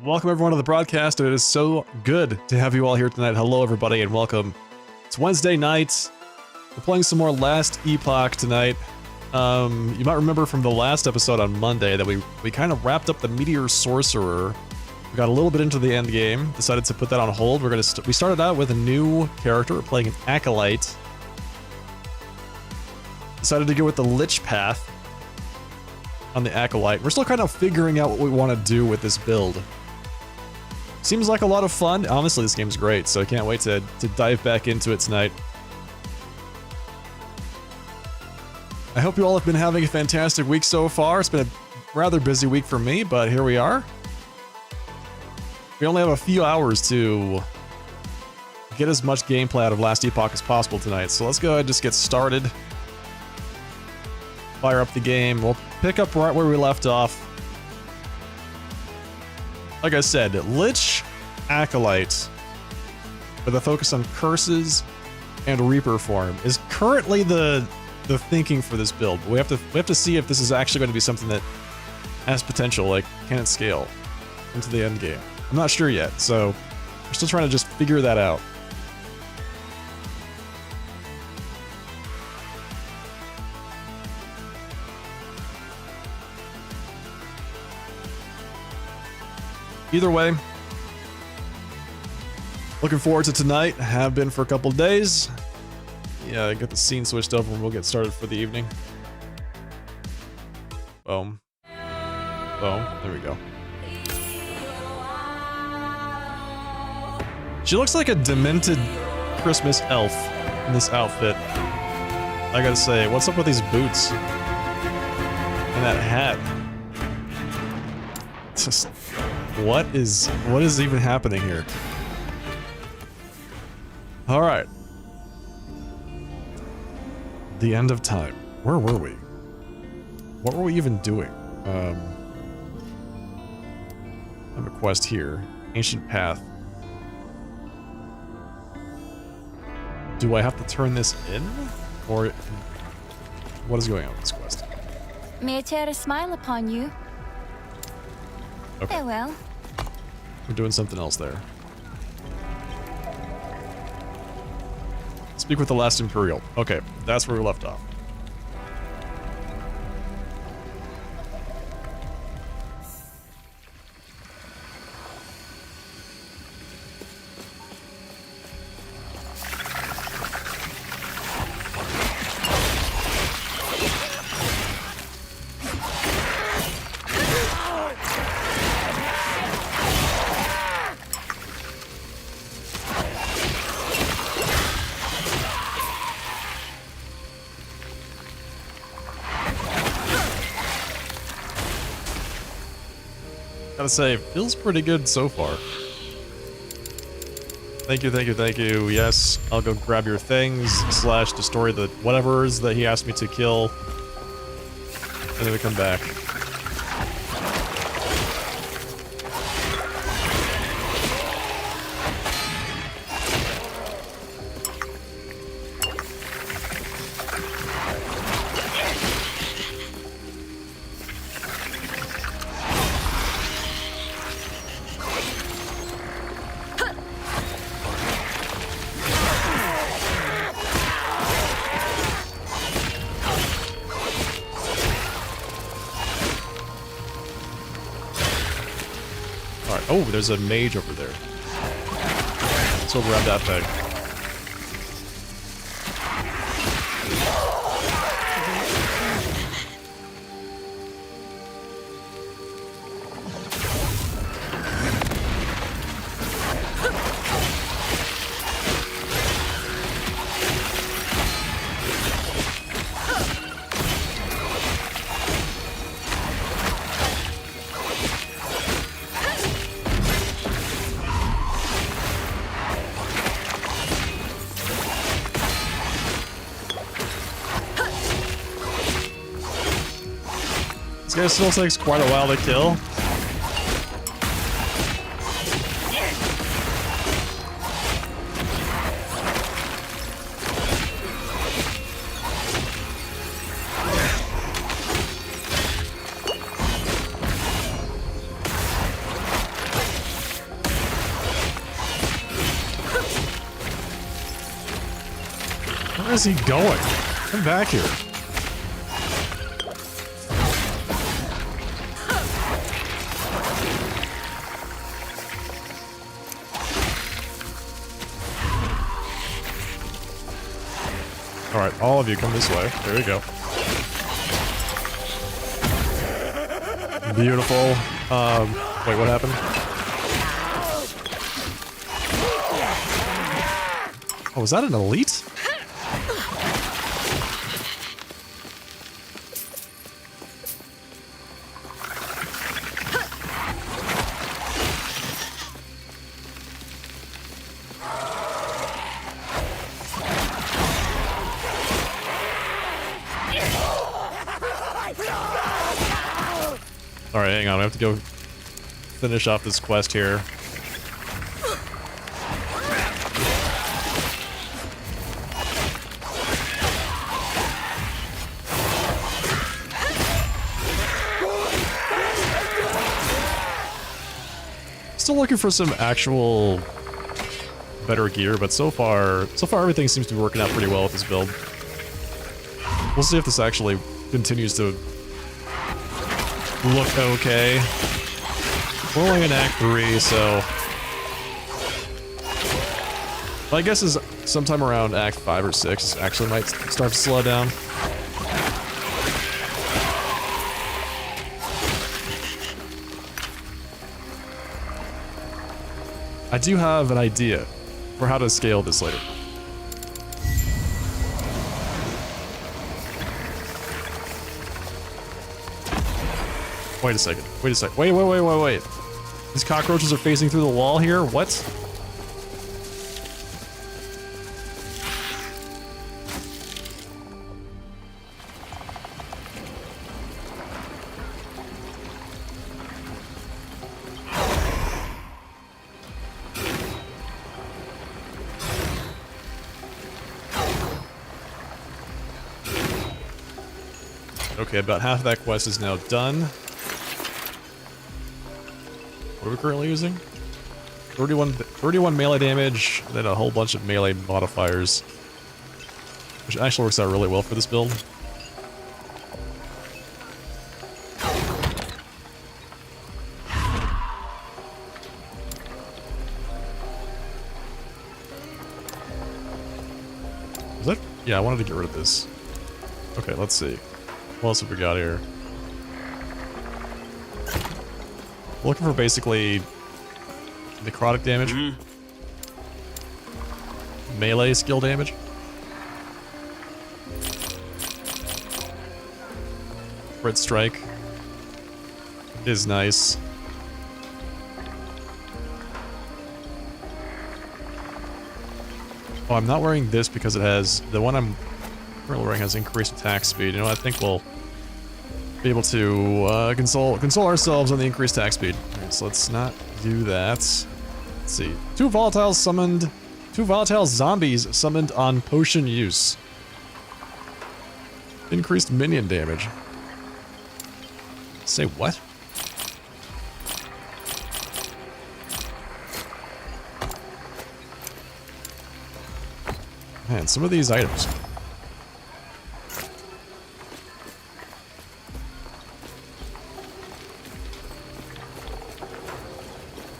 Welcome everyone to the broadcast. It is so good to have you all here tonight. Hello everybody and welcome. It's Wednesday night. We're playing some more Last Epoch tonight. You might remember from the last episode on Monday that we kind of wrapped up the Meteor Sorcerer. We got a little bit into the end game, decided to put that on hold. We started out with a new character. We're playing an Acolyte. Decided to go with the Lich path on the Acolyte. We're still kind of figuring out what we want to do with this build. Seems like a lot of fun. Honestly, this game's great, so I can't wait to dive back into it tonight. I hope you all have been having a fantastic week so far. It's been a rather busy week for me, but here we are. We only have a few hours to get as much gameplay out of Last Epoch as possible tonight, so let's go ahead and just get started. Fire up the game. We'll pick up right where we left off. Like I said, Lich, Acolyte, with a focus on curses and Reaper form, is currently the thinking for this build. But we have to see if this is actually going to be something that has potential. Like, can it scale into the end game? I'm not sure yet, so we're still trying to just figure that out. Either way, looking forward to tonight. Have been for a couple days. Yeah, get the scene switched over and we'll get started for the evening. Boom. Boom. There we go. She looks like a demented Christmas elf in this outfit. I gotta say, what's up with these boots? And that hat? Just... What is even happening here? All right. The end of time. Where were we? What were we even doing? I have a quest here. Ancient path. Do I have to turn this in? Or what is going on with this quest? May I tear a smile upon you? Okay. Farewell. We're doing something else there. Speak with the last Imperial. Okay, that's where we left off. Gotta say, feels pretty good so far. Thank you, thank you, thank you. Yes, I'll go grab your things, / destroy the whatevers that he asked me to kill. And then we come back. Oh, there's a mage over there. Let's go grab that thing. This guy still takes quite a while to kill. is he going? Come back here. Alright, all of you come this way. There you go. Beautiful. Wait, what happened? Oh, was that an elite? Alright, hang on. I have to go finish off this quest here. Still looking for some actual better gear, but so far everything seems to be working out pretty well with this build. We'll see if this actually continues to look okay. We're only in Act 3, so my guess is sometime around Act 5 or 6 actually might start to slow down. I do have an idea for how to scale this later. Wait a second. Wait a sec. Wait. These cockroaches are facing through the wall here? What? Okay, about half of that quest is now done. What are we currently using? 31 melee damage, then a whole bunch of melee modifiers. Which actually works out really well for this build. Was that? Yeah, I wanted to get rid of this. Okay, let's see. What else have we got here? Looking for basically necrotic damage. Melee skill damage. Crit strike is nice. Oh, I'm not wearing this because it has... The one I'm currently wearing has increased attack speed. You know, I think we'll be able to console ourselves on the increased attack speed. Alright, so let's not do that. Let's see. Two volatile zombies summoned on potion use. Increased minion damage. Say what? Man, some of these items.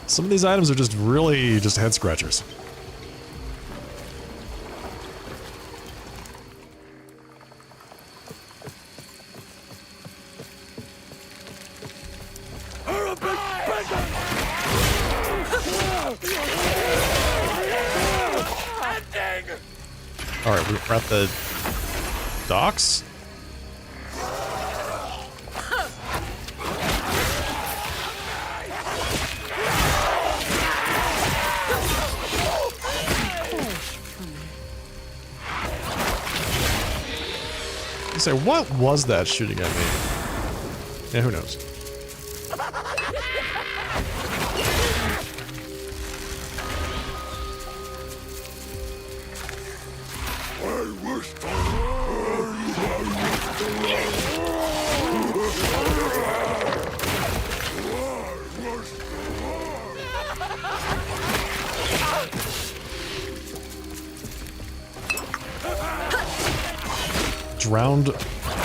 Some of these items are just really just head scratchers. Alright, we're at the docks? You say, what was that shooting at me? Yeah, who knows? round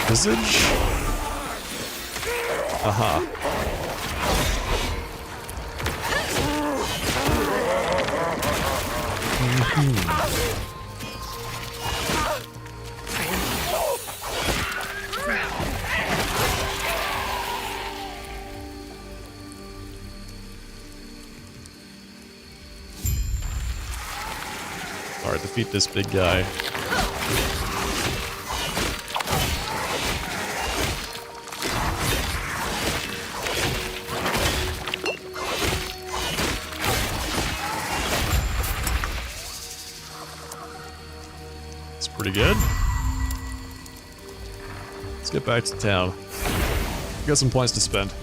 visage? Aha. Alright, defeat this big guy. It's pretty good. Let's get back to town. Got some points to spend.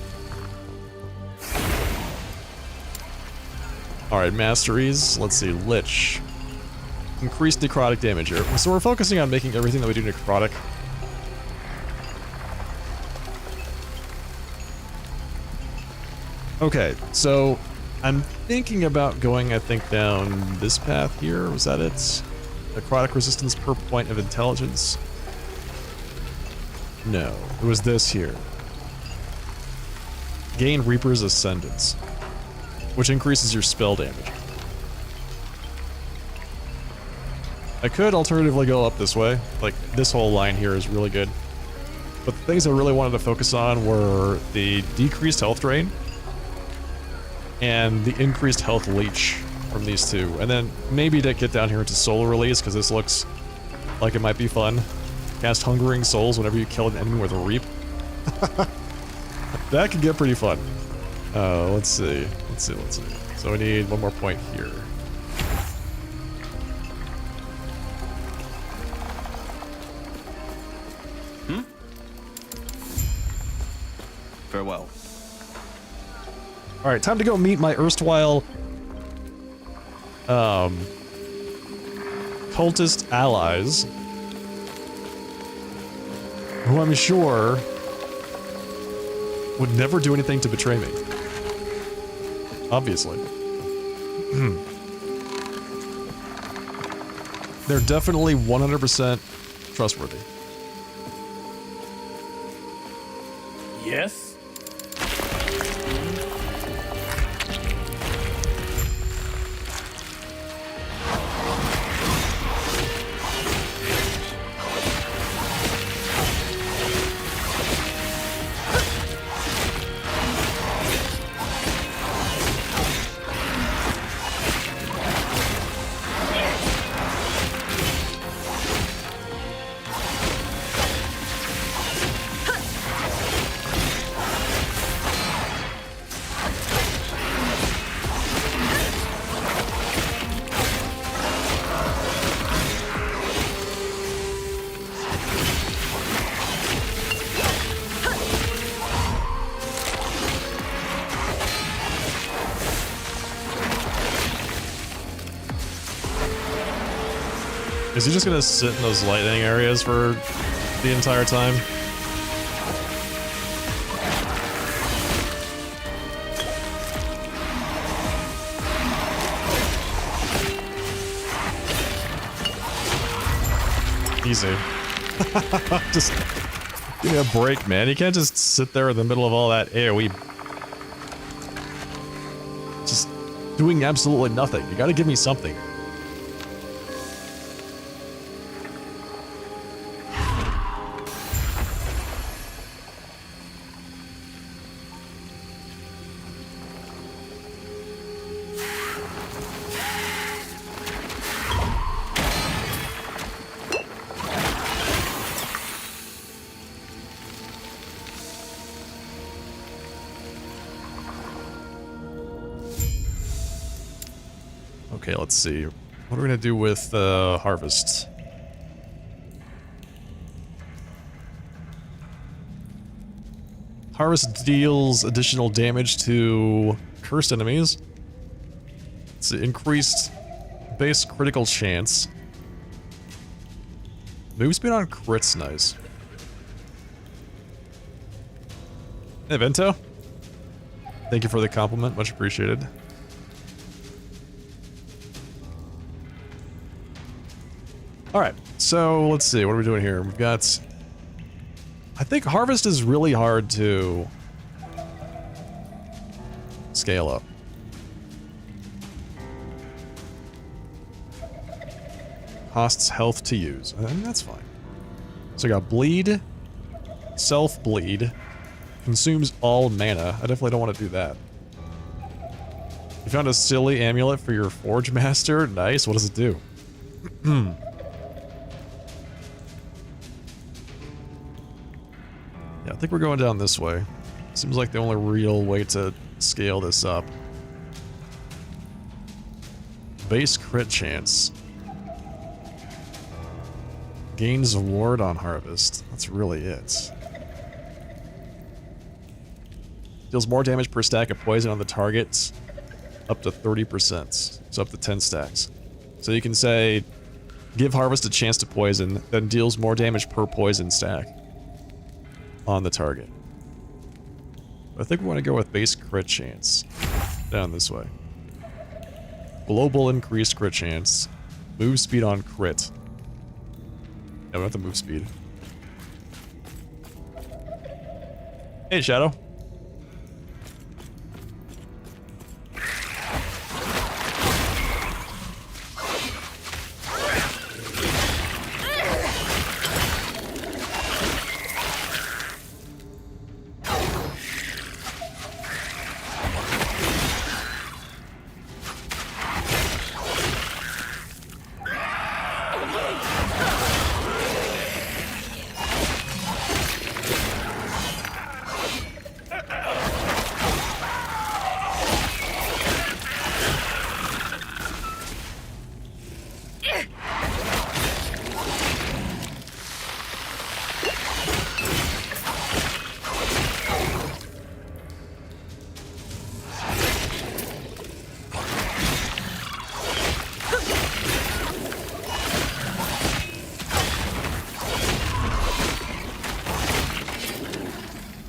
Alright, masteries. Let's see, Lich. Increased necrotic damage here. So we're focusing on making everything that we do necrotic. Okay, so I'm thinking about going, I think, down this path here. Was that it? Necrotic resistance per point of intelligence? No, it was this here. Gain Reaper's Ascendance, which increases your spell damage. I could alternatively go up this way. Like, this whole line here is really good. But the things I really wanted to focus on were the decreased health drain and the increased health leech from these two. And then maybe to get down here into soul release, because this looks like it might be fun. Cast Hungering Souls whenever you kill an enemy with a reap. That could get pretty fun. Let's see. So we need one more point here. Farewell. Alright, time to go meet my erstwhile cultist allies, who I'm sure would never do anything to betray me. Obviously. They're definitely 100% trustworthy. Yes? Is he just gonna sit in those lightning areas for the entire time? Easy. Just give me a break, man. You can't just sit there in the middle of all that AoE. Just doing absolutely nothing. You gotta give me something. Okay, let's see. What are we gonna do with harvest? Harvest deals additional damage to cursed enemies. It's increased base critical chance. Move speed on crits, nice. Hey, Vento. Thank you for the compliment, much appreciated. Alright, so let's see, what are we doing here? We've got I think harvest is really hard to scale up. Costs health to use. And that's fine. So I got bleed, self-bleed, consumes all mana. I definitely don't want to do that. You found a silly amulet for your Forge Master? Nice. What does it do? Yeah, I think we're going down this way. Seems like the only real way to scale this up. Base crit chance. Gains a ward on harvest. That's really it. Deals more damage per stack of poison on the targets. Up to 30%. So up to 10 stacks. So you can say, give harvest a chance to poison, then deals more damage per poison stack on the target. I think we want to go with base crit chance. Down this way. Global increased crit chance. Move speed on crit. Yeah, we have to move speed. Hey, Shadow.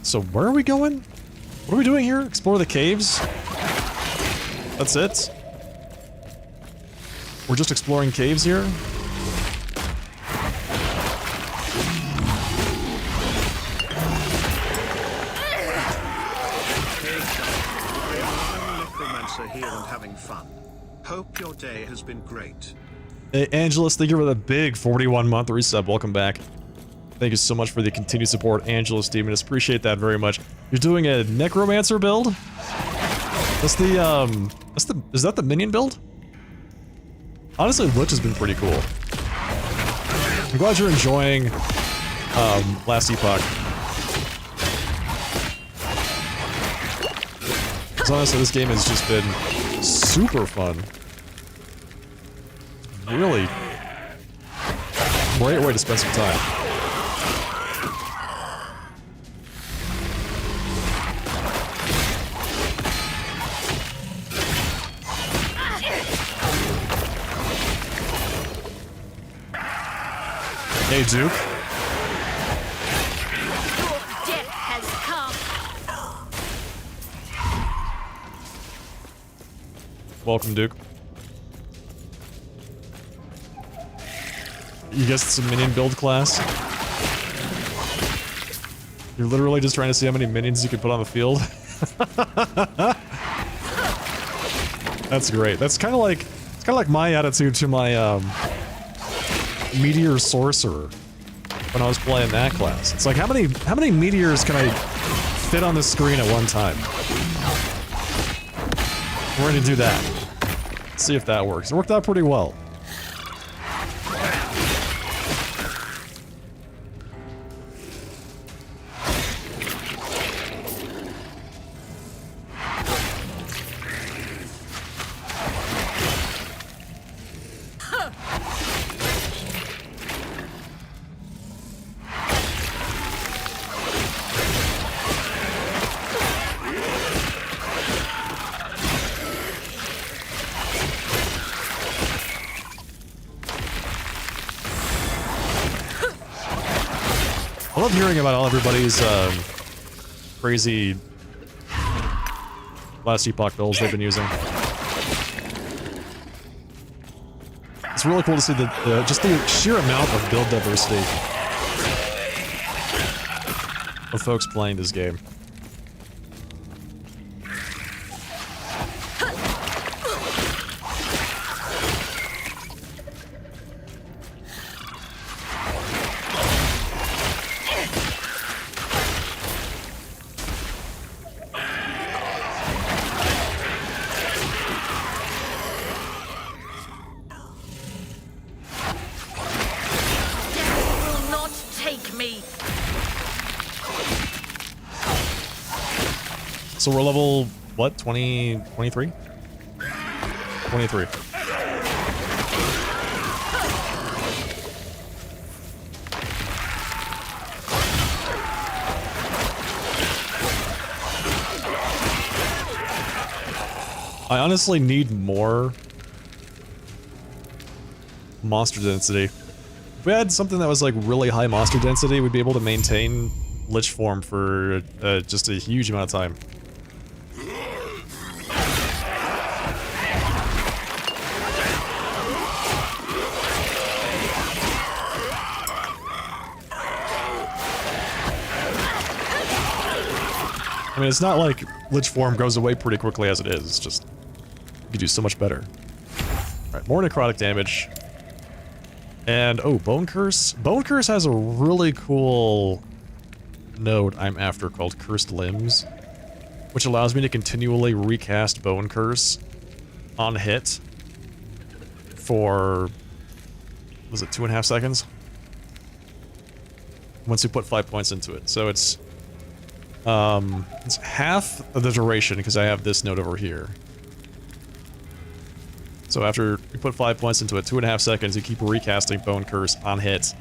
So where are we going? What are we doing here? Explore the caves? That's it? We're just exploring caves here? Necromancer here and having fun. Hope your day has been great. Hey, Angelus, thank you for the big 41-month resub. Welcome back. Thank you so much for the continued support, Angelus Demoness. Appreciate that very much. You're doing a Necromancer build? That's the, is that the minion build? Honestly, Lich has been pretty cool. I'm glad you're enjoying, last Epoch. Because honestly, this game has just been super fun. Really great way to spend some time. Hey, Duke. Your death has come. Welcome, Duke. You guessed some minion build class. You're literally just trying to see how many minions you can put on the field. That's great. That's kind of like my attitude to my Meteor Sorcerer when I was playing that class. It's like how many meteors can I fit on the screen at one time? We're going to do that. Let's see if that works. It worked out pretty well. I love hearing about all everybody's crazy last Epoch builds they've been using. It's really cool to see just the sheer amount of build diversity. of folks playing this game. Will not take me. So we're level, what, 20, 23? 23. I honestly need more monster density. If we had something that was like really high monster density, we'd be able to maintain Lich form for just a huge amount of time. I mean, it's not like Lich form goes away pretty quickly as it is, it's just you do so much better. Alright, more necrotic damage. And, oh, Bone Curse? Bone Curse has a really cool node I'm after called Cursed Limbs, which allows me to continually recast Bone Curse on hit for, was it 2.5 seconds? Once you put 5 points into it. So it's half of the duration because I have this node over here. So after you put 5 points into it, 2.5 seconds, you keep recasting Bone Curse on hit.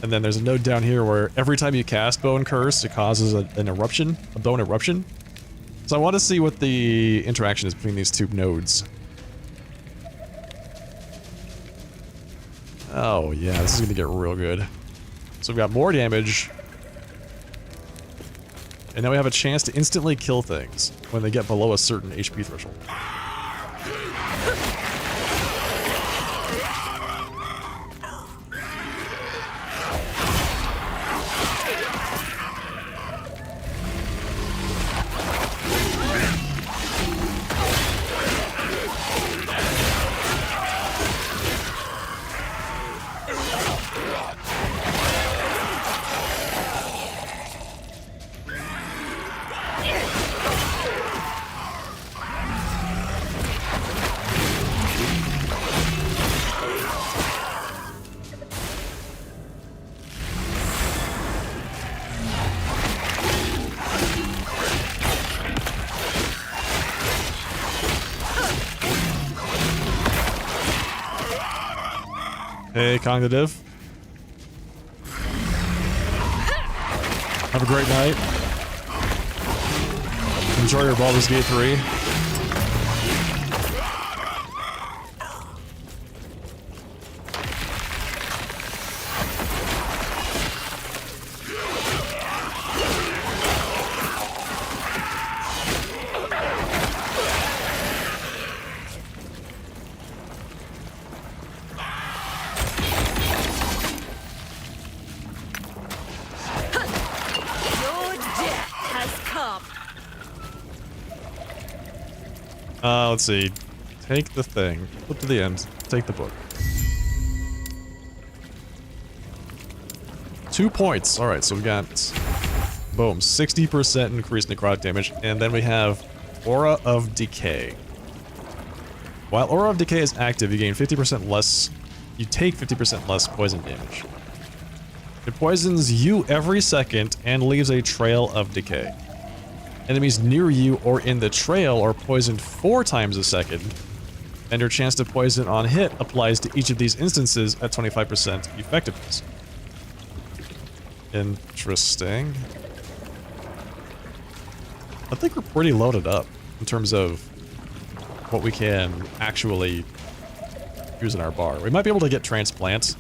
And then there's a node down here where every time you cast Bone Curse, it causes an eruption, a bone eruption. So I want to see what the interaction is between these two nodes. Oh yeah, this is going to get real good. So we've got more damage. And now we have a chance to instantly kill things when they get below a certain HP threshold. Hey, Cognitive. Have a great night. Enjoy your Baldur's Gate 3. Let's see. Take the thing. Flip to the end. Take the book. 2 points. Alright, so we got... boom. 60% increased necrotic damage. And then we have Aura of Decay. While Aura of Decay is active, you gain 50% less... you take 50% less poison damage. It poisons you every second and leaves a trail of decay. Enemies near you or in the trail are poisoned 4 times a second, and your chance to poison on hit applies to each of these instances at 25% effectiveness. Interesting. I think we're pretty loaded up in terms of what we can actually use in our bar. We might be able to get Transplant.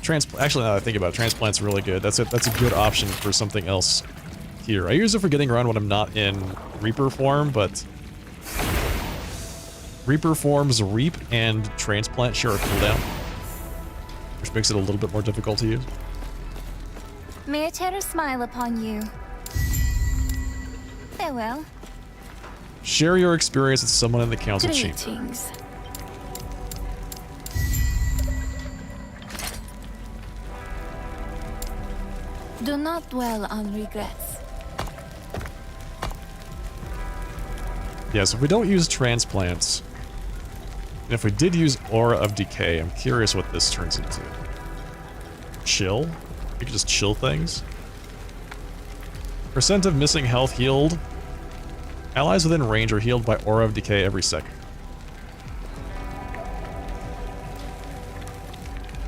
Actually, now that I think about it, Transplant's really good. That's a good option for something else here. I use it for getting around when I'm not in Reaper form, but Reaper forms Reap and Transplant share a cooldown, which makes it a little bit more difficult to use. May a terror smile upon you. Farewell. Share your experience with someone in the council chamber. Greetings. Do not dwell on regrets. Yeah, so if we don't use transplants, and if we did use Aura of Decay, I'm curious what this turns into. Chill? We could just chill things? Percent of missing health healed. Allies within range are healed by Aura of Decay every second.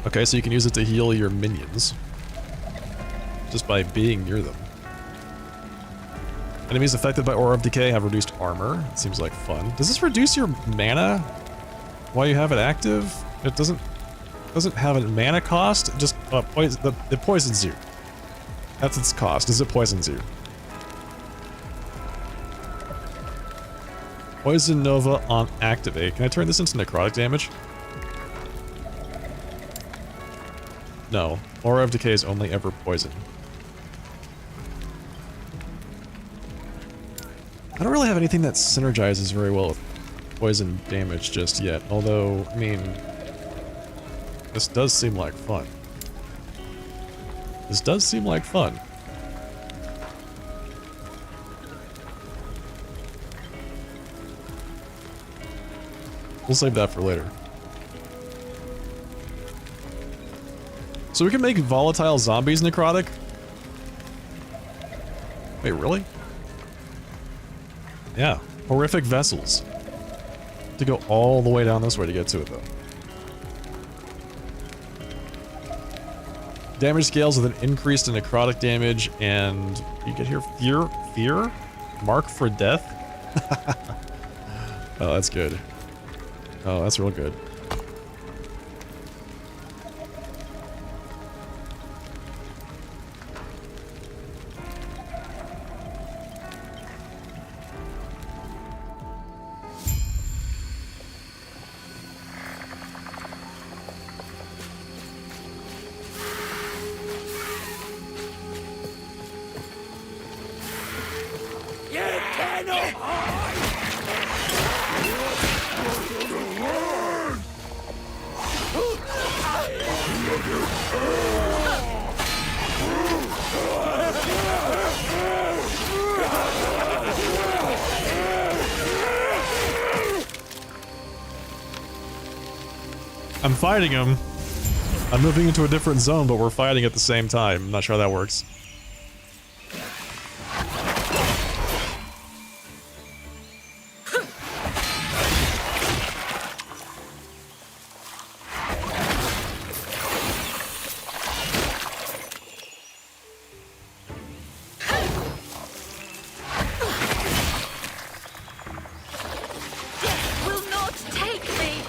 Okay, so you can use it to heal your minions. Just by being near them. Enemies affected by Aura of Decay have reduced armor. It seems like fun. Does this reduce your mana while you have it active? It doesn't have a mana cost. It just it poisons you. That's its cost. Is it poisons you? Poison Nova on activate. Can I turn this into necrotic damage? No. Aura of Decay is only ever poison. I don't really have anything that synergizes very well with poison damage just yet, although, I mean, this does seem like fun. This does seem like fun. We'll save that for later. So we can make volatile zombies necrotic? Wait, really? Yeah, horrific vessels. To go all the way down this way to get to it, though. Damage scales with an increase in necrotic damage, and you get here fear? Mark for death? Oh, that's good. Oh, that's real good. I'm fighting him. I'm moving into a different zone, but we're fighting at the same time. I'm not sure how that works. Will not take me.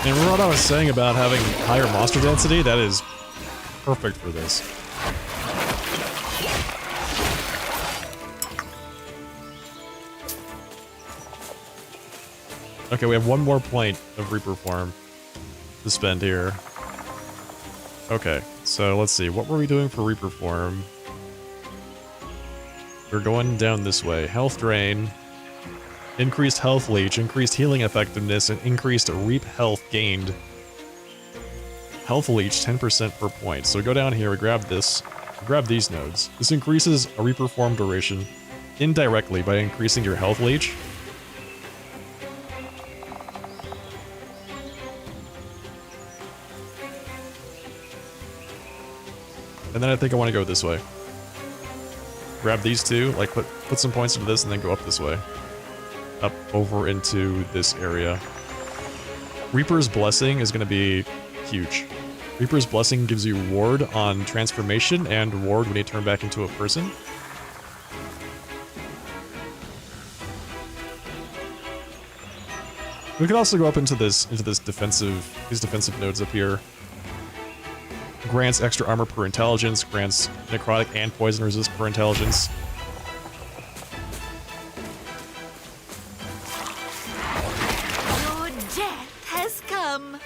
And remember what I was saying about having higher monster density? That is perfect for this. Okay, we have one more point of Reaper Farm to spend here. Okay, so let's see. What were we doing for Reaper Farm? We're going down this way. Health Drain. Increased health leech, increased healing effectiveness, and increased reap health gained. Health leech, 10% per point. So we go down here, we grab this, we grab these nodes. This increases a Reaper form duration indirectly by increasing your health leech. And then I think I want to go this way. Grab these two, like put some points into this and then go up this way. Up over into this area. Reaper's Blessing is going to be huge. Reaper's Blessing gives you ward on transformation and ward when you turn back into a person. We could also go up into these defensive nodes up here. Grants extra armor per intelligence, grants necrotic and poison resist per intelligence. Your death has come.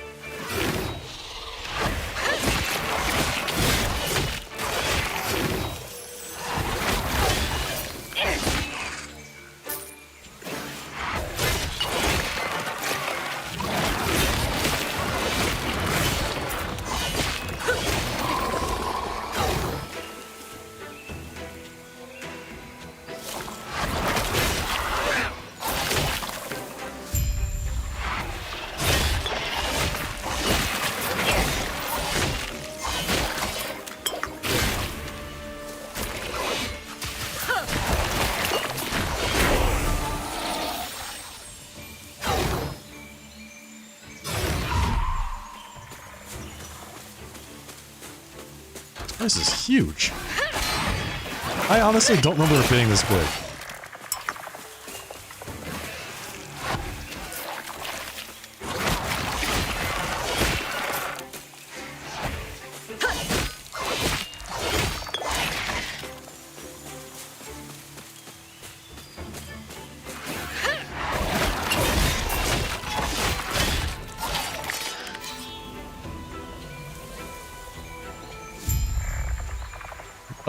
This is huge. I honestly don't remember it being this big.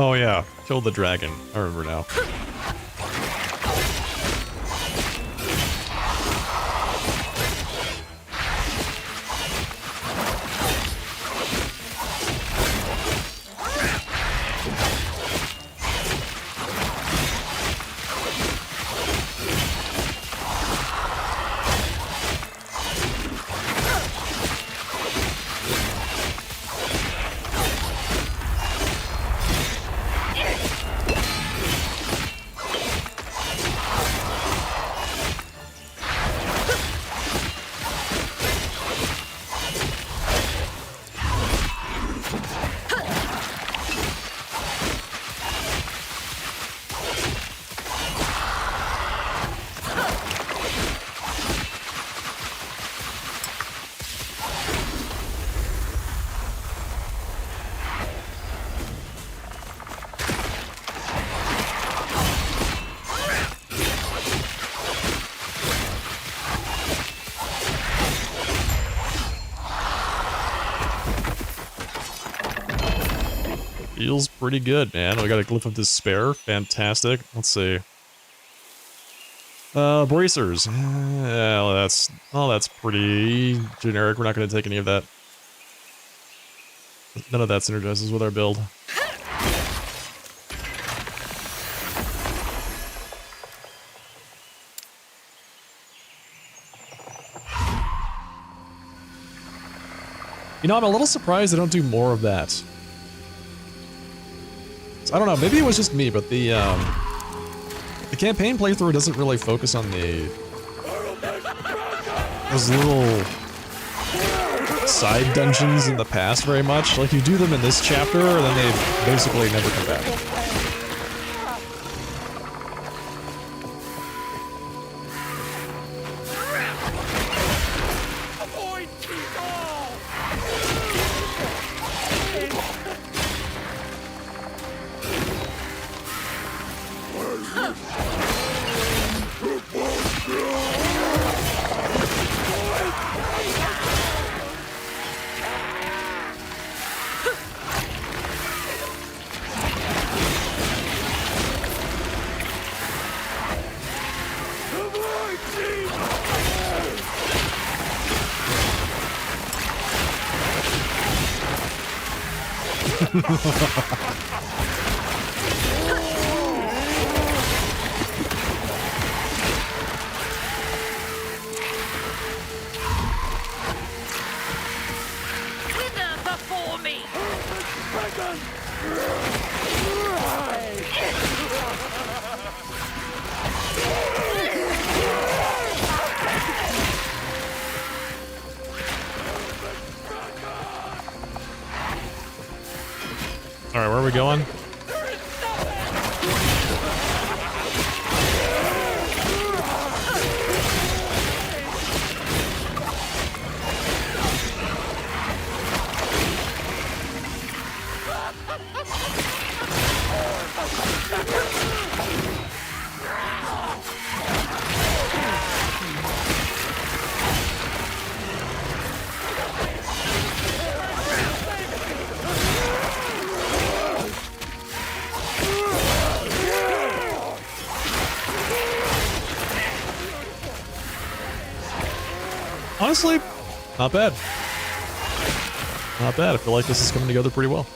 Oh yeah, kill the dragon. I remember now. Feels pretty good, man. We got a Glyph of Despair. Fantastic. Let's see. Bracers. Yeah, well, that's pretty generic. We're not going to take any of that. None of that synergizes with our build. You know, I'm a little surprised they don't do more of that. I don't know, maybe it was just me, but the campaign playthrough doesn't really focus on those little side dungeons in the past very much. Like, you do them in this chapter, and then they basically never come back. Alright, where are we going? Honestly, not bad. Not bad. I feel like this is coming together pretty well.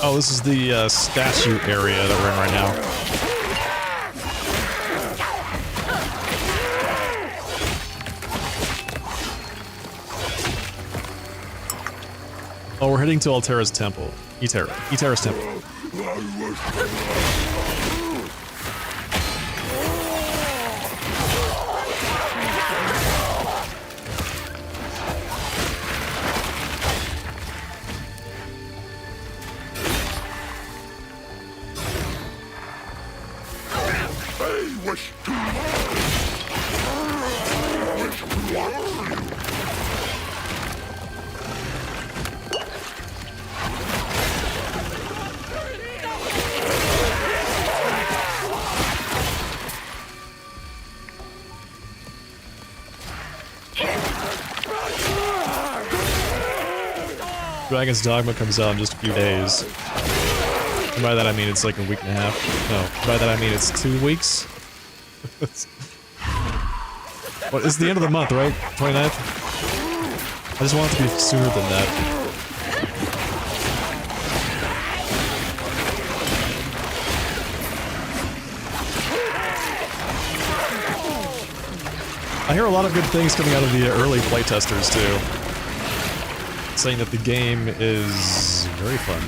Oh, this is the statue area that we're in right now. Oh, we're heading to Altera's temple. Etera's temple. Dragon's Dogma comes out in just a few days. And by that I mean it's like a week and a half. No, by that I mean it's 2 weeks. What, it's the end of the month, right? 29th? I just want it to be sooner than that. I hear a lot of good things coming out of the early playtesters too. Saying that the game is very fun.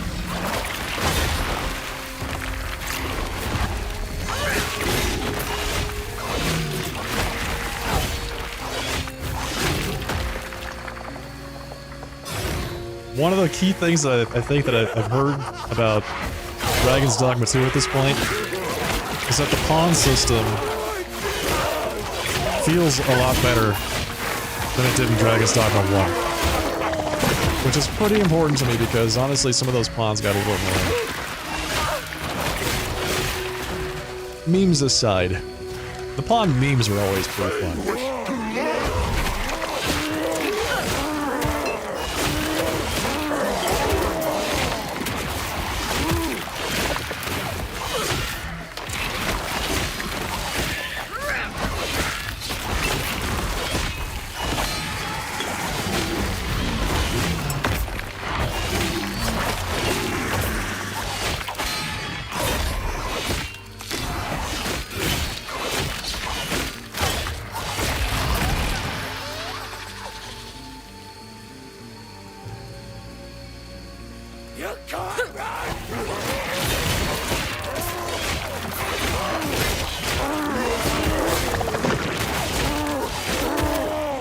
One of the key things that I think that I've heard about Dragon's Dogma 2 at this point is that the pawn system feels a lot better than it did in Dragon's Dogma 1. Which is pretty important to me because honestly some of those pawns got a little annoying. Memes aside, the pawn memes are always pretty fun.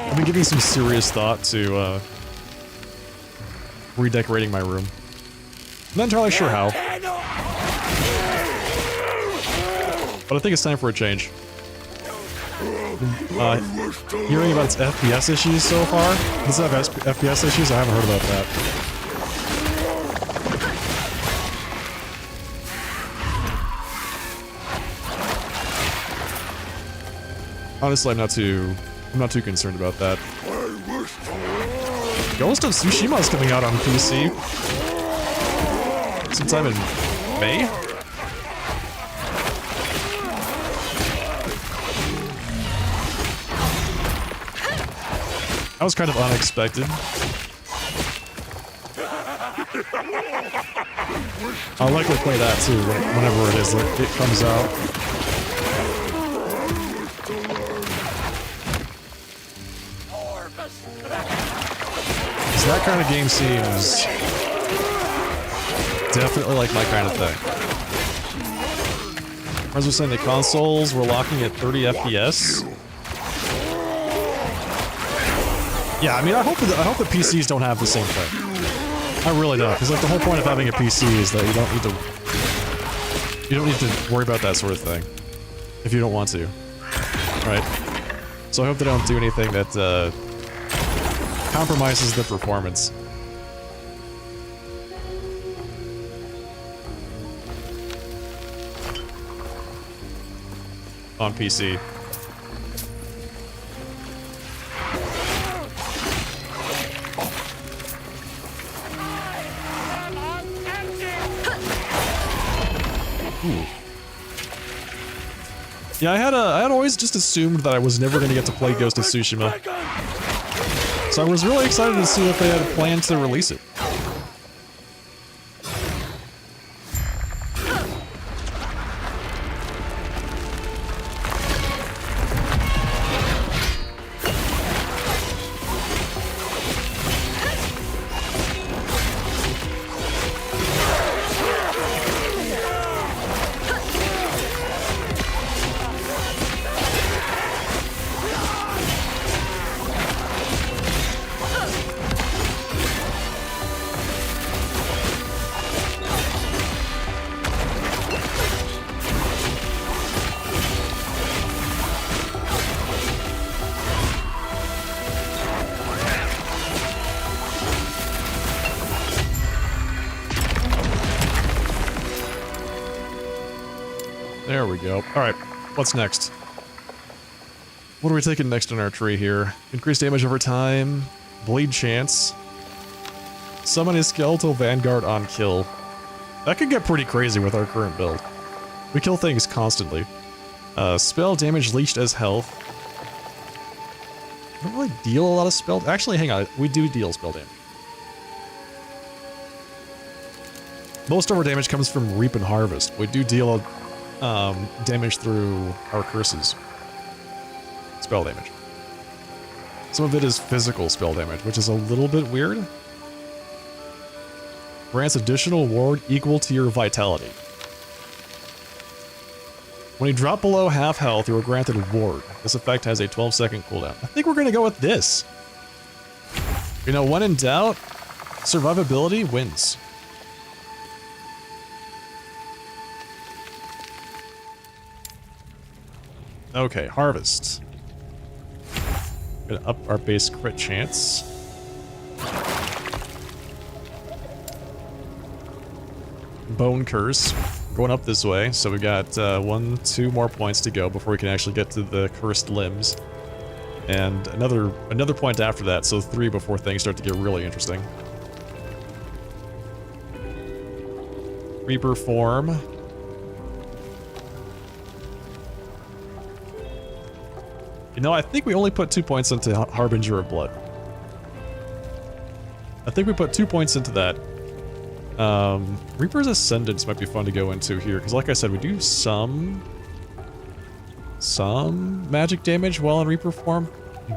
I've been giving some serious thought to redecorating my room. I'm not entirely sure how, but I think it's time for a change. Hearing about its FPS issues so far, does it have FPS issues? I haven't heard about that. Honestly, I'm not too concerned about that. Ghost of Tsushima is coming out on PC sometime in May? That was kind of unexpected. I'll likely play that too, whenever it is that it comes out. That kind of game seems definitely like my kind of thing. Friends were saying the consoles were locking at 30 FPS. Yeah, I mean, I hope the PCs don't have the same thing. I really don't, because like the whole point of having a PC is that you don't need to worry about that sort of thing if you don't want to, right? So I hope they don't do anything that compromises the performance. on PC. Ooh. Yeah, I had always just assumed that I was never going to get to play Ghost of Tsushima. So I was really excited to see if they had a plan to release it. There we go. Alright, what's next? What are we taking next on our tree here? Increased damage over time, bleed chance, summon a skeletal vanguard on kill. That could get pretty crazy with our current build. We kill things constantly. Spell damage leached as health. We don't really deal a lot of spell... Actually, hang on. We do deal spell damage. Most of our damage comes from Reap and Harvest. We do deal damage through our curses. Spell damage. Some of it is physical spell damage, which is a little bit weird. Grants additional ward equal to your vitality. When you drop below half health, you are granted a ward. This effect has a 12-second cooldown. I think we're gonna go with this. You know, when in doubt, survivability wins. Okay, harvest. Gonna up our base crit chance. Bone curse. Going up this way, so we got 2 more points to go before we can actually get to the cursed limbs. And another point after that, so 3 before things start to get really interesting. Reaper form. You know, I think we only put 2 points into Harbinger of Blood. I think we put 2 points into that. Reaper's Ascendance might be fun to go into here, because like I said, we do some magic damage while in Reaper form,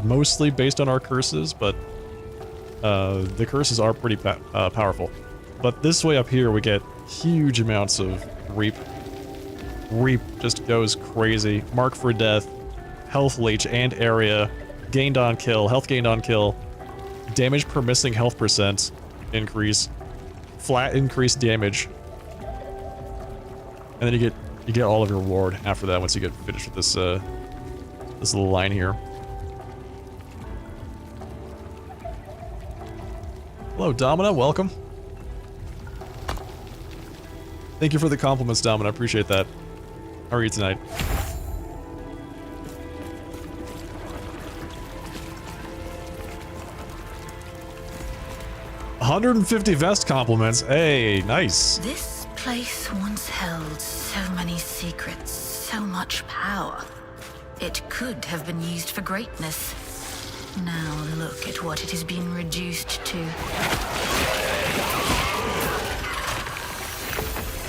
mostly based on our curses, but the curses are pretty powerful. But this way up here, we get huge amounts of Reap. Reap just goes crazy. Mark for Death, Health Leech and Area, gained on kill, health gained on kill, damage per missing health percent increase, flat increased damage, and then you get all of your reward after that once you get finished with this this little line here. Hello, Domina, welcome. Thank you for the compliments, Domina. I appreciate that. How are you tonight? $150 vest compliments. Hey, nice. This place once held so many secrets, so much power. It could have been used for greatness. Now look at what it has been reduced to.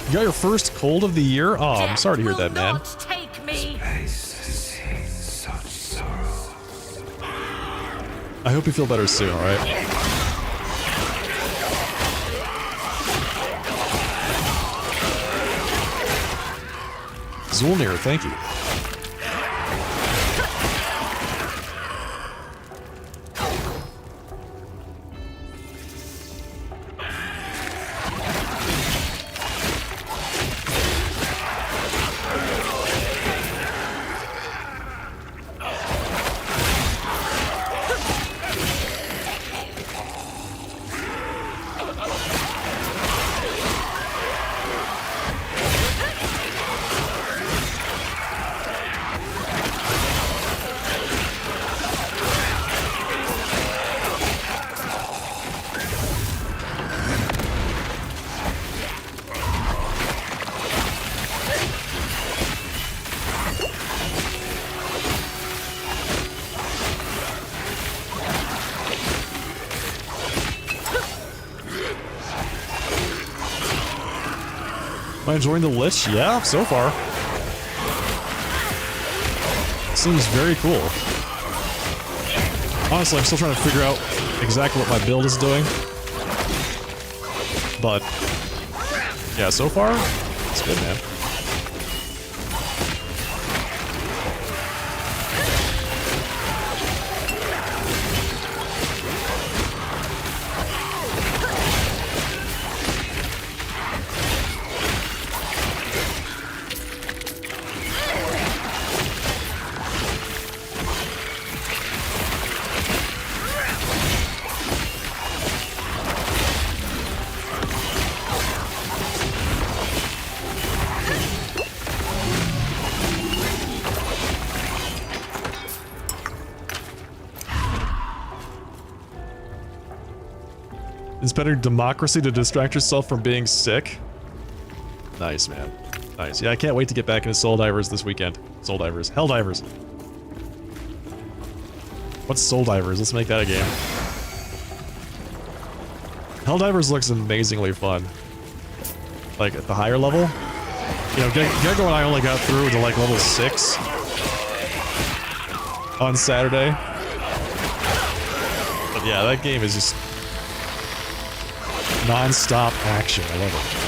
You got your first cold of the year? Oh, I'm sorry to hear that, man. Take me. I hope you feel better soon, alright? Zulnir, thank you. Am I enjoying the Lich? Yeah, so far. Seems very cool. Honestly, I'm still trying to figure out exactly what my build is doing. But, yeah, so far, it's good, man. It's better democracy to distract yourself from being sick. Nice, man. Nice. Yeah, I can't wait to get back into Soul Divers this weekend. Soul Divers. Hell Divers. What's Soul Divers? Let's make that a game. Hell Divers looks amazingly fun. Like, at the higher level. You know, Gecko and I only got through to, like, level 6 on Saturday. But yeah, that game is just non-stop action. I love it.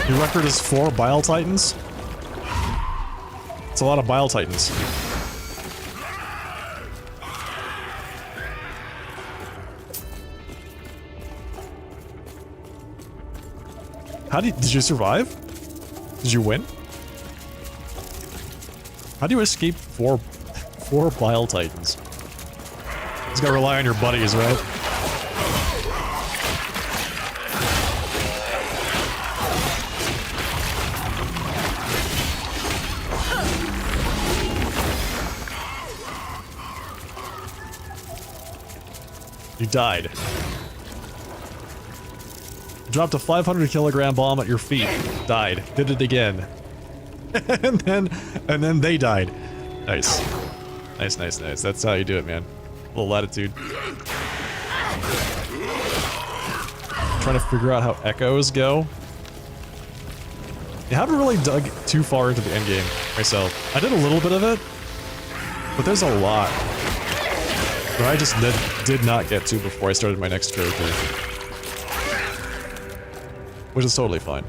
Your record is 4 Bile Titans? It's a lot of Bile Titans. Did you survive? Did you win? How do you escape four Bile Titans? You just gotta rely on your buddies, right? You died. Dropped a 500 kilogram bomb at your feet. Died. Did it again. and then they died. Nice. Nice, nice, nice. That's how you do it, man. A little latitude. Trying to figure out how echoes go. I haven't really dug too far into the endgame myself. I did a little bit of it, but there's a lot that I just did not get to before I started my next character. Which is totally fine.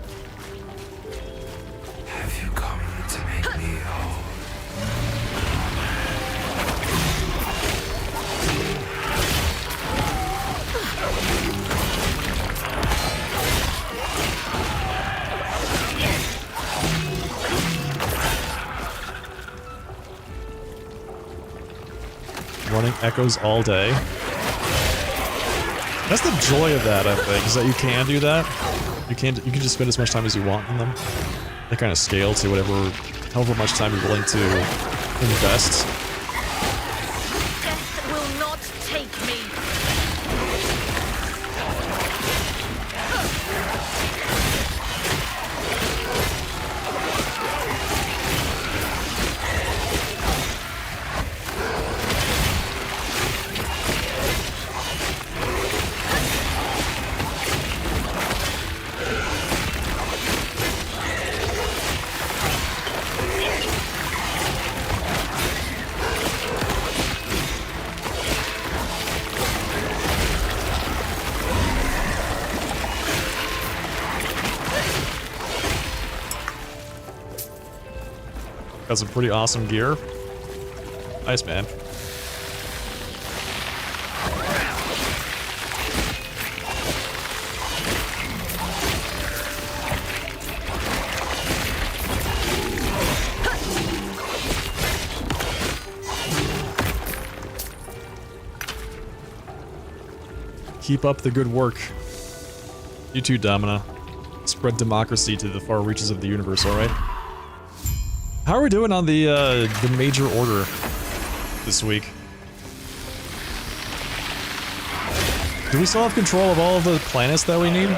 Have you come to make me whole? Running echoes all day. That's the joy of that, I think, is that you can do that. You can just spend as much time as you want in them. They kind of scale to however much time you're willing to invest. Death will not take me. Got some pretty awesome gear. Nice, man. Keep up the good work. You too, Domina. Spread democracy to the far reaches of the universe, alright? How are we doing on the major order this week? Do we still have control of all of the planets that we need?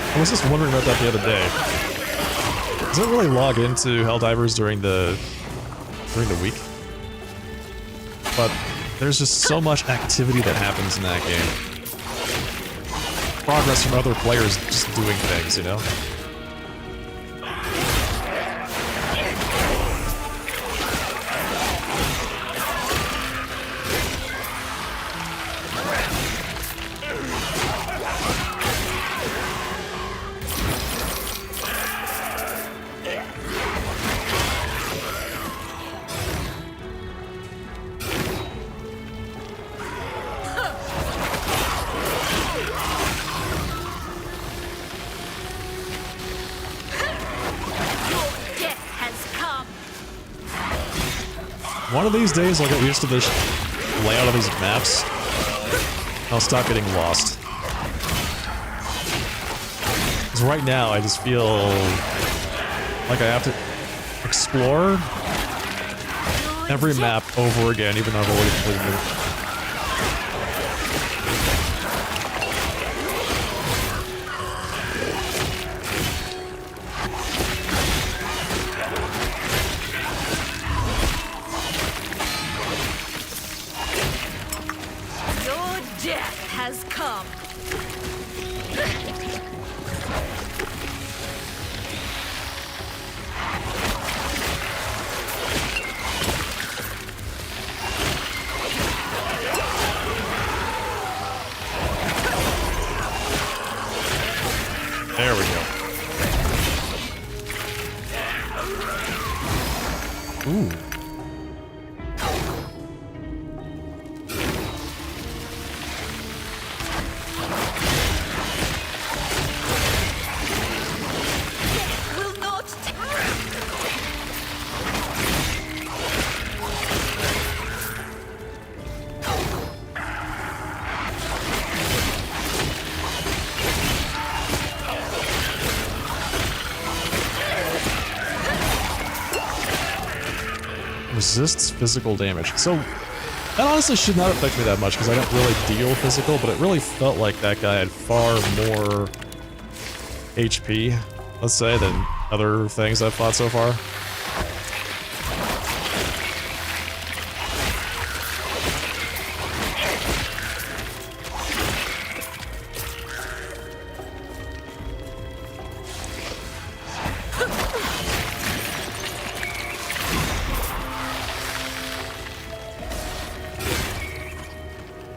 I was just wondering about that the other day. Does it really log into Helldivers during the week? But there's just so much activity that happens in that game. Progress from other players just doing things, you know? One of these days I'll get used to this layout of these maps. I'll stop getting lost. Because right now I just feel like I have to explore every map over again, even though I've already completed it. There we go. Ooh. Resists physical damage. So, that honestly should not affect me that much because I don't really deal physical, but it really felt like that guy had far more HP, let's say, than other things I've fought so far.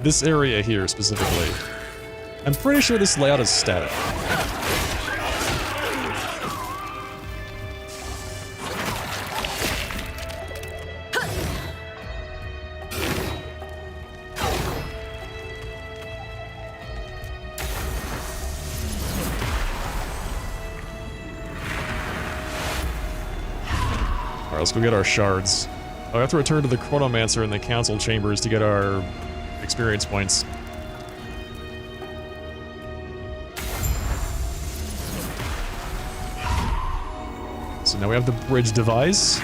This area here, specifically. I'm pretty sure this layout is static. Alright, let's go get our shards. Oh, I have to return to the Chronomancer in the council chambers to get our experience points. So now we have the bridge device.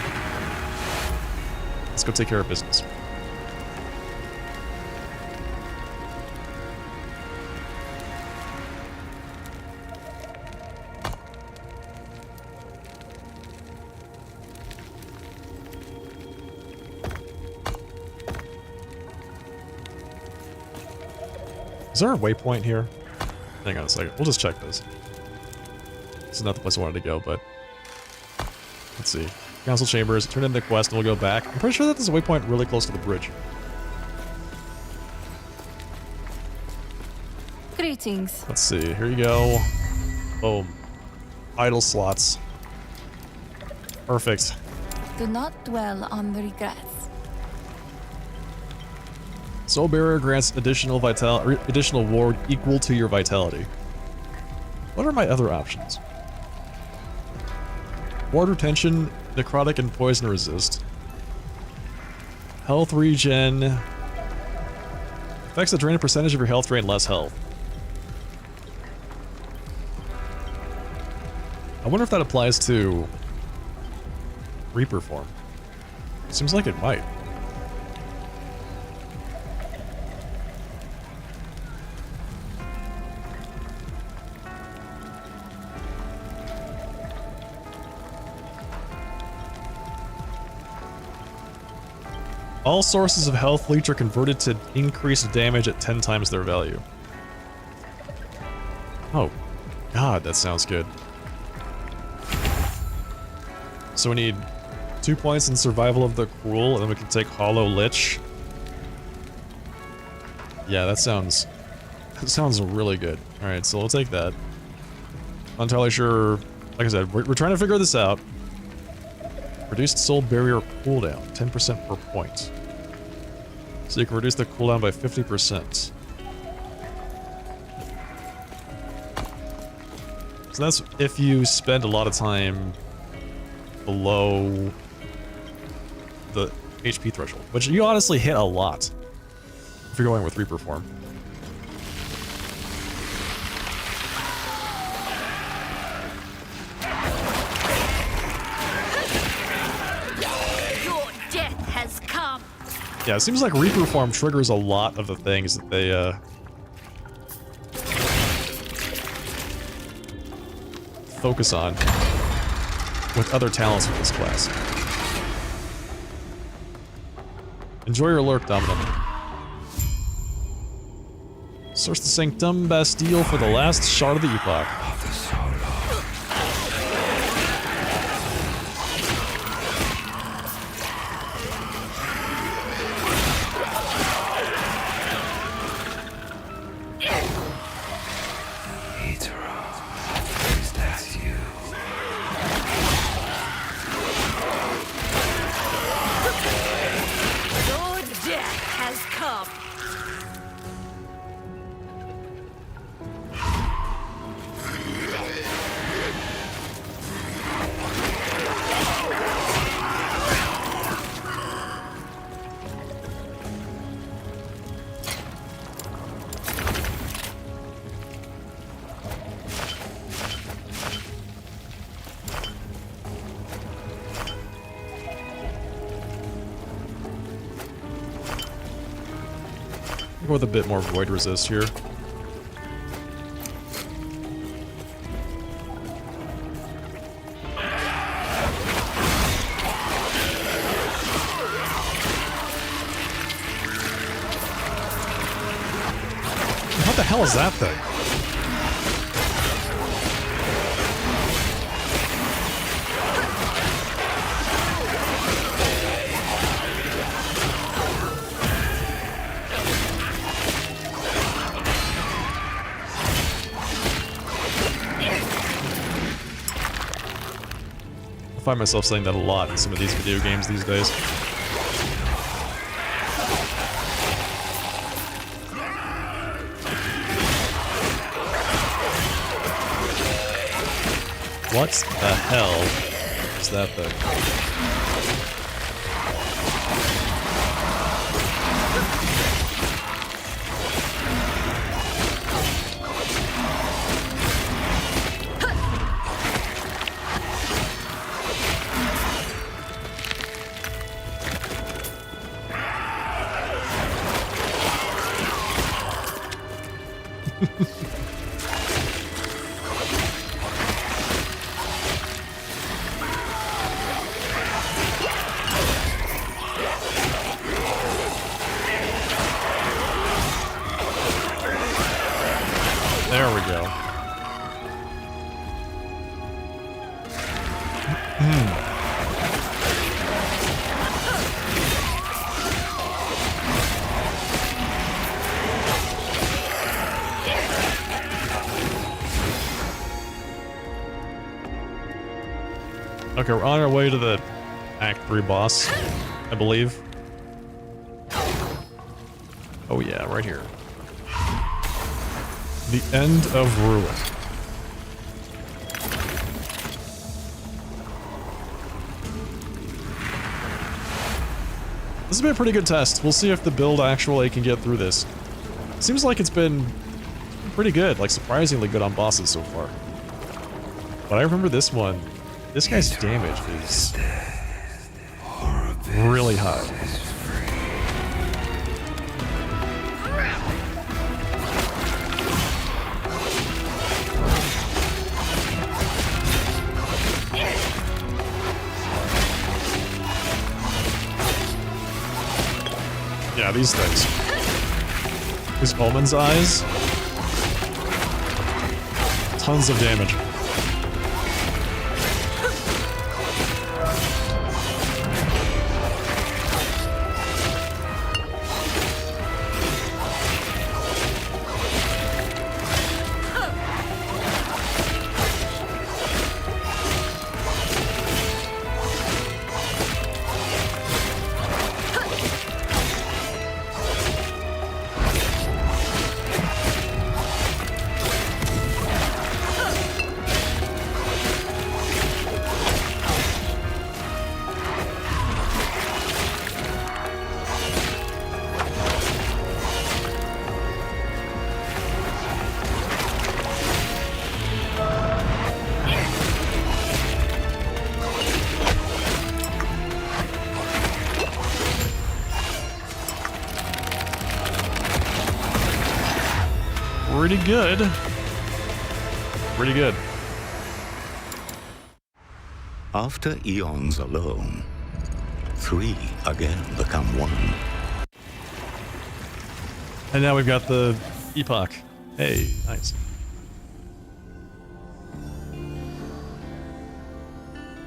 Let's go take care of business. Is there a waypoint here? Hang on a second. We'll just check this. This is not the place I wanted to go, but... Let's see. Council chambers, turn in the quest, and we'll go back. I'm pretty sure that there's a waypoint really close to the bridge. Greetings. Let's see. Here you go. Boom. Idle slots. Perfect. Do not dwell on the regrets. Soul Barrier grants additional ward equal to your vitality. What are my other options? Ward retention, necrotic, and poison resist. Health regen. Affects the drain percentage of your health drain less health. I wonder if that applies to Reaper form. Seems like it might. All sources of health leech are converted to increased damage at 10 times their value. Oh, God, that sounds good. So we need 2 points in Survival of the Cruel, and then we can take Hollow Lich. Yeah, that sounds really good. Alright, so we'll take that. Not entirely sure, like I said, we're trying to figure this out. Reduced Soul Barrier cooldown, 10% per point. So you can reduce the cooldown by 50%. So that's if you spend a lot of time below the HP threshold, which you honestly hit a lot if you're going with Reaper form. Your death has come. Yeah, it seems like Reaper form triggers a lot of the things that they focus on with other talents with this class. Enjoy your lurk, Dominum. Search the Sanctum Bastille for the last shard of the Epoch. Of the solo. Is that you? Your death has come. Go with a bit more void resist here. What the hell is that thing? I find myself saying that a lot in some of these video games these days. What the hell is that thing? There we go. Okay, we're on our way to the Act 3 boss, I believe. Oh yeah, right here. The End of Ruin. This has been a pretty good test. We'll see if the build actually can get through this. Seems like it's been pretty good, like surprisingly good on bosses so far. But I remember this one, this guy's damage is really high. Yeah, these things. These Omen's Eyes. Tons of damage. Pretty good. Pretty good. After eons alone, three again become one. And now we've got the Epoch. Hey, nice.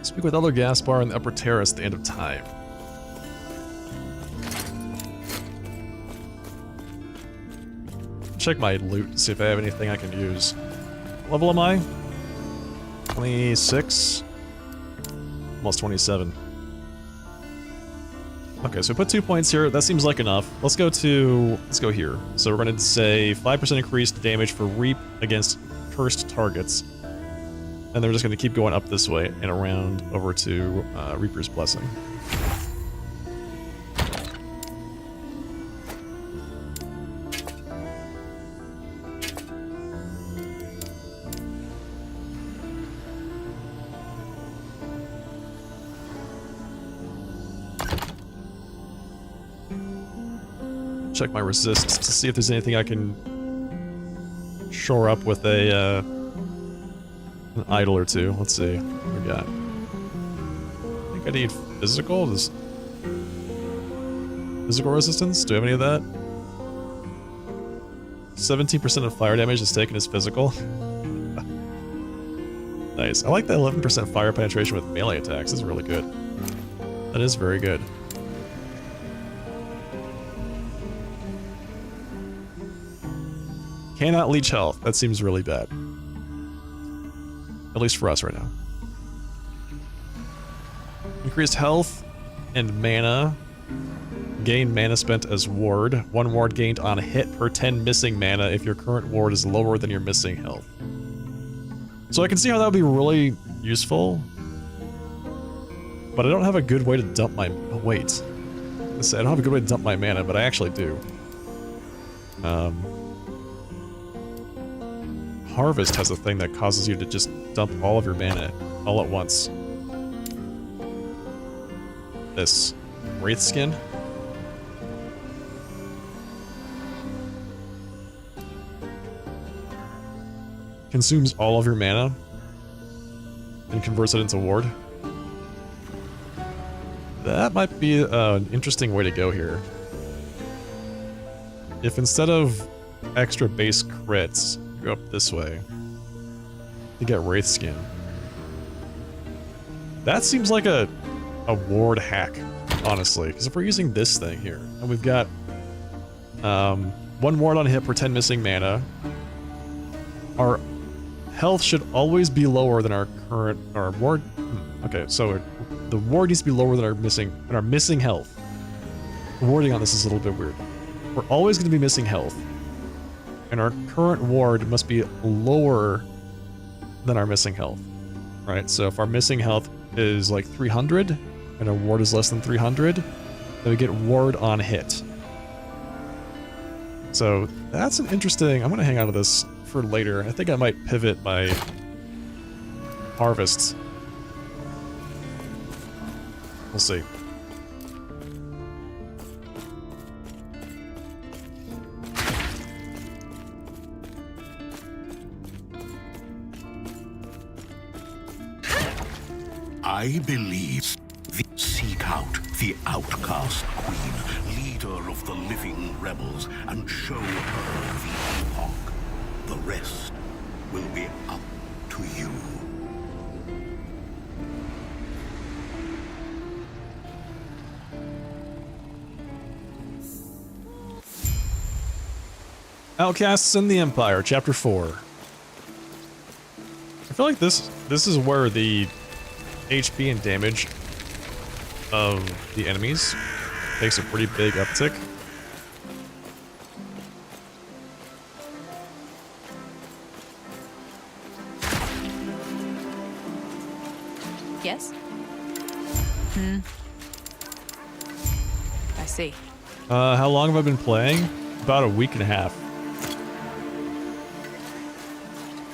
Speak with Elder Gaspar in the upper terrace at the end of time. Check my loot to see if I have anything I can use. What level am I? 26? Almost 27. Okay, so we put 2 points here. That seems like enough. Let's go here. So we're going to say 5% increased damage for Reap against cursed targets. And then we're just going to keep going up this way and around over to Reaper's Blessing. Check my resists to see if there's anything I can shore up with an idol or two. Let's see what we got. I think I need physical. Does physical resistance? Do I have any of that? 17% of fire damage is taken as physical. Nice. I like that 11% fire penetration with melee attacks. This is really good. That is very good. Cannot leech health. That seems really bad. At least for us right now. Increased health and mana. Gain mana spent as ward. 1 ward gained on hit per 10 missing mana if your current ward is lower than your missing health. So I can see how that would be really useful. But I don't have a good way to dump my... Oh, wait. I don't have a good way to dump my mana, but I actually do. Harvest has a thing that causes you to just dump all of your mana all at once. This Wraith Skin. Consumes all of your mana and converts it into ward. That might be an interesting way to go here. If instead of extra base crits, go up this way to get Wraith Skin. That seems like a ward hack, honestly, because if we're using this thing here, and we've got 1 ward on hit per 10 missing mana, our health should always be lower than our current... our ward... Okay, so the ward needs to be lower than our missing health. The warding on this is a little bit weird. We're always going to be missing health, and our current ward must be lower than our missing health, right? So if our missing health is like 300 and our ward is less than 300, then we get ward on hit. So that's an interesting... I'm going to hang on to this for later. I think I might pivot my harvests. We'll see. I believe seek out the outcast queen, leader of the living rebels, and show her the epoch. The rest will be up to you. Outcasts in the Empire, Chapter 4. I feel like this is where the HP and damage of the enemies takes a pretty big uptick. Yes? I see. How long have I been playing? About a week and a half.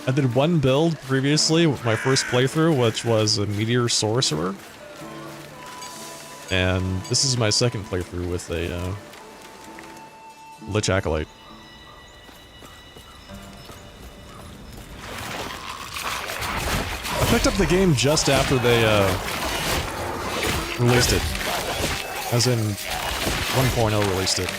I did one build previously with my first playthrough, which was a Meteor Sorcerer. And this is my second playthrough with a Lich Acolyte. I picked up the game just after they released it. As in 1.0 released it.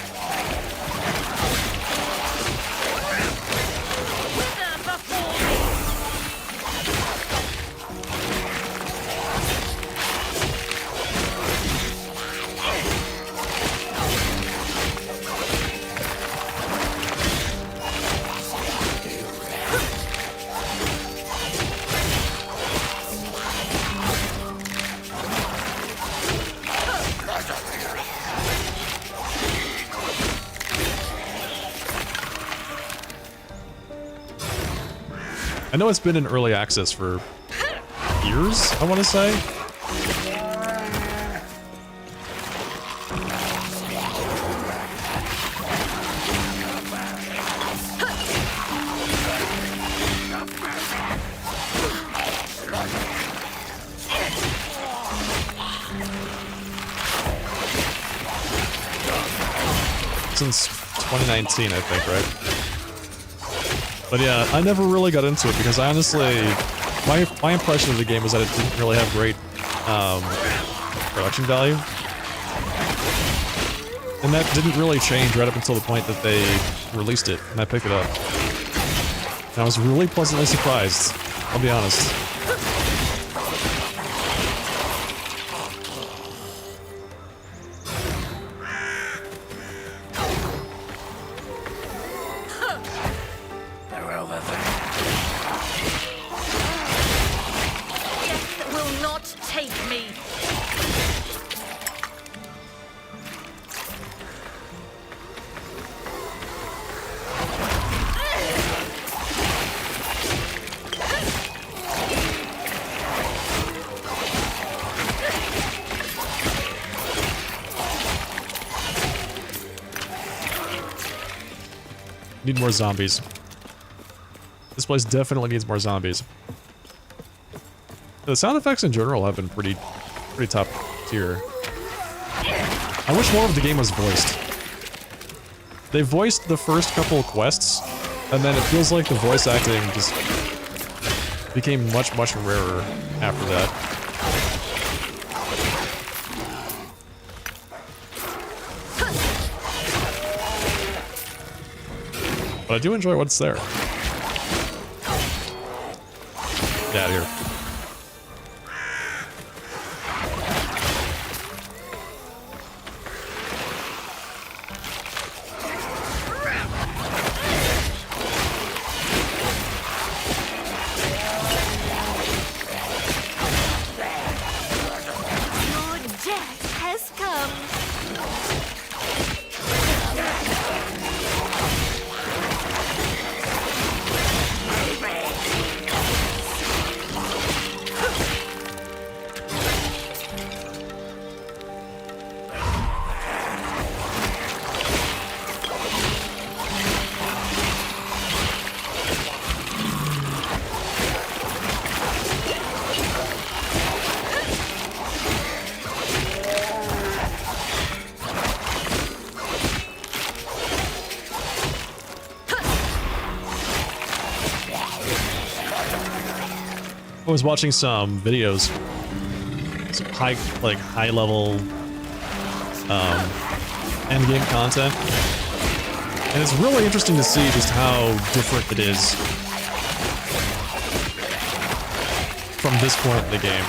I know it's been in early access for years, I want to say. Since 2019, I think, right? But yeah, I never really got into it because I honestly, my impression of the game was that it didn't really have great production value. And that didn't really change right up until the point that they released it, and I picked it up. And I was really pleasantly surprised, I'll be honest. Death will not take me. Need more zombies. This place definitely needs more zombies. The sound effects in general have been pretty top tier. I wish more of the game was voiced. They voiced the first couple quests, and then it feels like the voice acting just became much rarer after that. But I do enjoy what's there. Get out of here. I was watching some videos, some high level end game content, and it's really interesting to see just how different it is from this point in the game.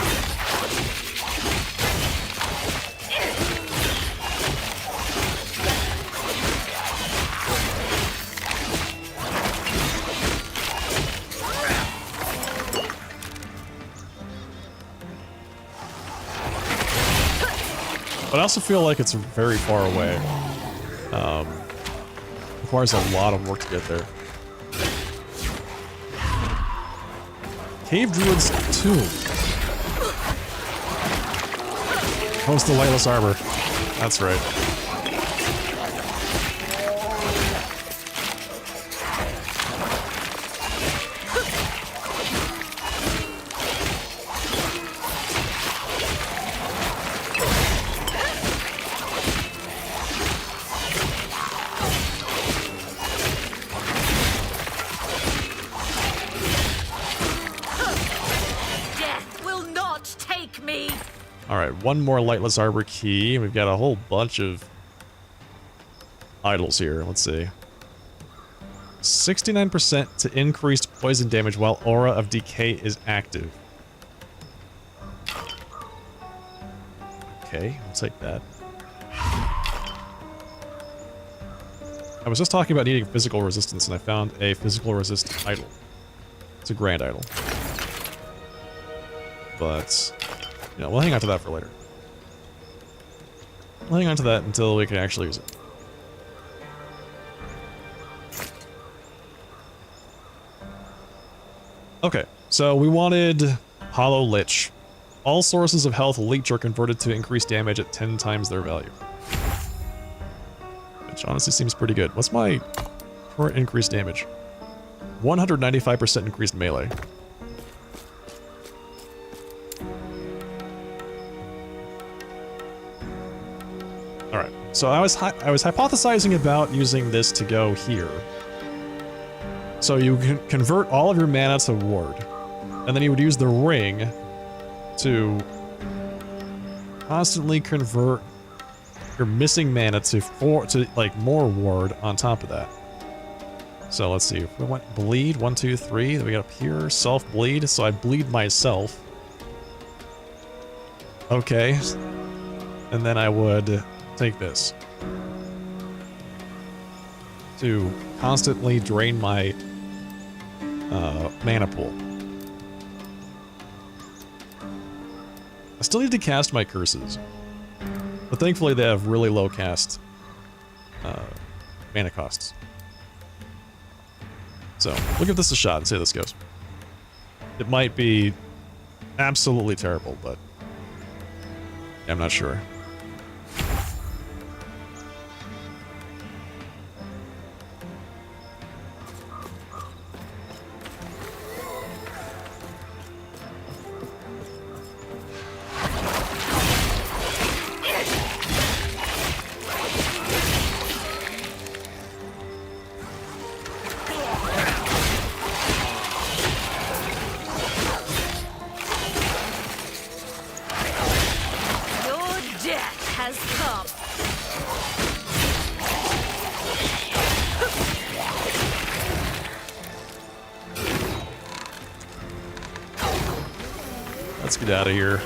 But I also feel like it's very far away. Requires a lot of work to get there. Cave Druid's Tomb. Host the Lightless Arbor. That's right. Alright, one more Lightless Arbor key. We've got a whole bunch of idols here. Let's see. 69% to increased poison damage while Aura of Decay is active. Okay, I'll take that. I was just talking about needing physical resistance, and I found a physical resist idol. It's a grand idol. But, you know, we'll hang on to that for later. We'll hang on to that until we can actually use it. Okay, so we wanted Hollow Lich. All sources of health leech are converted to increased damage at 10 times their value. Which honestly seems pretty good. What's my current increased damage? 195% increased melee. Alright, so I was hypothesizing about using this to go here. So you can convert all of your mana to ward, and then you would use the ring to constantly convert your missing mana to more ward on top of that. So let's see, if we went bleed, 1, 2, 3, then we got up here, self bleed, so I bleed myself. Okay, and then I would take this to constantly drain my mana pool. I still need to cast my curses, but thankfully they have really low cast mana costs. So we'll give this a shot and see how this goes. It might be absolutely terrible, but I'm not sure. Let's get out of here.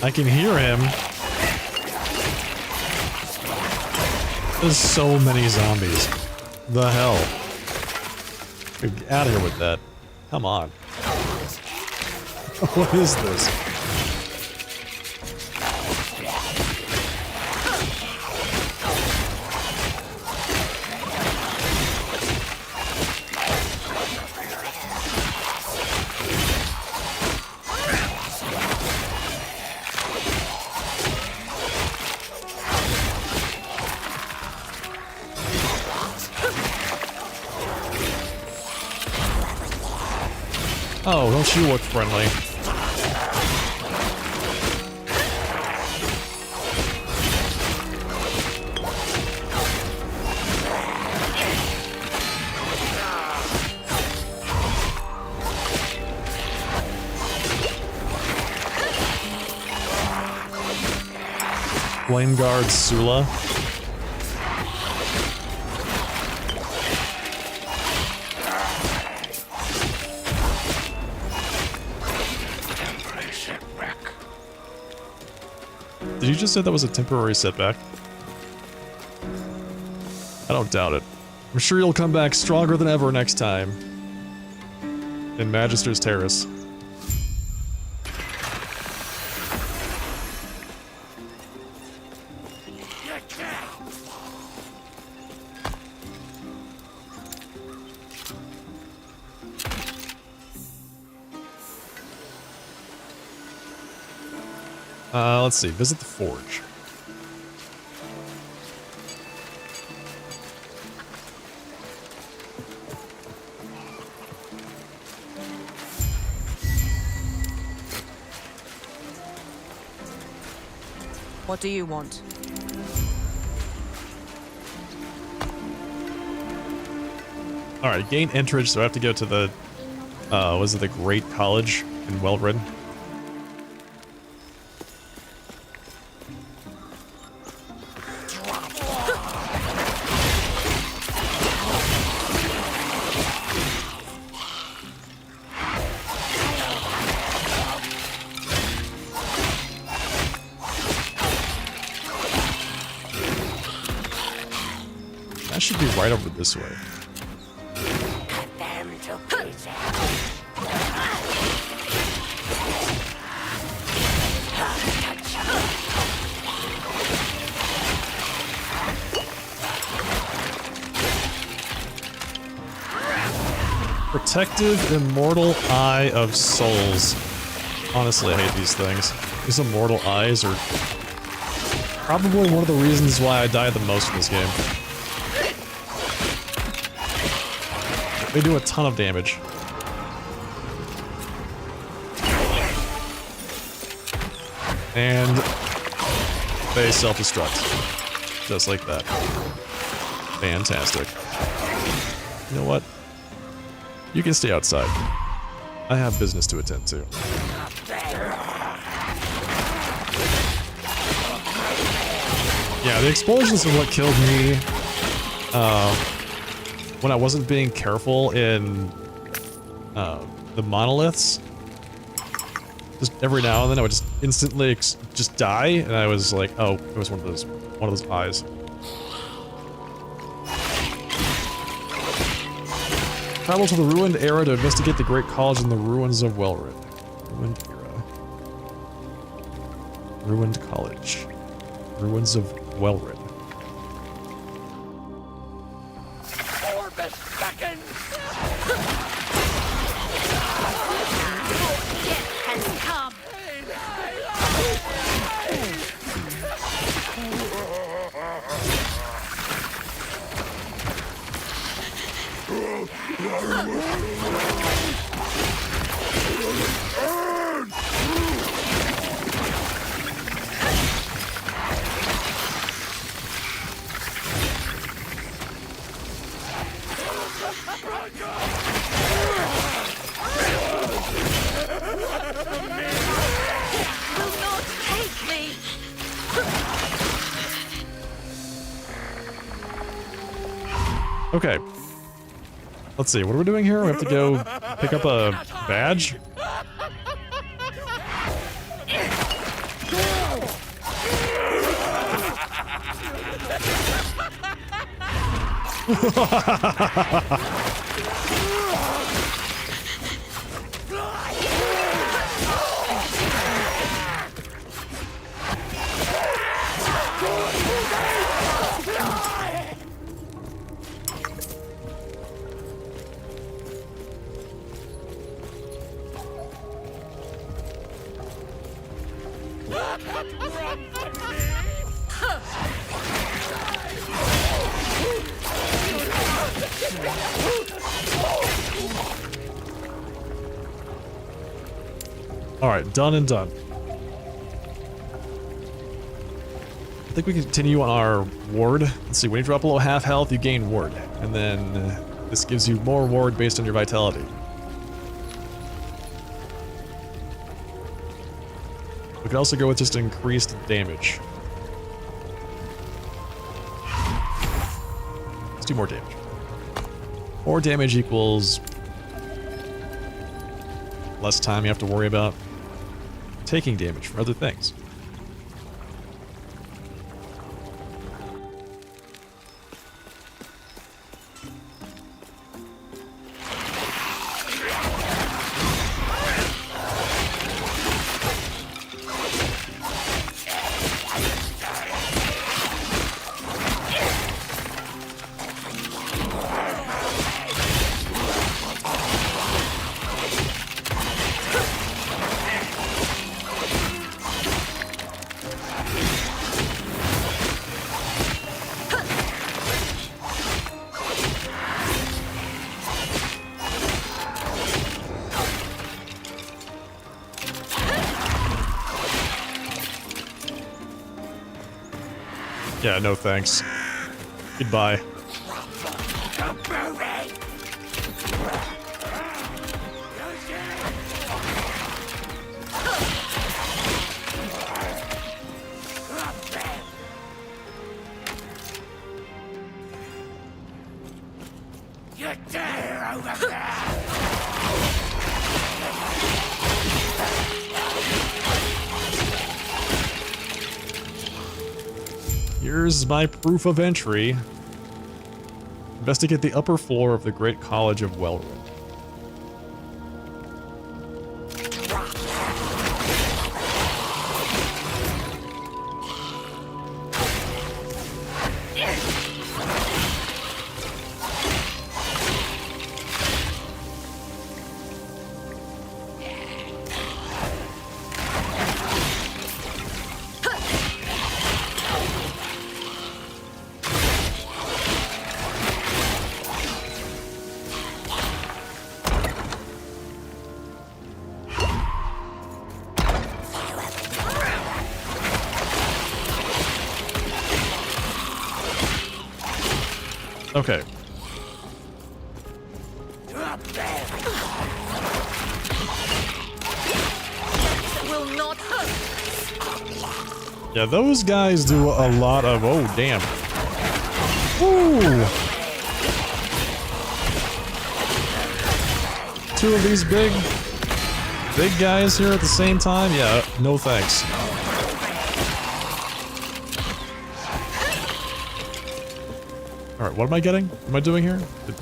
I can hear him. There's so many zombies. The hell? Get out of here with that. Come on. What is this? Oh, don't you look friendly. Flame Guard Sula. Did you just say that was a temporary setback? I don't doubt it. I'm sure you'll come back stronger than ever next time. In Magister's Terrace. Let's see. Visit the forge. What do you want? Alright, gain entrance, so I have to go to the, was it the Great College in Weldred? That should be right over this way. Protective Immortal Eye of Souls. Honestly, I hate these things. These immortal eyes are probably one of the reasons why I die the most in this game. They do a ton of damage. And they self-destruct. Just like that. Fantastic. You know what? You can stay outside. I have business to attend to. Yeah, the explosions are what killed me. When I wasn't being careful in the monoliths. Just every now and then I would just instantly just die, and I was like, oh, it was one of those eyes. Travel to the Ruined Era to investigate the Great College in the ruins of Weldred. Ruined Era. Ruined College. Ruins of Weldred. Okay. Let's see, what are we doing here? We have to go pick up a badge? Alright, done and done. I think we can continue on our ward. Let's see, when you drop below half health, you gain ward. And then this gives you more ward based on your vitality. We could also go with just increased damage. Let's do more damage. More damage equals less time you have to worry about taking damage from other things. Yeah, no thanks. Goodbye. Here's my proof of entry. Investigate the upper floor of the Great College of Wellred. Okay. Will not hurt. Yeah, those guys do a lot of... Oh, damn. Ooh! Two of these big guys here at the same time? Yeah, no thanks. Alright, what am I getting? What am I doing here?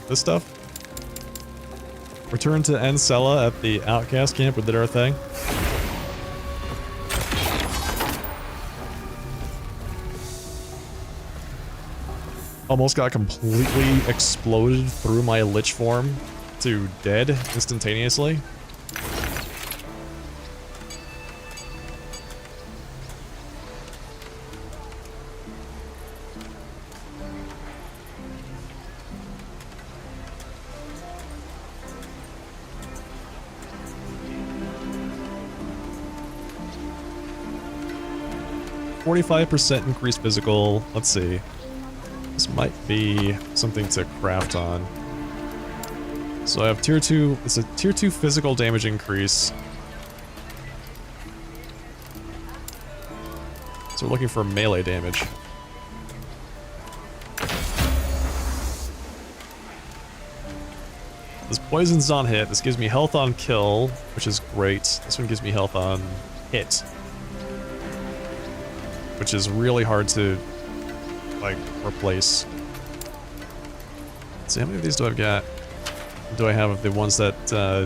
This stuff? Return to Encella at the Outcast camp. We did our thing. Almost got completely exploded through my Lich form to dead instantaneously. %45 increased physical. Let's see. This might be something to craft on. So I have tier 2. It's a tier 2 physical damage increase. So we're looking for melee damage. This poison's on hit. This gives me health on kill, which is great. This one gives me health on hit, which is really hard to, like, replace. Let's see, how many of these do I've got? Do I have of the ones that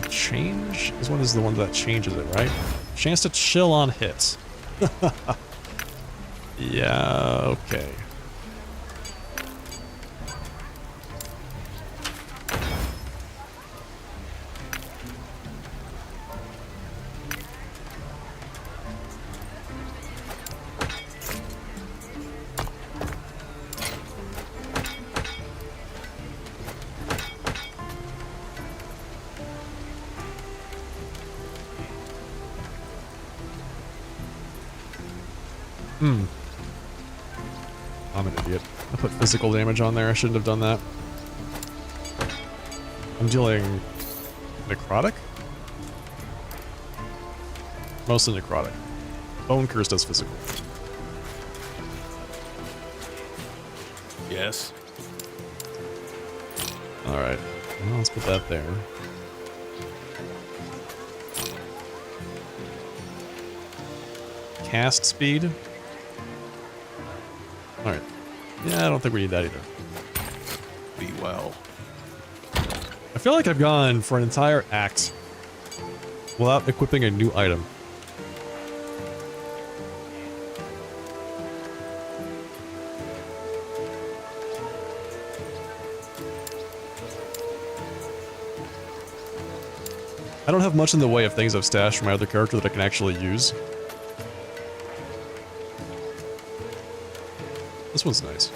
change? This one is the one that changes it, right? Chance to chill on hit. Yeah, okay. I'm an idiot. I put physical damage on there. I shouldn't have done that. I'm dealing necrotic? Mostly necrotic. Bone Curse does physical. Yes. Alright. Well, let's put that there. Cast speed. Alright. Yeah, I don't think we need that either. Be well. I feel like I've gone for an entire act without equipping a new item. I don't have much in the way of things I've stashed from my other character that I can actually use. This one's nice.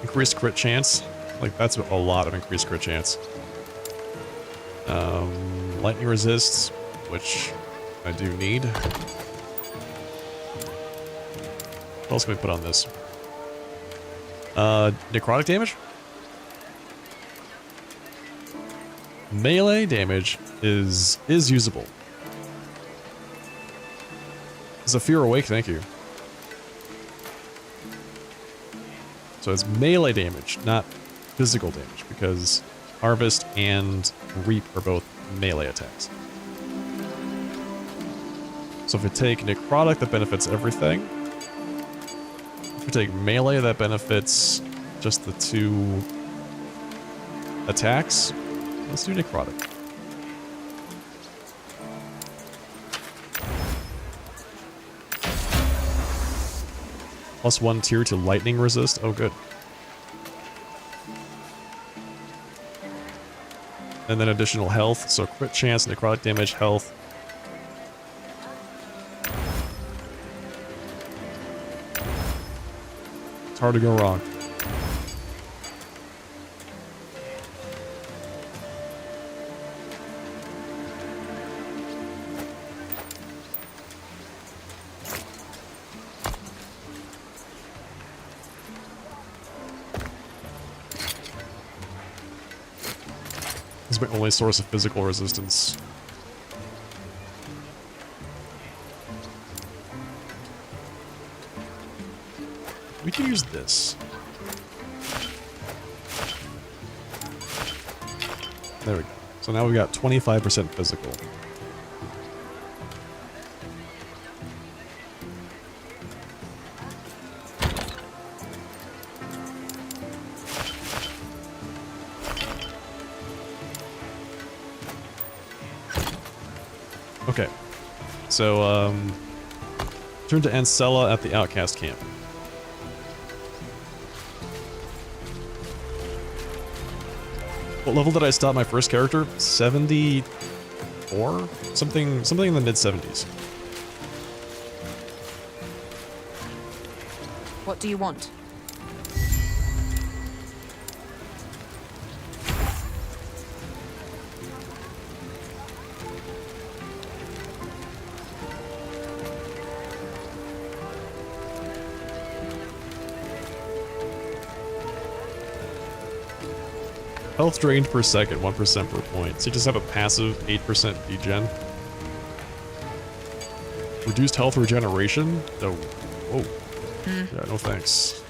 Increased crit chance. Like, that's a lot of increased crit chance. Lightning resists, which I do need. What else can we put on this? Necrotic damage? Melee damage is usable. Zephyr Awake, thank you. So it's melee damage, not physical damage, because Harvest and Reap are both melee attacks. So if we take Necrotic, that benefits everything. If we take melee, that benefits just the 2 attacks. Let's do Necrotic. +1 tier to lightning resist. Oh, good. And then additional health, so crit chance, necrotic damage, health. It's hard to go wrong. This is my only source of physical resistance. We can use this. There we go. So now we've got 25% physical. Okay, so, turn to Ancella at the Outcast Camp. What level did I stop my first character? 74? Something in the mid-70s. What do you want? Health drained per second, 1% per point. So you just have a passive 8% degen. Reduced health regeneration? No. Whoa. Yeah, no thanks.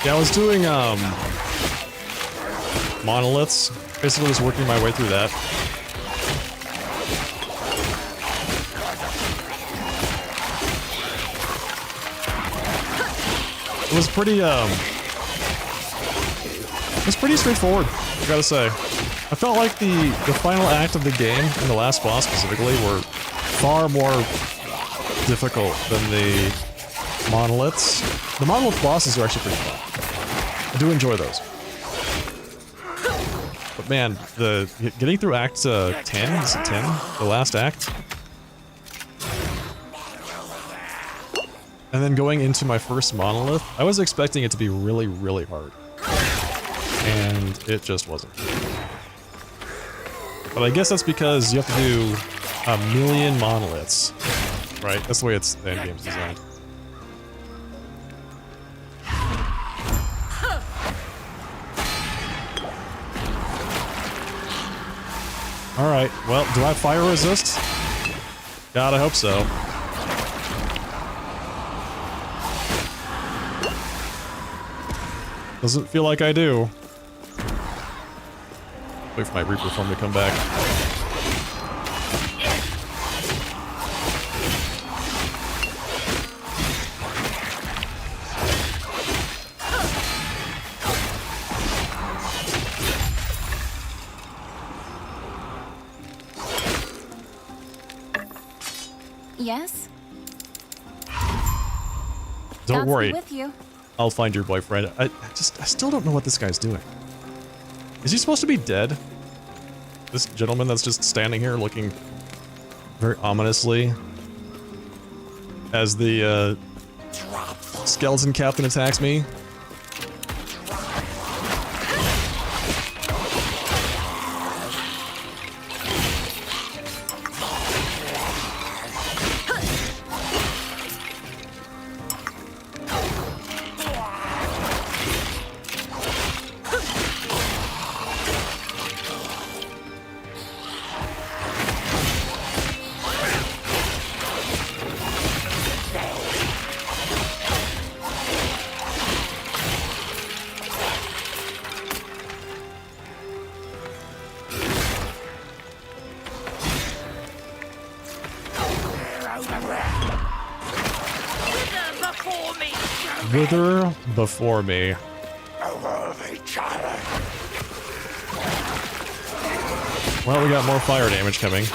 Yeah, I was doing monoliths. Basically just working my way through that. It was pretty straightforward, I gotta say. I felt like the final act of the game, and the last boss specifically, were far more difficult than the monoliths. The monolith bosses are actually pretty fun. I do enjoy those. But man, getting through Act 10, is it 10? The last act? And then going into my first monolith, I was expecting it to be really, really hard. And it just wasn't. But I guess that's because you have to do a million monoliths, right? That's the way the end game's designed. Alright, well, do I fire resist? God, I hope so. Doesn't feel like I do. Wait for my Reaper form to come back. Yes? Don't Godspeed worry. with you. I'll find your boyfriend. I still don't know what this guy's doing. Is he supposed to be dead? This gentleman that's just standing here looking very ominously as the skeleton captain attacks me. Wither before me. Well, we got more fire damage coming.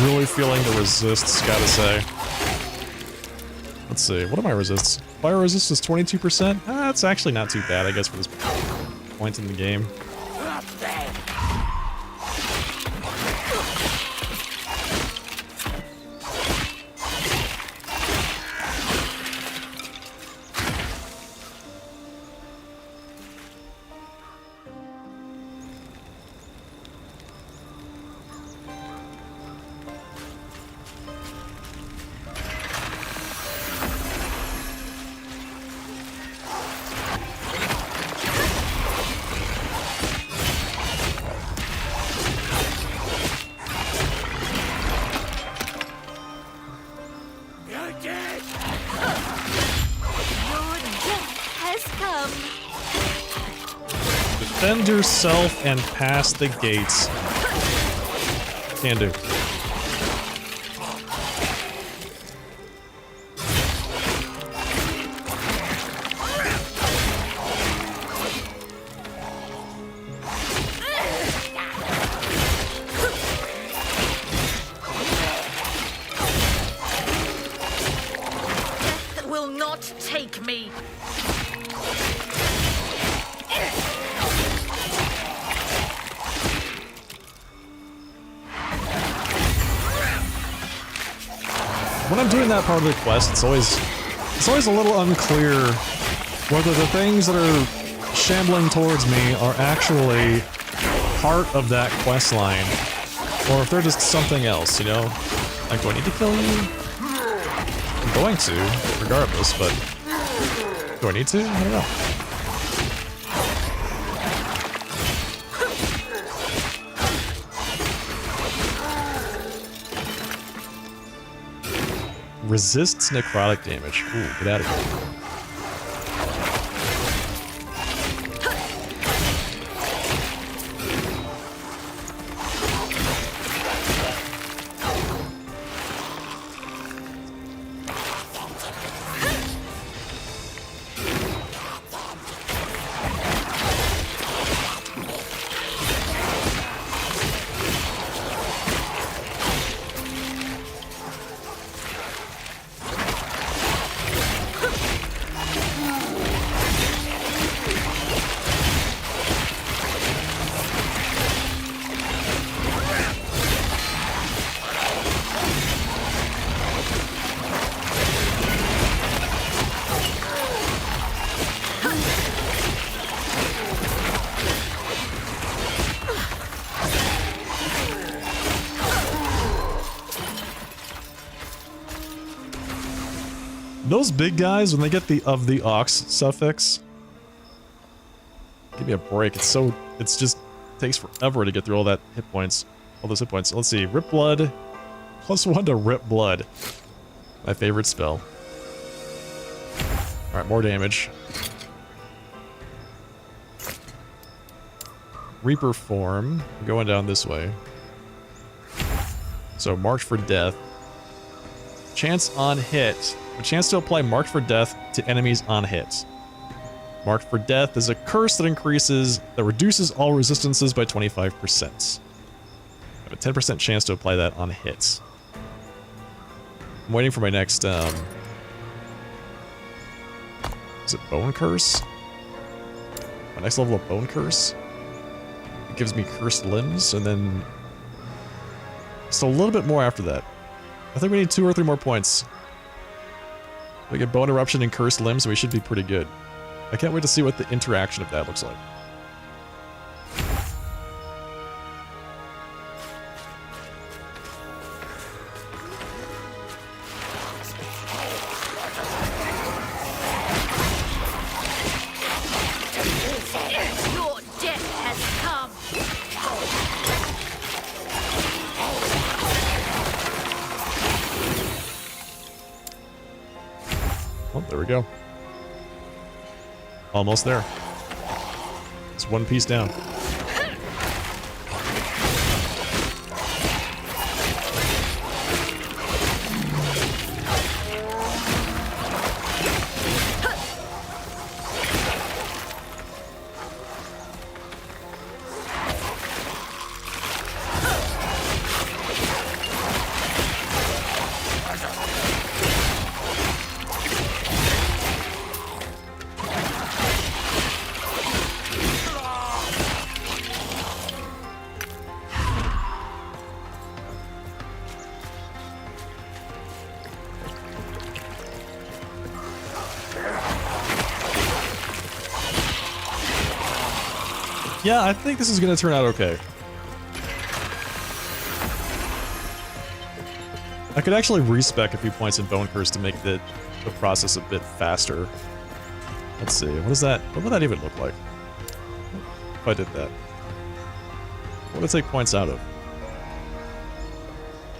Really feeling the resists, gotta say. Let's see, what are my resists? Fire resist is 22%? That's actually not too bad, I guess, for this point in the game. Defend yourself and pass the gates. Can do. Death will not take me. when I'm doing that part of the quest, it's always a little unclear whether the things that are shambling towards me are actually part of that quest line, or if they're just something else, you know? Like, do I need to kill you? I'm going to, regardless, but do I need to? I don't know. Resists necrotic damage. Ooh, get out of here. Those big guys, when they get the of the ox suffix, give me a break. It's just takes forever to get through all that hit points, all those hit points. Let's see, Rip Blood, +1 to Rip Blood, my favorite spell. All right, more damage. Reaper form, going down this way. So March for Death. Chance on hit. A chance to apply Mark for Death to enemies on hit. Mark for Death is a curse that reduces all resistances by 25%. I have a 10% chance to apply that on hits. I'm waiting for my next, is it Bone Curse? My next level of Bone Curse. It gives me cursed limbs, and then just a little bit more after that. I think we need 2 or 3 more points. We get Bone Eruption and Cursed Limbs, so we should be pretty good. I can't wait to see what the interaction of that looks like. Your death has come. Oh, there we go. Almost there. It's 1 piece down. Yeah, I think this is going to turn out okay. I could actually respec a few points in Bone Curse to make the process a bit faster. Let's see, what would that even look like? If I did that. What would it take points out of?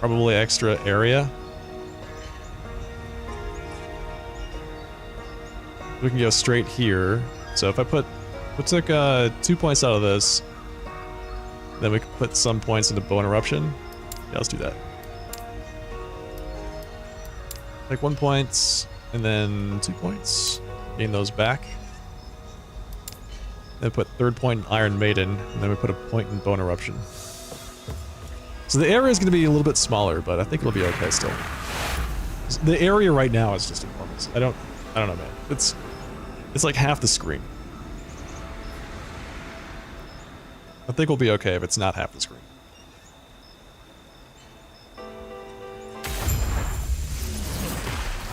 Probably extra area. We can go straight here. So if I took 2 points out of this, then we could put some points into Bone Eruption. Yeah, let's do that. Take 1 point, and then 2 points. Gain those back. Then put 3rd point in Iron Maiden, and then we put a point in Bone Eruption. So the area is going to be a little bit smaller, but I think it'll be okay still. The area right now is just enormous. I don't know, man. It's like half the screen. I think we'll be okay if it's not half the screen.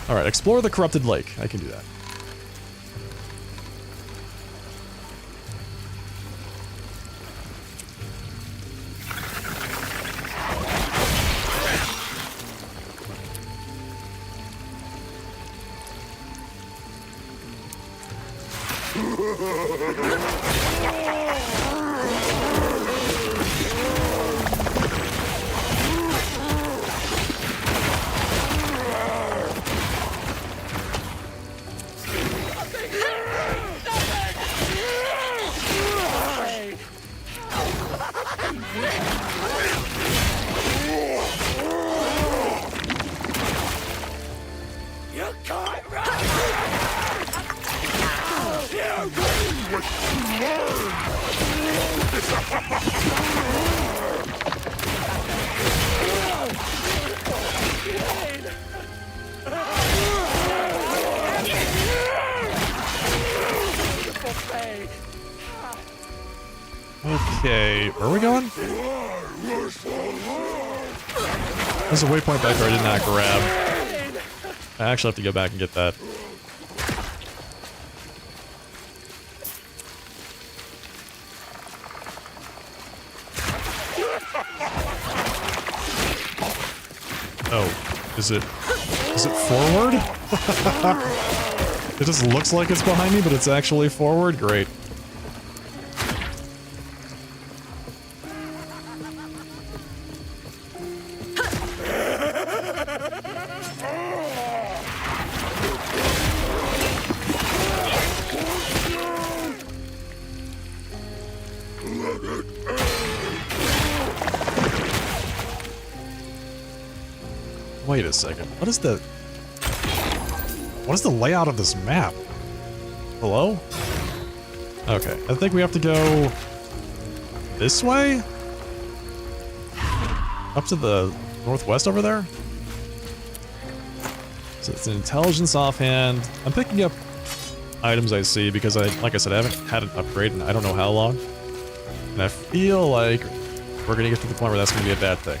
Alright, explore the corrupted lake. I can do that. Okay, where are we going? There's a waypoint back there I did not grab. I actually have to go back and get that. Oh, is it forward? It just looks like it's behind me, but it's actually forward? Great. Wait a second. What is the layout of this map? Hello? Okay, I think we have to go this way? Up to the northwest over there? So it's an intelligence offhand. I'm picking up items I see because like I said, I haven't had an upgrade in I don't know how long. And I feel like we're gonna get to the point where that's gonna be a bad thing.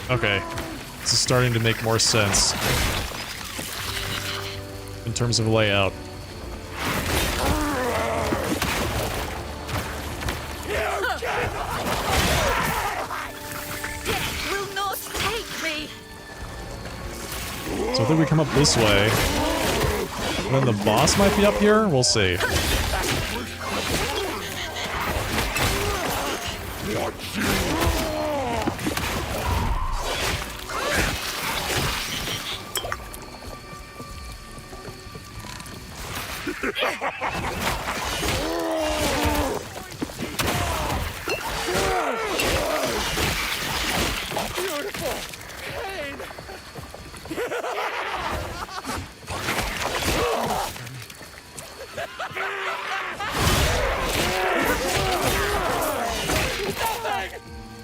Okay, this is starting to make more sense in terms of layout. Death will not take me. So I think we come up this way. And then the boss might be up here? We'll see.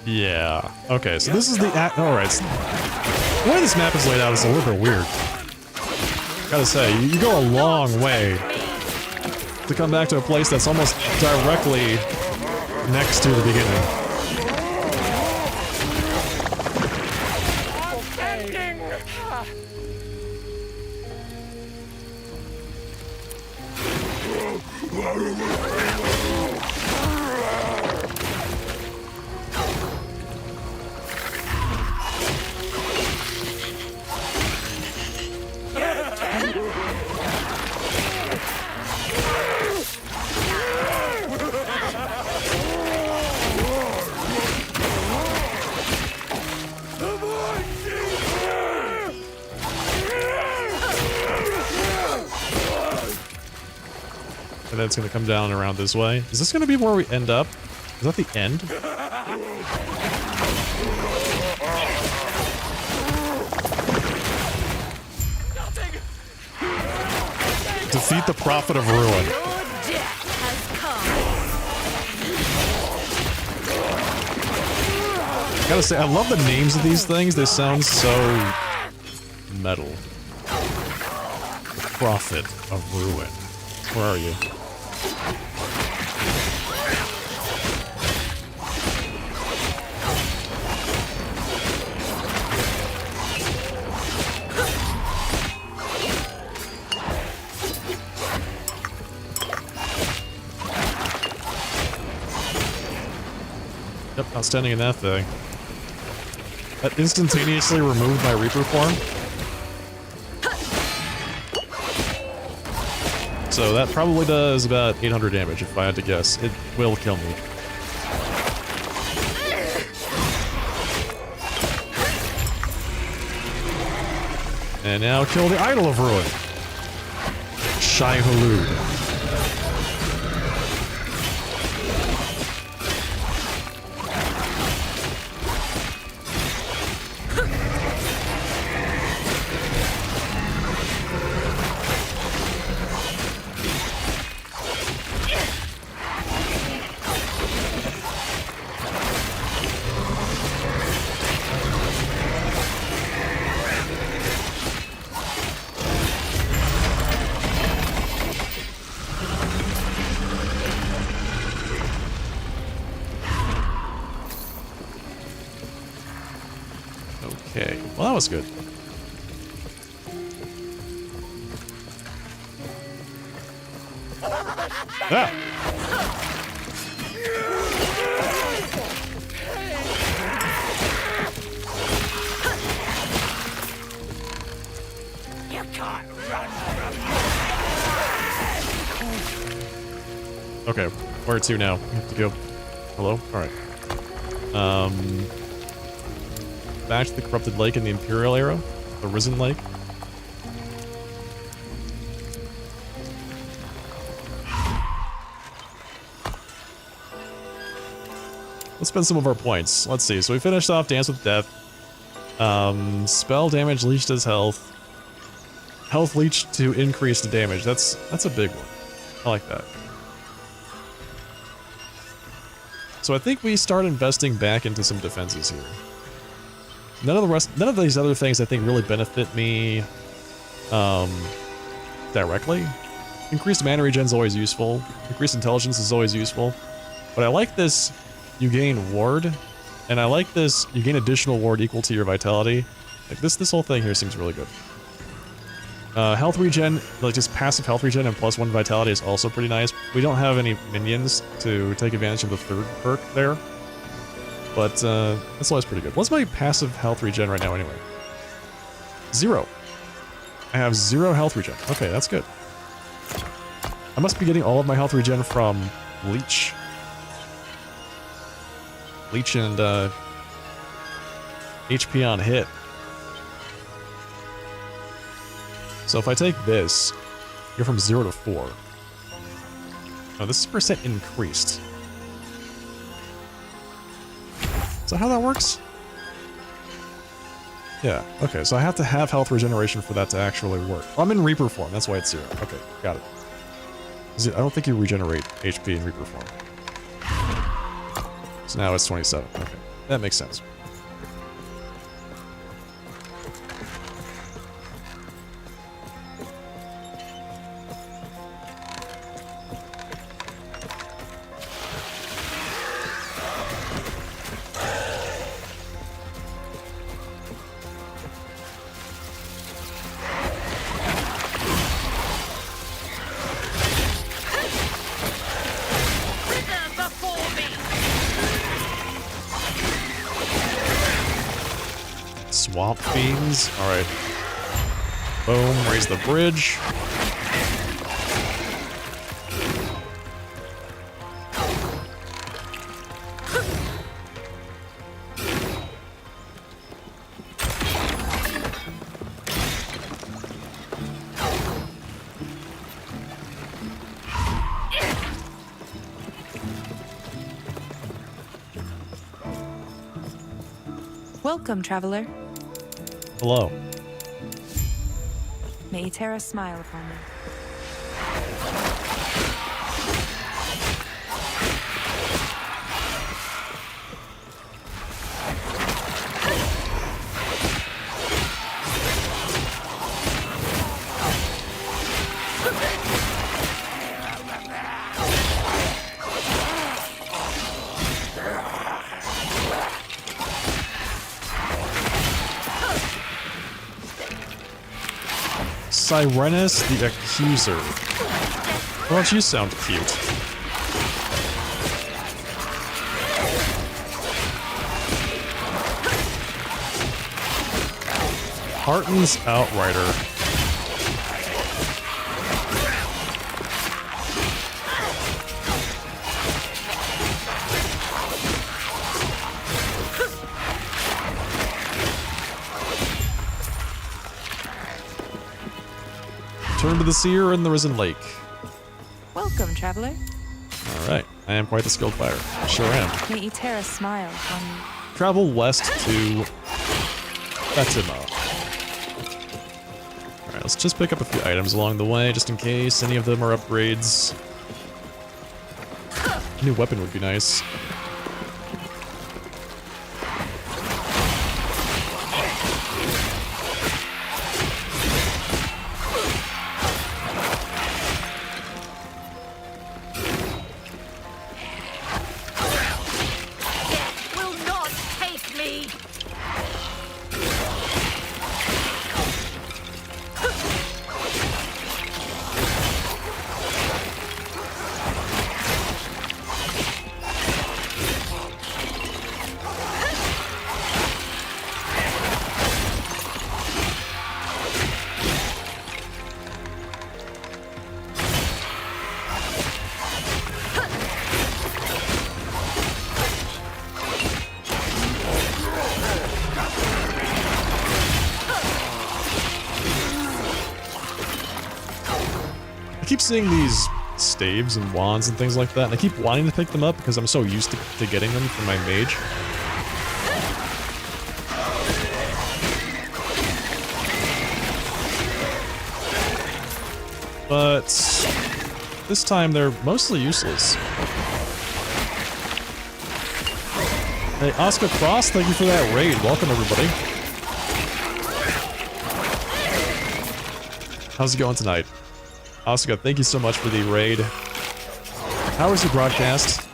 Yeah. Okay, so this is the alright. The way this map is laid out is a little bit weird. Gotta say, you go a long way to come back to a place that's almost directly next to the beginning. and then it's going to come down around this way. Is this going to be where we end up? Is that the end? Defeat the Prophet of Ruin. I gotta say, I love the names of these things. They sound so metal. The Prophet of Ruin. Where are you? Yep, not standing in that thing. That instantaneously removed my Reaper form. So that probably does about 800 damage if I had to guess. It will kill me. And now kill the Idol of Ruin. Shai Hulud. Okay, well that was good. Ah! You can't run from Okay, where to now? We have to go. Hello? Alright. Back to the corrupted lake in the Imperial era. The Risen Lake. Let's spend some of our points. Let's see. So we finished off Dance with Death. Spell damage leached his health. Health leech to increase the damage. That's a big one. I like that. So I think we start investing back into some defenses here. None of these other things I think really benefit me directly. Increased mana regen is always useful. Increased intelligence is always useful. But I like this, you gain ward, and I like this, you gain additional ward equal to your vitality. Like this whole thing here seems really good. Health regen, like just passive health regen and +1 vitality is also pretty nice. We don't have any minions to take advantage of the third perk there. But that's always pretty good. What's my passive health regen right now anyway? 0. I have 0 health regen. Okay, that's good. I must be getting all of my health regen from Lich. Lich and HP on hit. So if I take this, you're from 0 to 4. Oh, this is percent increased. Is that how that works? Yeah, okay, so I have to have health regeneration for that to actually work. Oh, I'm in Reaper form, that's why it's 0. Okay, got it. I don't think you regenerate HP in Reaper form. So now it's 27. Okay, that makes sense. Swamp fiends. Alright. Boom, raise the bridge. Welcome, traveler. Hello. May Terra smile upon you. Sirenus the Accuser. Why don't you sound cute? Harton's Outrider. Turn to the Seer in the Risen Lake. Welcome, traveler. Alright, I am quite the skilled fighter. I sure am. May Terra smile upon you. Travel west to Fatima. Alright, let's just pick up a few items along the way, just in case any of them are upgrades. A new weapon would be nice. I keep seeing these staves and wands and things like that, and I keep wanting to pick them up because I'm so used to getting them from my mage. But this time they're mostly useless. Hey, Oscar Cross, thank you for that raid. Welcome, everybody. How's it going tonight? Oscar, thank you so much for the raid. How was your broadcast?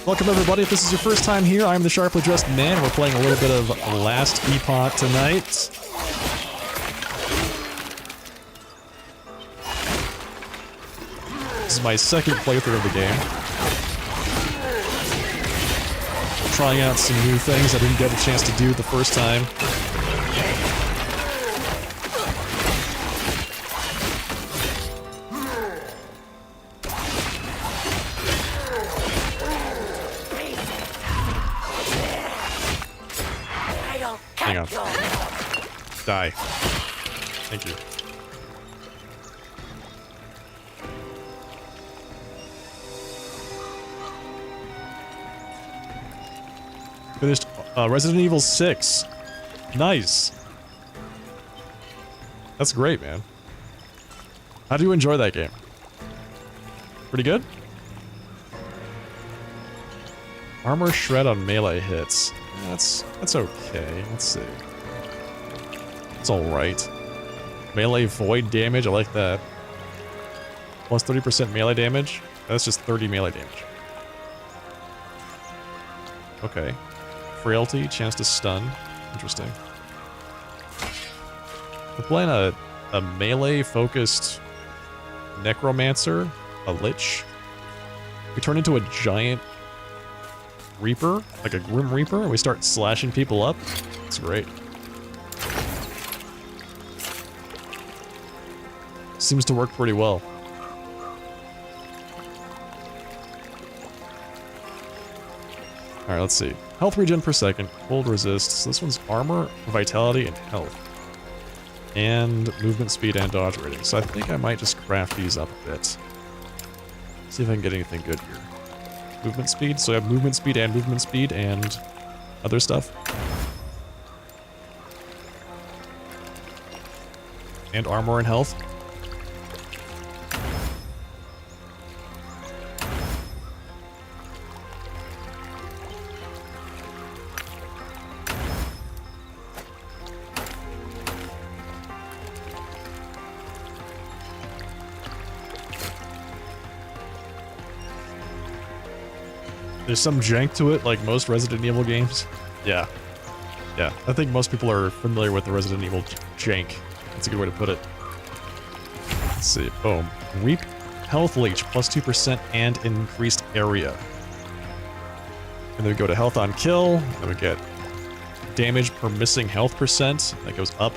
Welcome everybody, if this is your first time here, I'm the Sharply Dressed Man, and we're playing a little bit of Last Epoch tonight. This is my second playthrough of the game. Trying out some new things I didn't get a chance to do the first time. Hang on. Die. Thank you. Finished Resident Evil 6. Nice. That's great, man. How do you enjoy that game? Pretty good? Armor shred on melee hits. That's okay. Let's see. It's alright. Melee void damage, I like that. Plus 30% melee damage. That's just 30 melee damage. Okay. Frailty, chance to stun. Interesting. We're playing a melee-focused necromancer, a lich. We turn into a giant reaper, like a grim reaper, and we start slashing people up. It's great. Seems to work pretty well. Alright, let's see. Health regen per second, cold resist. So this one's armor, vitality, and health. And movement speed and dodge rating. So I think I might just craft these up a bit. See if I can get anything good here. Movement speed, so I have movement speed and other stuff. And armor and health. There's some jank to it, like most Resident Evil games. Yeah. Yeah, I think most people are familiar with the Resident Evil jank. That's a good way to put it. Let's see. Boom. Weep Health Leech, plus 2% and increased area. And then we go to health on kill. Then we get damage per missing health percent. That goes up.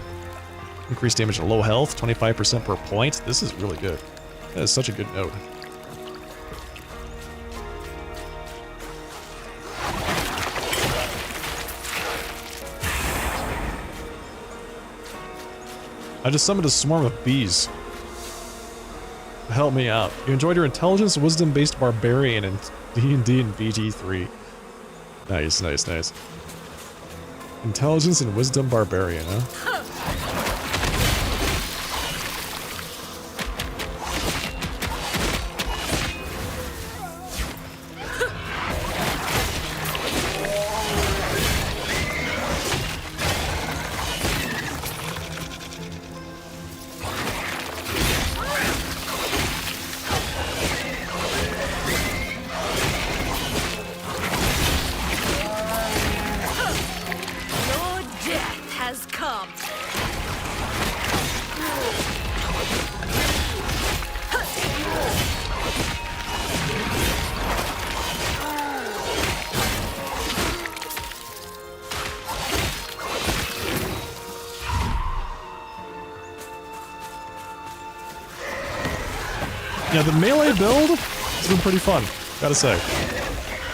Increased damage at low health, 25% per point. This is really good. That is such a good note. I just summoned a swarm of bees. Help me out. You enjoyed your intelligence, wisdom-based barbarian in D&D and BG3. Nice, nice, nice. Intelligence and wisdom barbarian, huh? Yeah, the melee build has been pretty fun, gotta say.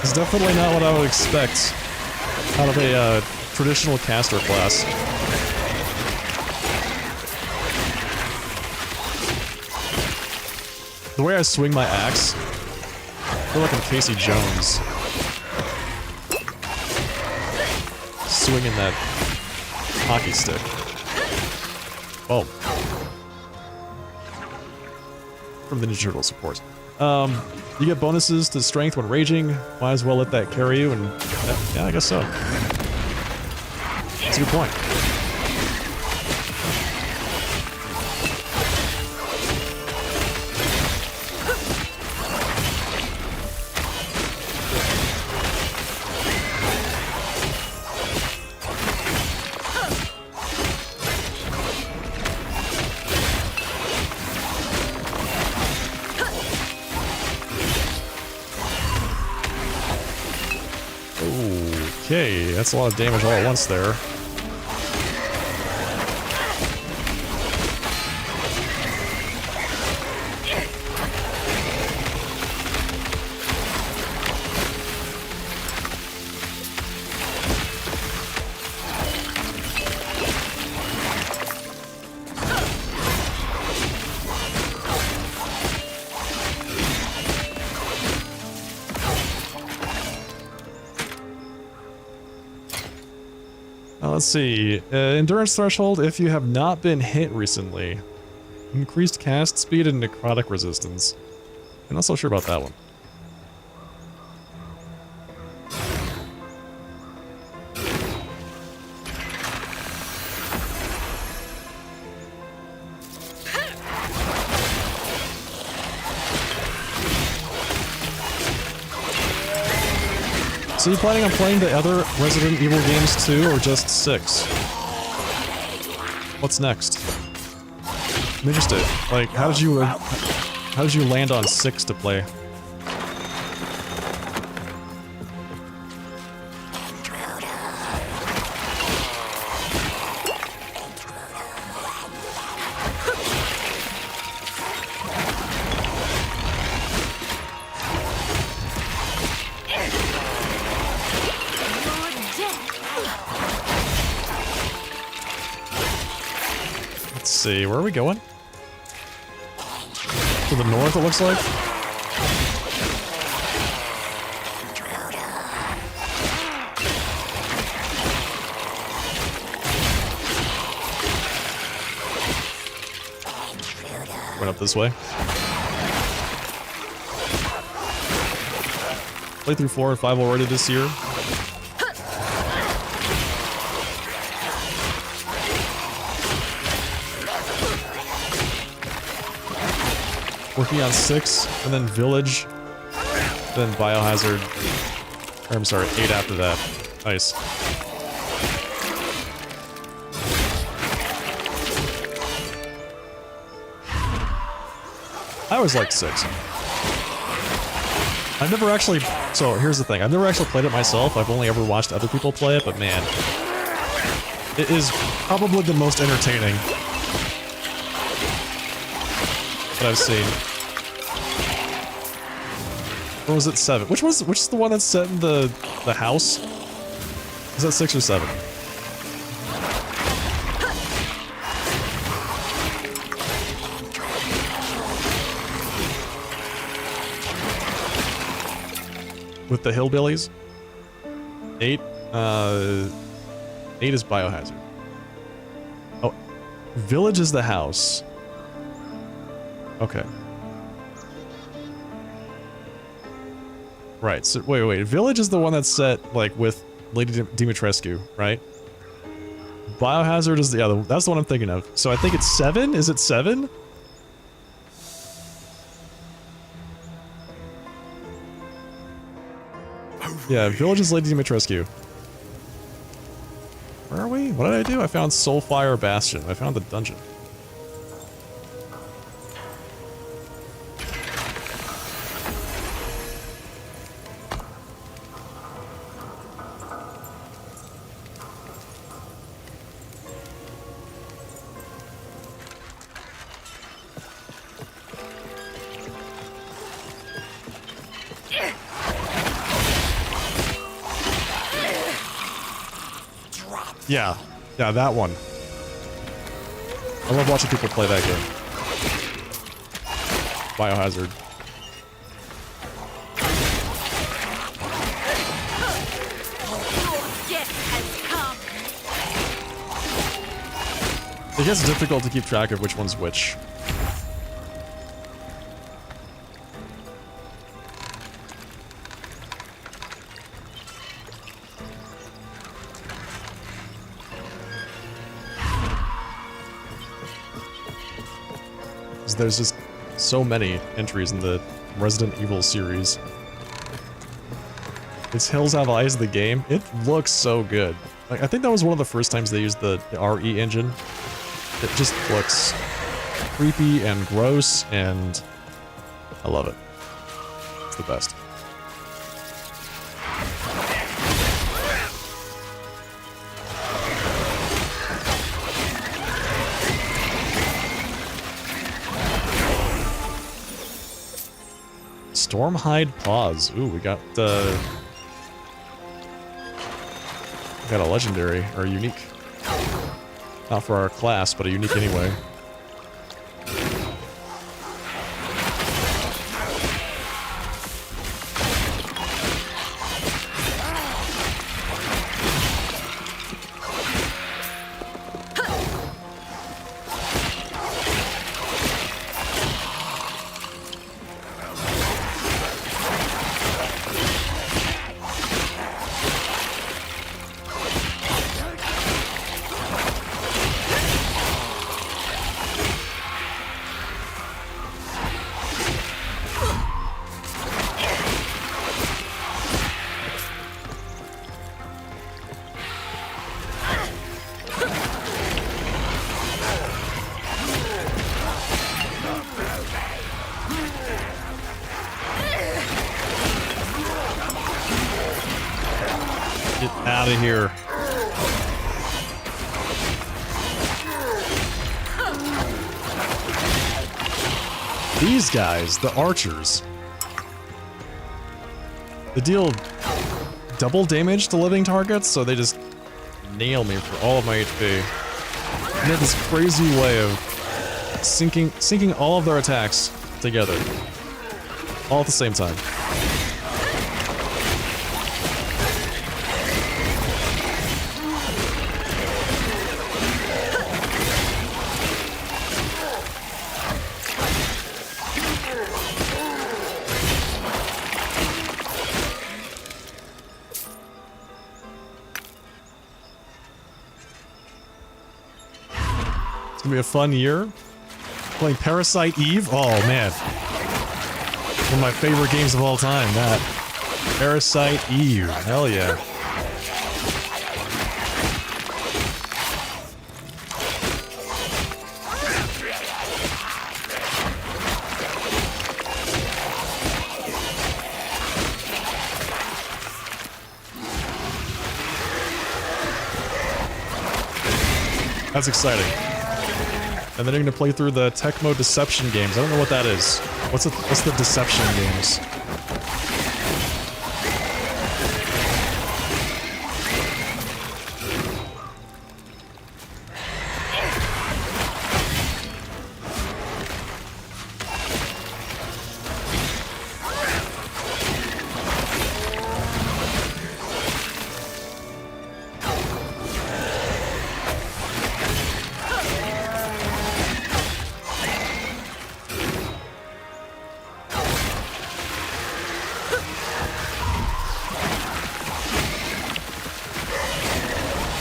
It's definitely not what I would expect out of a traditional caster class. The way I swing my axe, I feel like I'm Casey Jones. Swinging that hockey stick. Boom. From the Ninja Turtles, of course. You get bonuses to strength when raging. Might as well let that carry you, and yeah, I guess so. That's a good point. Okay, that's a lot of damage all at once there. Let's see. Endurance threshold if you have not been hit recently. Increased cast speed and necrotic resistance. I'm not so sure about that one. So you planning on playing the other Resident Evil games too, or just 6? What's next? I'm interested. Like, how did you land on 6 to play? See, where are we going? To the north, it looks like. Went up this way. Played through 4 and 5 already this year. Working on 6, and then Village, then Biohazard. Or, I'm sorry, 8 after that. Nice. I always liked 6. I've never actually... So, here's the thing. I've never actually played it myself. I've only ever watched other people play it, but man... It is probably the most entertaining that I've seen. Or was it 7? Which is the one that's set in the house? Is that 6 or 7? With the hillbillies? 8? 8 is Biohazard. Oh, Village is the house. Okay. Right, so wait. Village is the one that's set, like, with Lady Dimitrescu, right? Biohazard is the other. That's the one I'm thinking of. So I think it's 7? Is it 7? Yeah, Village is Lady Dimitrescu. Where are we? What did I do? I found Soulfire Bastion. I found the dungeon. Yeah, that one. I love watching people play that game. Biohazard. It gets difficult to keep track of which one's which. There's just so many entries in the Resident Evil series. It's Hills Have Eyes, the game. It looks so good. Like, I think that was one of the first times they used the RE engine. It just looks creepy and gross, and I love it. It's the best. Stormhide Paws. Ooh, we got a legendary, or a unique. Not for our class, but a unique anyway. Get out of here. These guys, the archers, they deal double damage to living targets, so they just nail me for all of my HP. They have this crazy way of syncing all of their attacks together, all at the same time. gonna be a fun year. Playing Parasite Eve. Oh man, one of my favorite games of all time. That Parasite Eve. Hell yeah. That's exciting. And then you're gonna play through the Tecmo Deception games. I don't know what that is. What's the Deception games?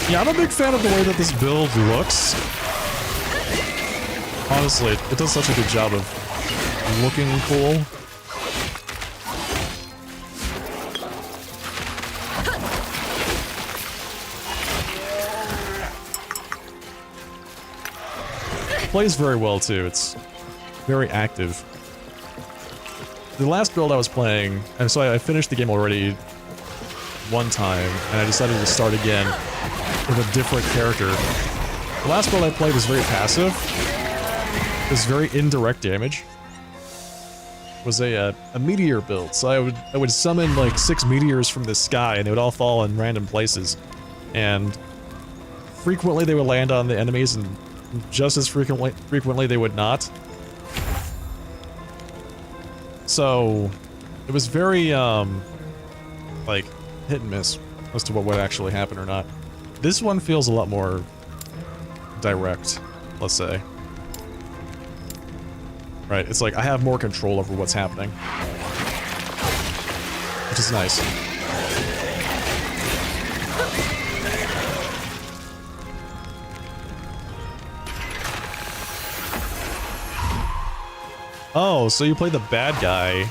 Yeah, I'm a big fan of the way that this build looks. Honestly, it does such a good job of looking cool. It plays very well too, it's very active. The last build I was playing, and so I finished the game already one time, and I decided to start again with a different character. The last build I played was very passive. It was very indirect damage. It was a meteor build, so I would summon like 6 meteors from the sky, and they would all fall in random places. And frequently they would land on the enemies, and just as frequently they would not. So it was very like hit and miss as to what would actually happen or not. This one feels a lot more direct, let's say. Right, it's like I have more control over what's happening, which is nice. Oh, so you play the bad guy,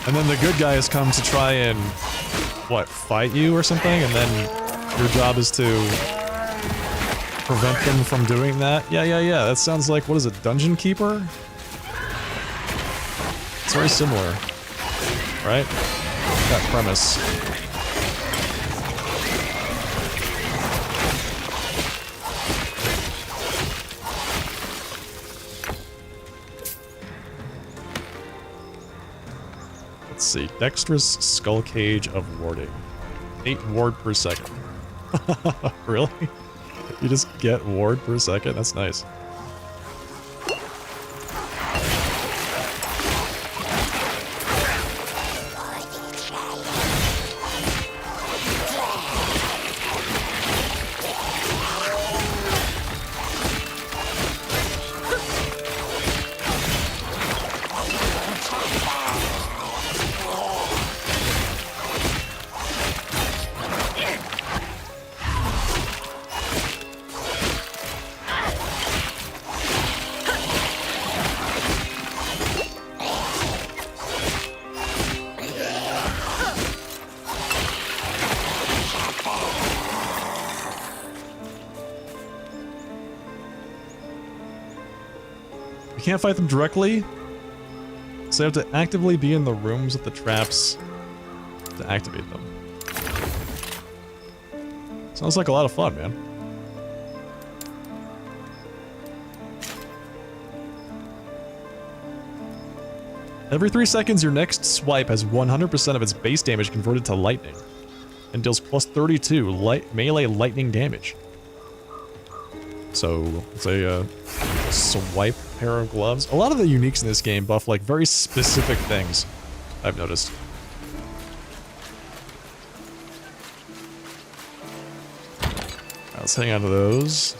and then the good guys come to try and, what, fight you or something, and then your job is to prevent them from doing that? Yeah. That sounds like, what is it, Dungeon Keeper? It's very similar, right? That premise. Let's see. Dexterous Skull Cage of Warding. 8 ward per second. Really? You just get ward per second? That's nice. You can't fight them directly, so you have to actively be in the rooms with the traps to activate them. Sounds like a lot of fun, man. Every 3 seconds, your next swipe has 100% of its base damage converted to lightning, and deals plus 32 melee lightning damage. So, it's a swipe pair of gloves. A lot of the uniques in this game buff like very specific things, I've noticed. Let's hang on to those.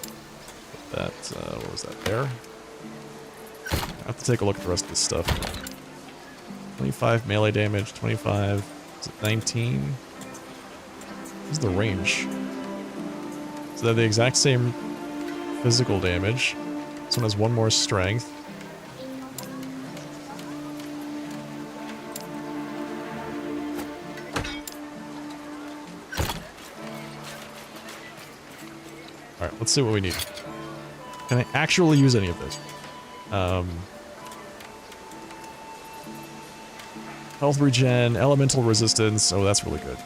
That, what was that there? I have to take a look at the rest of this stuff. 25 melee damage, 25, is it 19? What's the range? So they're the exact same physical damage. This one has 1 more strength. Alright, let's see what we need. Can I actually use any of this? Health regen, elemental resistance. Oh, that's really good.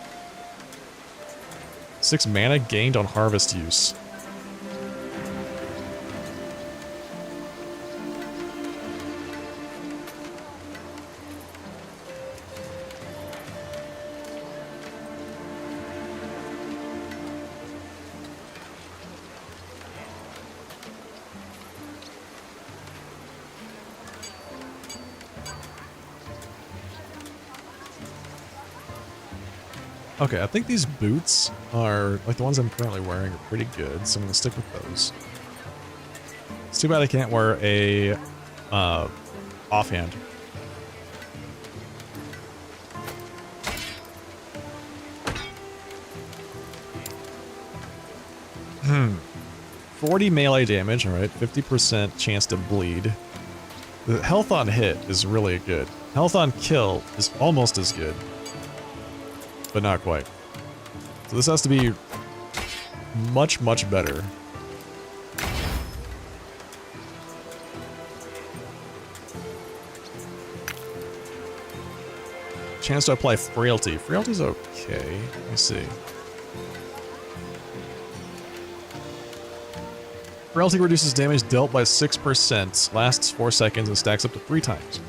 6 mana gained on harvest use. Okay, I think these boots are, like the ones I'm currently wearing, are pretty good, so I'm gonna stick with those. It's too bad I can't wear a, offhand. 40 melee damage, alright, 50% chance to bleed. The health on hit is really good. Health on kill is almost as good. But not quite. So this has to be much, much better. Chance to apply frailty. Frailty's okay. Let me see. Frailty reduces damage dealt by 6%, lasts 4 seconds, and stacks up to 3 times.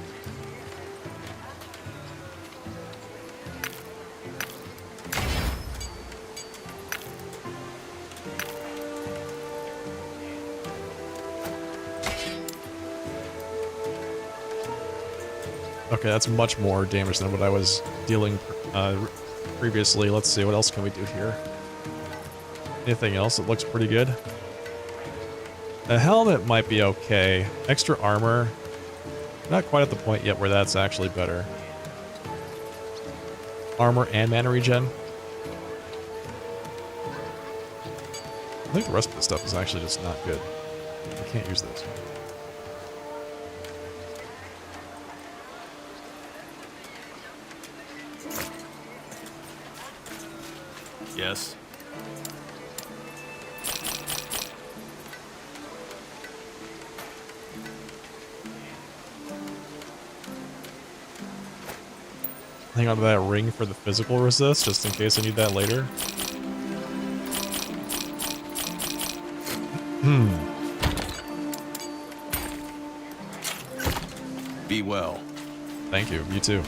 Okay, that's much more damage than what I was dealing previously. Let's see, what else can we do here? Anything else that looks pretty good? A helmet might be okay. Extra armor. Not quite at the point yet where that's actually better. Armor and mana regen. I think the rest of this stuff is actually just not good. I can't use this. Yes. Hang on to that ring for the physical resist, just in case I need that later. Be well. Thank you. You too.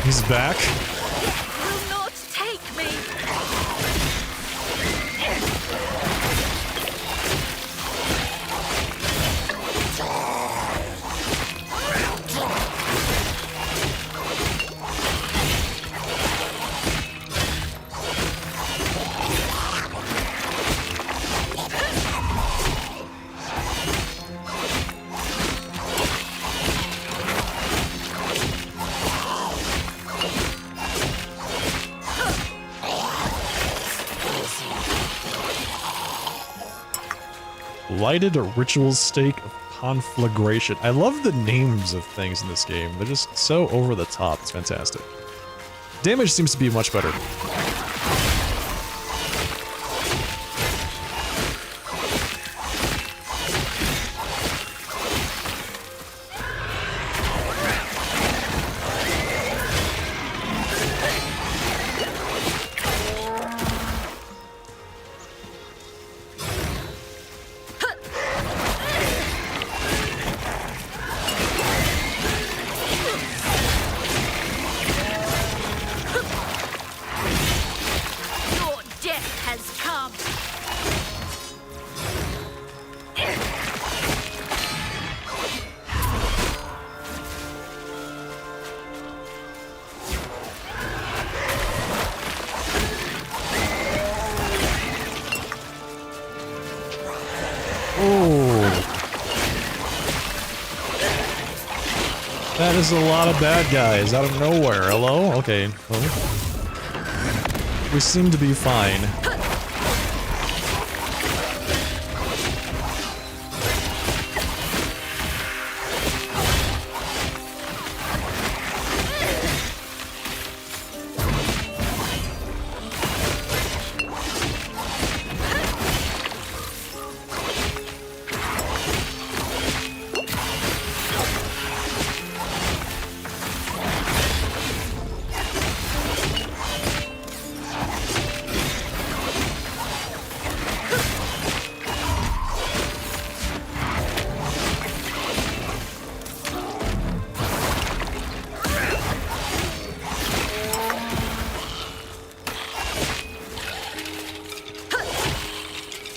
He's back. Will not take me. Lighted ritual stake of conflagration. I love the names of things in this game. They're just so over the top. It's fantastic. Damage seems to be much better. That is a lot of bad guys out of nowhere. Hello? Okay. Well, we seem to be fine.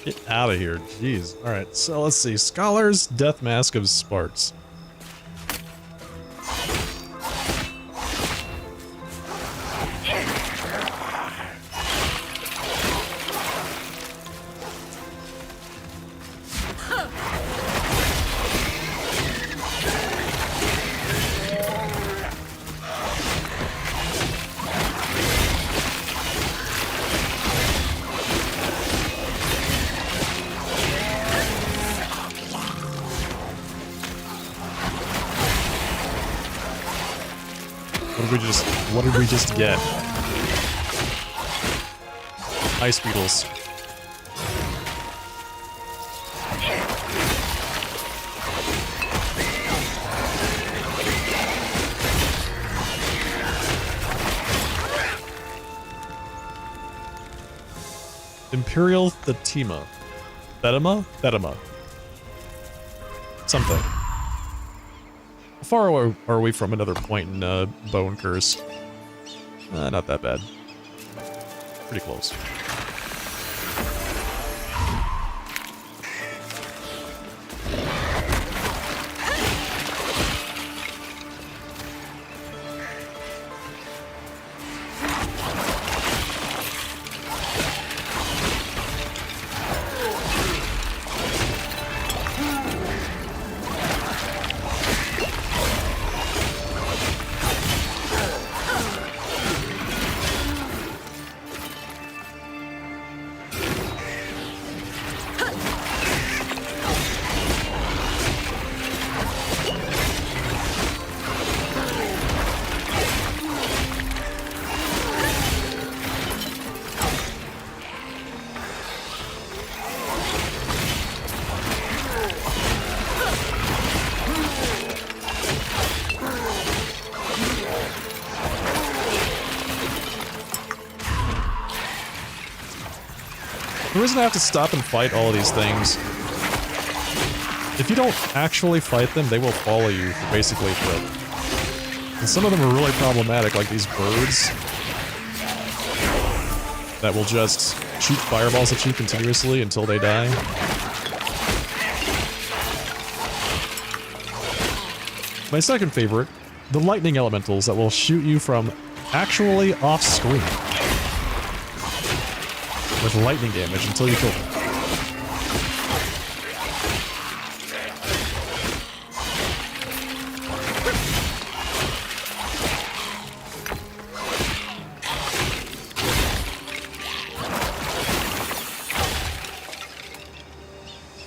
Get out of here, jeez. Alright, so let's see. Scholars, Death Mask of Sparks. What did we just get? Ice beetles. Imperial Thetima. Thetima? Something. How far away are we from another point in Bone Curse? Not that bad. Pretty close. The reason I have to stop and fight all of these things, if you don't actually fight them, they will follow you for basically a bit. And some of them are really problematic, like these birds that will just shoot fireballs at you continuously until they die. My second favorite, the lightning elementals that will shoot you from actually off-screen with lightning damage until you kill them.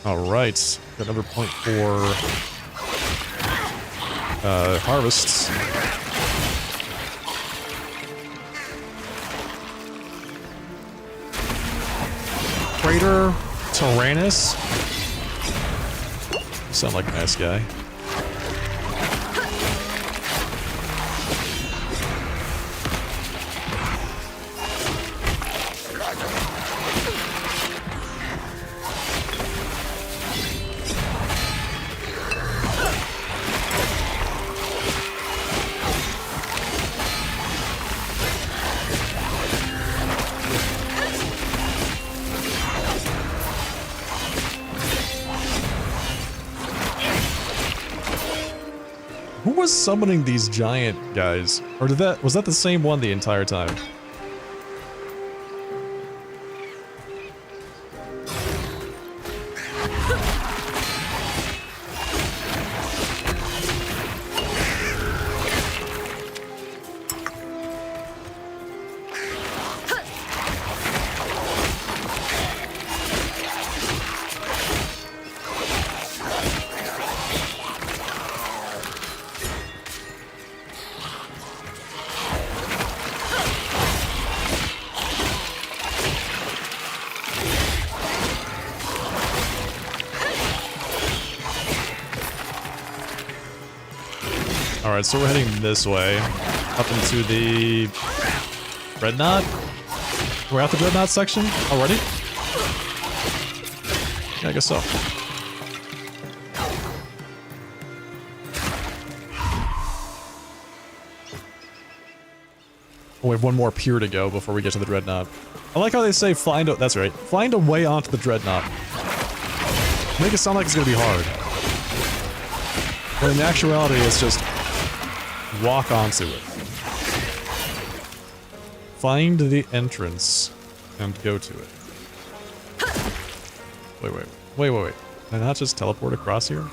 Alright, got another point for harvests. Crater Tyrannus. You sound like a nice guy. Who was summoning these giant guys? Or was that the same one the entire time? Alright, so we're heading this way. Up into the... Dreadnought? We're at the Dreadnought section already? Yeah, I guess so. Oh, we have one more pier to go before we get to the Dreadnought. I like how they say find a... That's right. Find a way onto the Dreadnought. Make it sound like it's gonna be hard. But in actuality, it's just... walk onto it. Find the entrance and go to it. Wait. Can I not just teleport across here?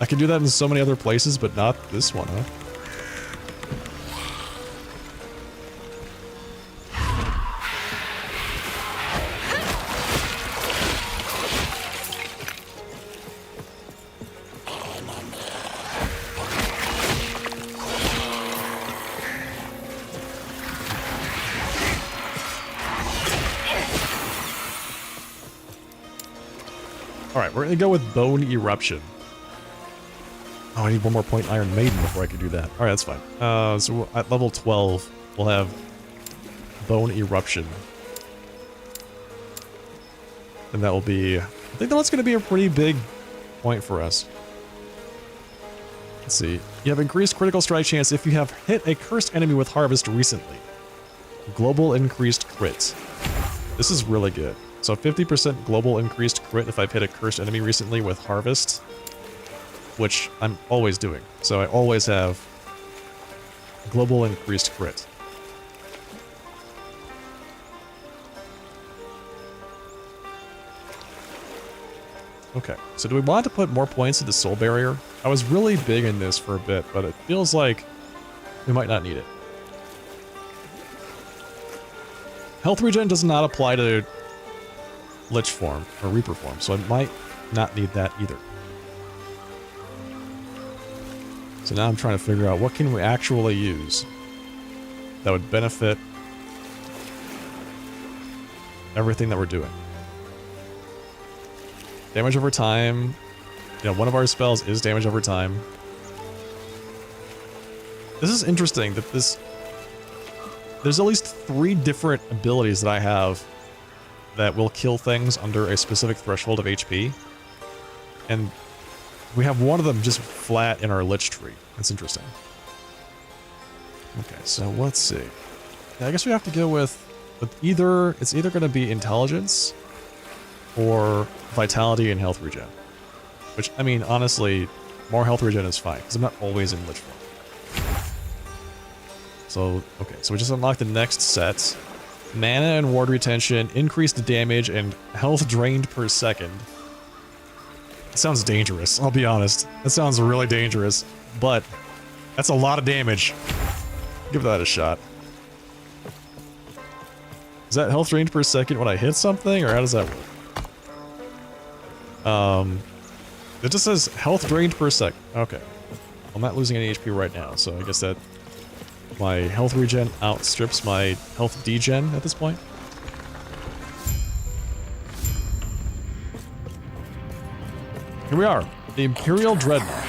I can do that in so many other places, but not this one, huh? Alright, we're gonna go with Bone Eruption. Oh, I need one more point Iron Maiden before I can do that. Alright, that's fine. So at level 12, we'll have Bone Eruption. And that will be... I think that's gonna be a pretty big point for us. Let's see. You have increased critical strike chance if you have hit a cursed enemy with Harvest recently. Global increased crit. This is really good. So 50% global increased crit if I've hit a cursed enemy recently with Harvest, which I'm always doing. So I always have global increased crit. Okay, so do we want to put more points into Soul Barrier? I was really big in this for a bit, but it feels like we might not need it. Health regen does not apply to Lich form, or Reaper form, so I might not need that either. So now I'm trying to figure out what can we actually use that would benefit everything that we're doing. Damage over time. You know, one of our spells is damage over time. This is interesting that this... There's at least 3 different abilities that I have that will kill things under a specific threshold of HP. And we have one of them just flat in our Lich tree. That's interesting. Okay, so let's see. Yeah, I guess we have to go with either... It's either going to be Intelligence or Vitality and Health Regen. Which, I mean, honestly, more Health Regen is fine, because I'm not always in Lich form. So, okay, so we just unlocked the next set. Mana and ward retention, increased damage, and health drained per second. It sounds dangerous, I'll be honest. That sounds really dangerous, but that's a lot of damage. Give that a shot. Is that health drained per second when I hit something, or how does that work? It just says health drained per sec. Okay. I'm not losing any HP right now, so I guess that my health regen outstrips my health degen at this point. Here we are, the Imperial Dreadnought.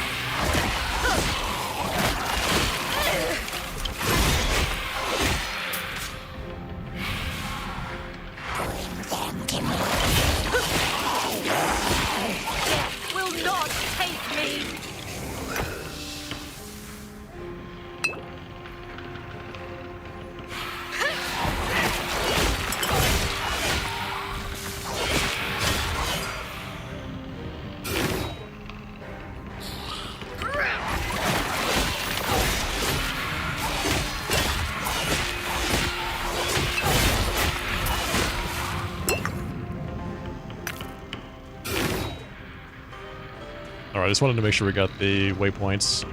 Will not take me. Alright, I just wanted to make sure we got the waypoints.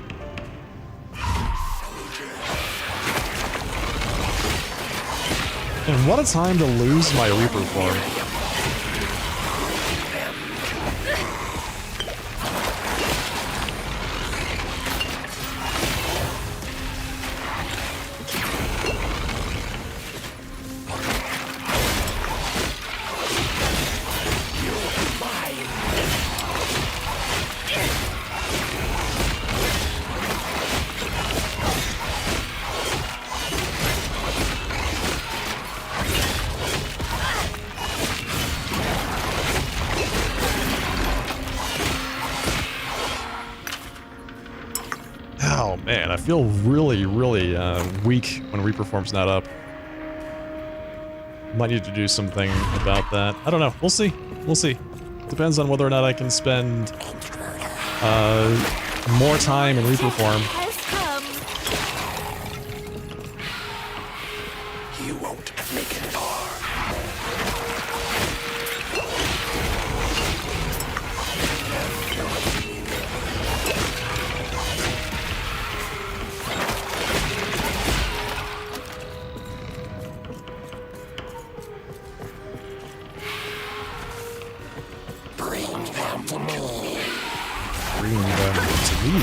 And what a time to lose my Reaper form. Man, I feel really, really weak when Reperform's not up. Might need to do something about that. I don't know. We'll see. We'll see. Depends on whether or not I can spend more time in Reperform. You won't make it far. Bring them to me. Bring them to me.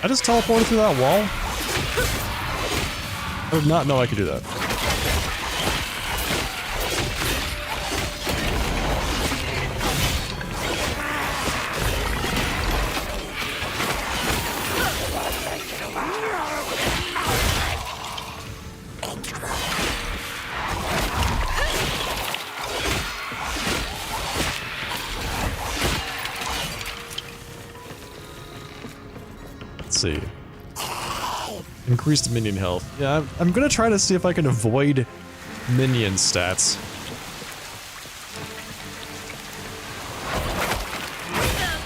I just teleported through that wall? I did not know I could do that. Let's see. Increased minion health. Yeah, I'm gonna try to see if I can avoid minion stats.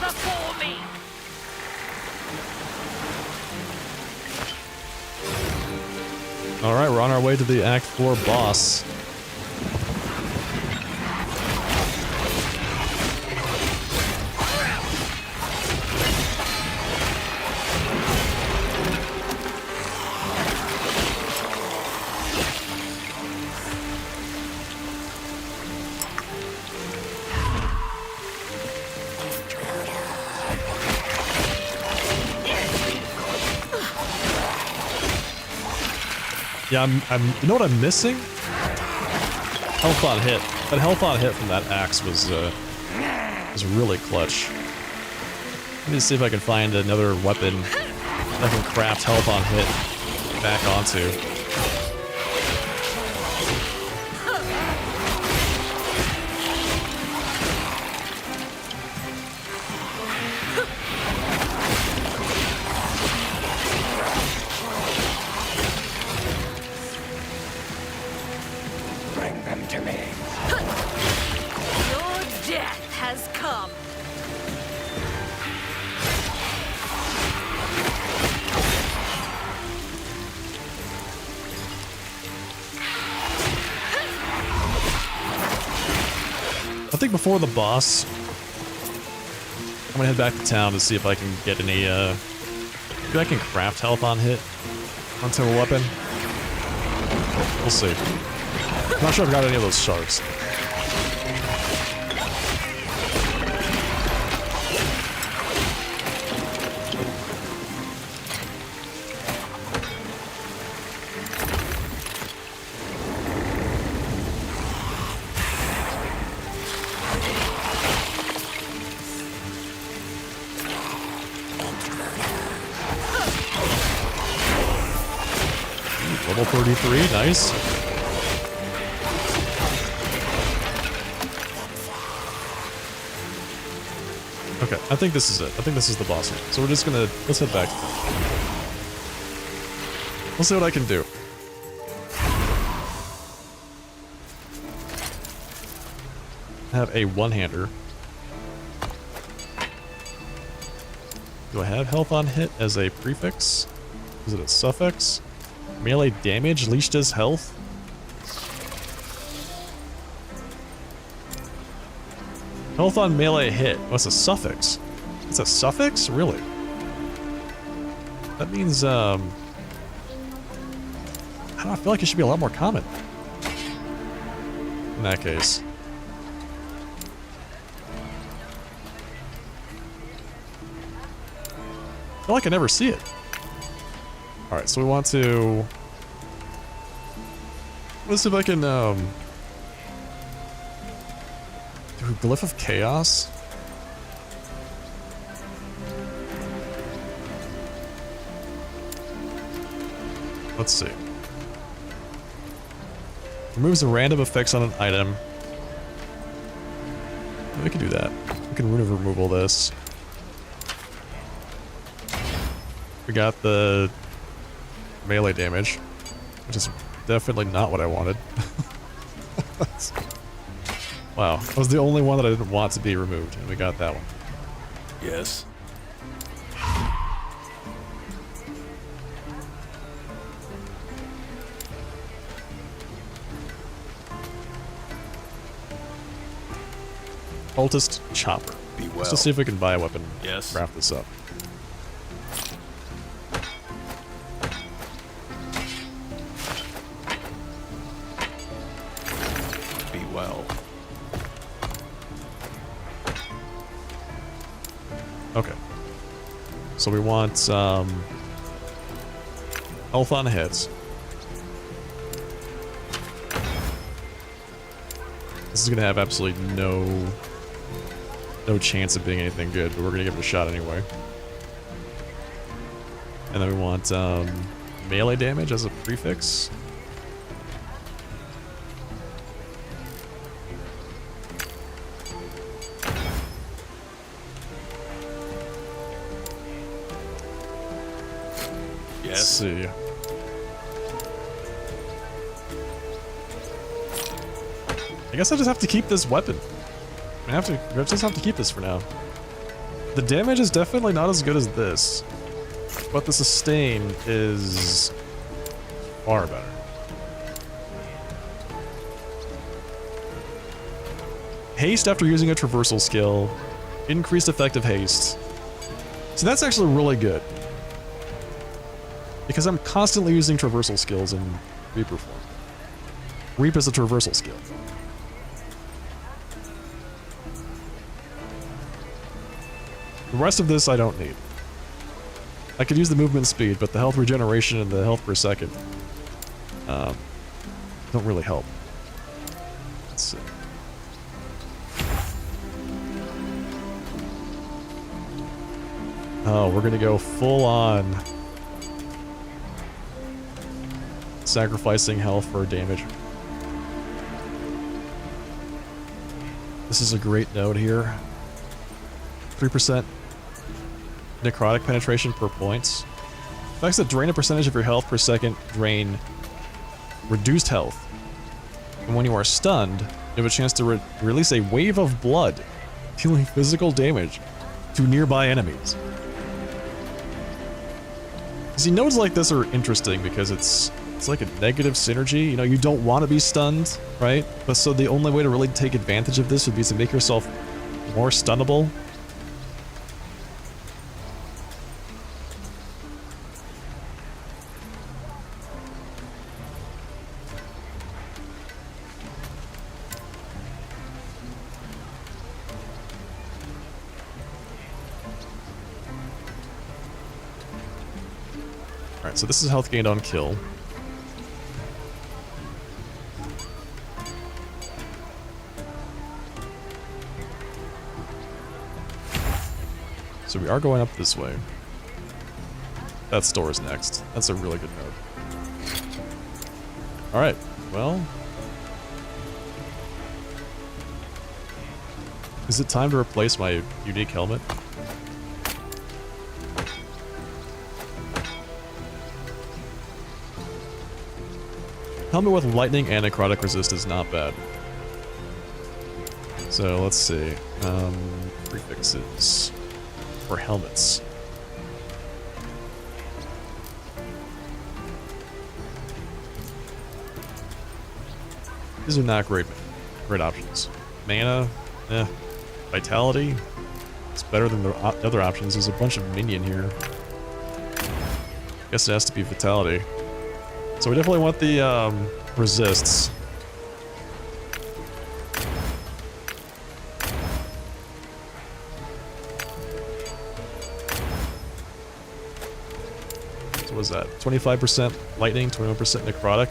Before me. Alright, we're on our way to the Act 4 boss. Yeah, you know what I'm missing? Health on hit. That health on hit from that axe was really clutch. Let me see if I can find another weapon that I can craft health on hit back onto. Bring them to me. Your death has come. I think before the boss, I'm gonna head back to town to see if I can get any, maybe I can craft health on hit onto a weapon. We'll see. I'm not sure I've got any of those sharks. Level 33, nice. Okay, I think this is it. I think this is the boss. So we're just gonna, let's head back. We'll see what I can do. I have a one-hander. Do I have health on hit as a prefix? Is it a suffix? Melee damage? Lich does health? Health on melee hit. What's a suffix? It's a suffix? Really? That means, I don't know, I feel like it should be a lot more common. In that case. I feel like I never see it. Alright, so we want to... Let's see if I can, do Glyph of Chaos? Let's see. Removes the random effects on an item. We can do that. We can rune of removal this. We got the melee damage, which is definitely not what I wanted. Wow, that was the only one that I didn't want to be removed, and we got that one. Yes. Cultist Chopper. Be well. Let's just see if we can buy a weapon. Yes. Wrap this up. Be well. Okay. So we want health on heads. This is gonna have absolutely no chance of being anything good, but we're gonna give it a shot anyway. And then we want melee damage as a prefix. Let's Yes. see. I guess I just have to keep this weapon. I just have to keep this for now. The damage is definitely not as good as this, but the sustain is far better. Haste after using a traversal skill, increased effective haste. So that's actually really good, because I'm constantly using traversal skills in Reaper form. Reap is a traversal skill. The rest of this I don't need. I could use the movement speed, but the health regeneration and the health per second don't really help. Let's see. Oh, we're gonna go full on sacrificing health for damage. This is a great node here. 3% necrotic penetration per point. Effects that drain a percentage of your health per second drain reduced health. And when you are stunned, you have a chance to release a wave of blood, dealing physical damage to nearby enemies. See, nodes like this are interesting because it's like a negative synergy. You know, you don't want to be stunned, right? But so the only way to really take advantage of this would be to make yourself more stunnable. Alright, so this is health gained on kill. So we are going up this way. That store is next. That's a really good node. Alright, well... Is it time to replace my unique helmet? Helmet with lightning and necrotic resist is not bad. So let's see. Prefixes for helmets. These are not great options. Mana, eh. Vitality, it's better than the other options. There's a bunch of minion here. Guess it has to be vitality. So we definitely want the resists. So what is that? 25% lightning, 21% necrotic.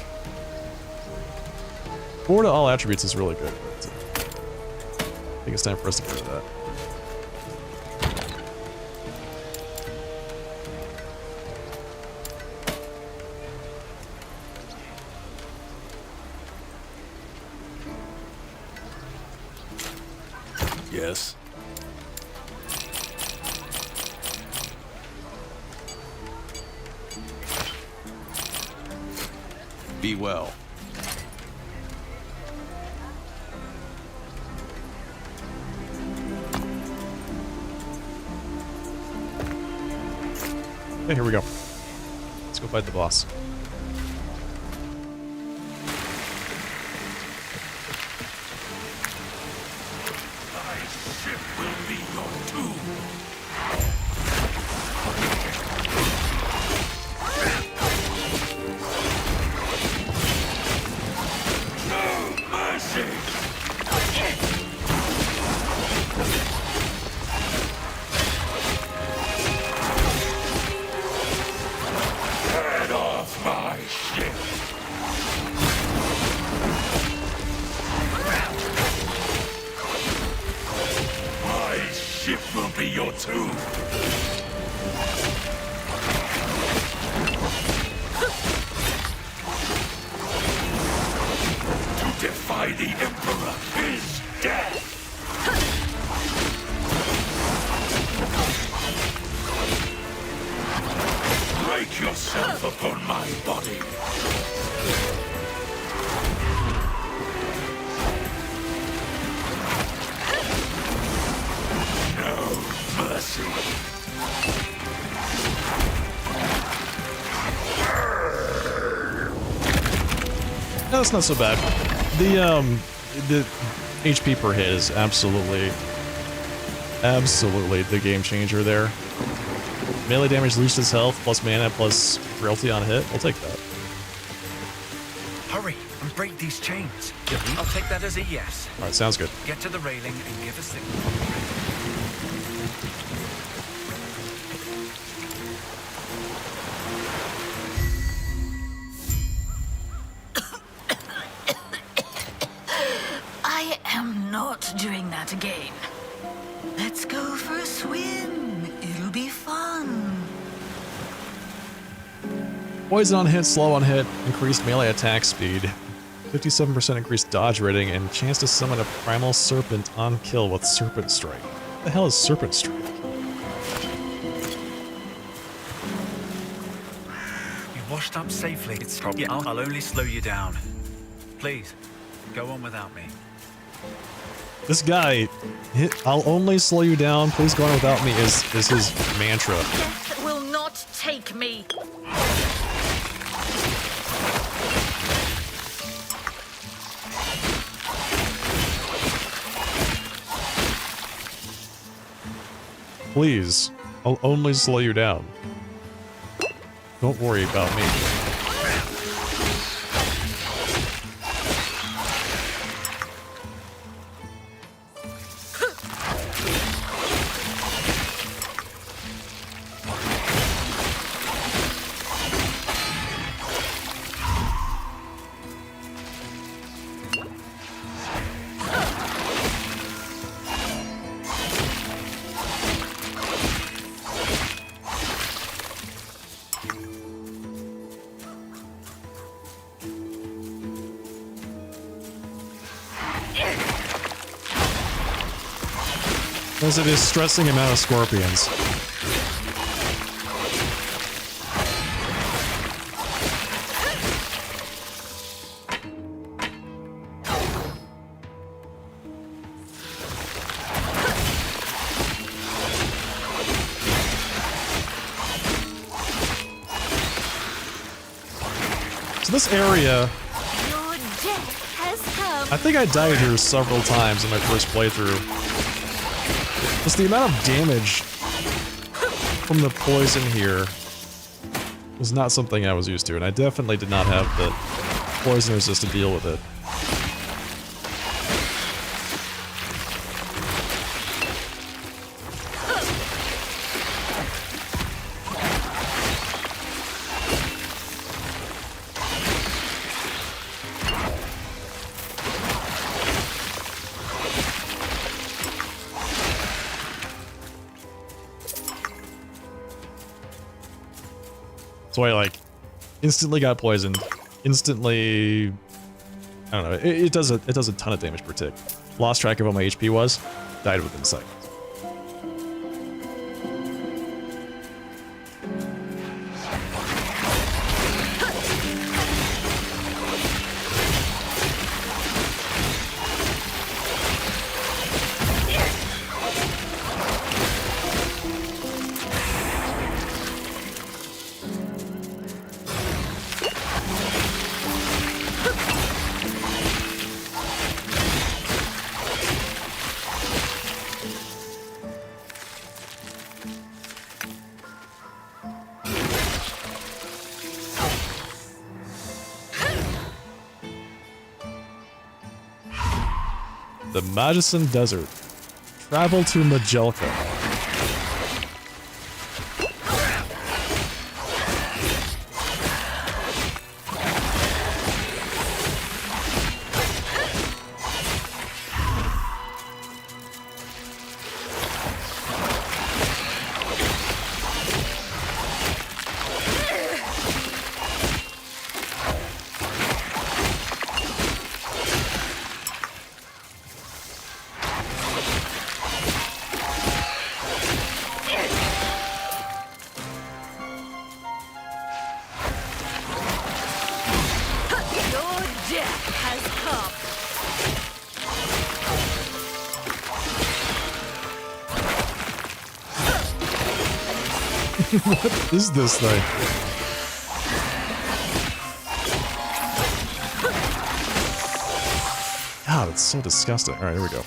4 to all attributes is really good. But I think it's time for us to get rid of that. Yes. Be well. Okay, here we go. Let's go fight the boss. My ship will be your tomb. No mercy! Head off my ship! My ship will be your tomb! To defy the Emperor is death! Break yourself upon my body! No mercy! No, it's not so bad. The HP per hit is absolutely the game changer there. Melee damage leaches health, plus mana, plus frailty on hit. I'll take that. Hurry and break these chains. I'll take that as a yes. Alright, sounds good. Get to the railing and give a signal. I am not doing that again. Let's go for a swim. It'll be fun. Poison on hit, slow on hit, increased melee attack speed, 57% increased dodge rating, and chance to summon a primal serpent on kill with Serpent Strike. What the hell is Serpent Strike? You washed up safely. It's probably I'll only slow you down. Please, go on without me. This guy, I'll only slow you down, please go on without me, is his mantra. Death will not take me. Please, I'll only slow you down. Don't worry about me. There's a distressing amount of scorpions. So this area, Your death has come. I think I died here several times in my first playthrough. Just the amount of damage from the poison here was not something I was used to, and I definitely did not have the poison resist to deal with it. So I like instantly got poisoned, instantly, I don't know, it does a ton of damage per tick. Lost track of what my HP was. died within seconds. The Magician Desert. Travel to Majelka. What is this thing? God, it's so disgusting. Alright, here we go.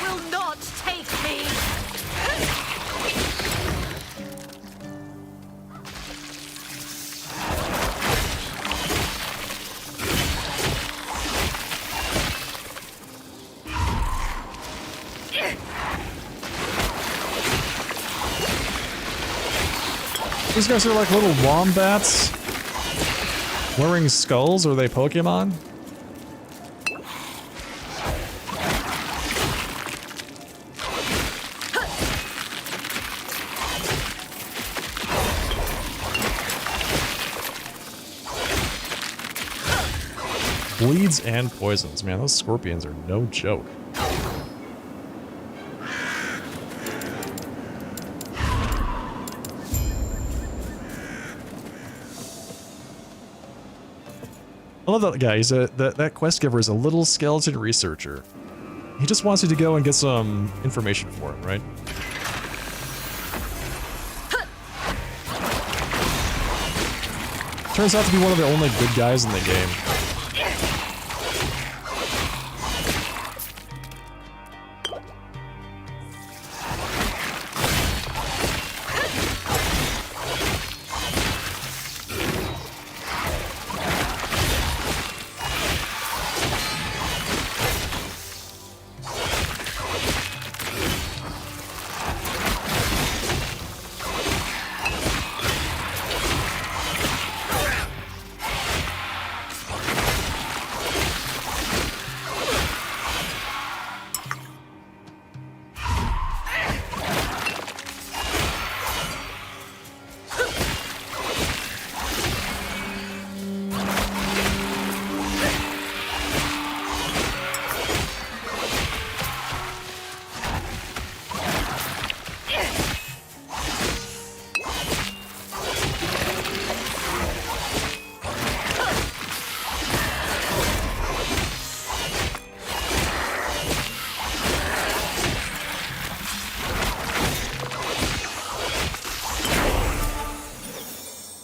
Will not take me. These guys are like little wombats wearing skulls. Are they Pokemon? Bleeds and poisons. Man, those scorpions are no joke. I love that guy. He's that quest giver is a little skeleton researcher. He just wants you to go and get some information for him, right? Turns out to be one of the only good guys in the game.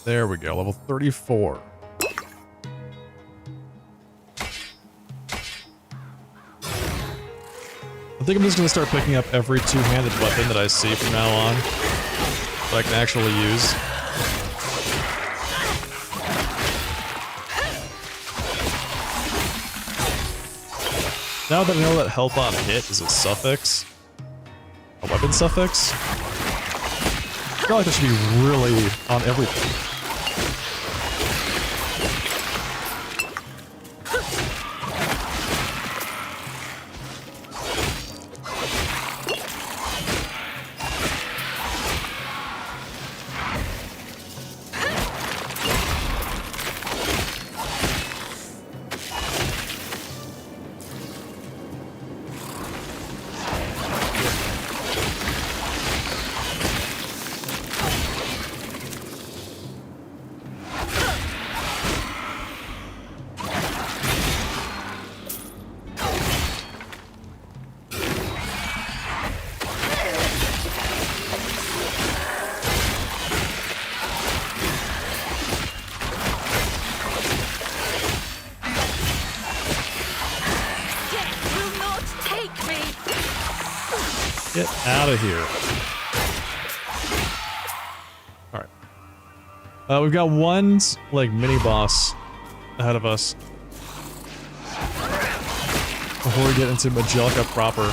There we go, level 34. I think I'm just going to start picking up every two-handed weapon that I see from now on that I can actually use. Now that I know that health on hit is a suffix, a weapon suffix, I feel like that should be really on everything. Get out of here. Alright. We've got one, like, mini-boss ahead of us. Before we get into Majelica proper.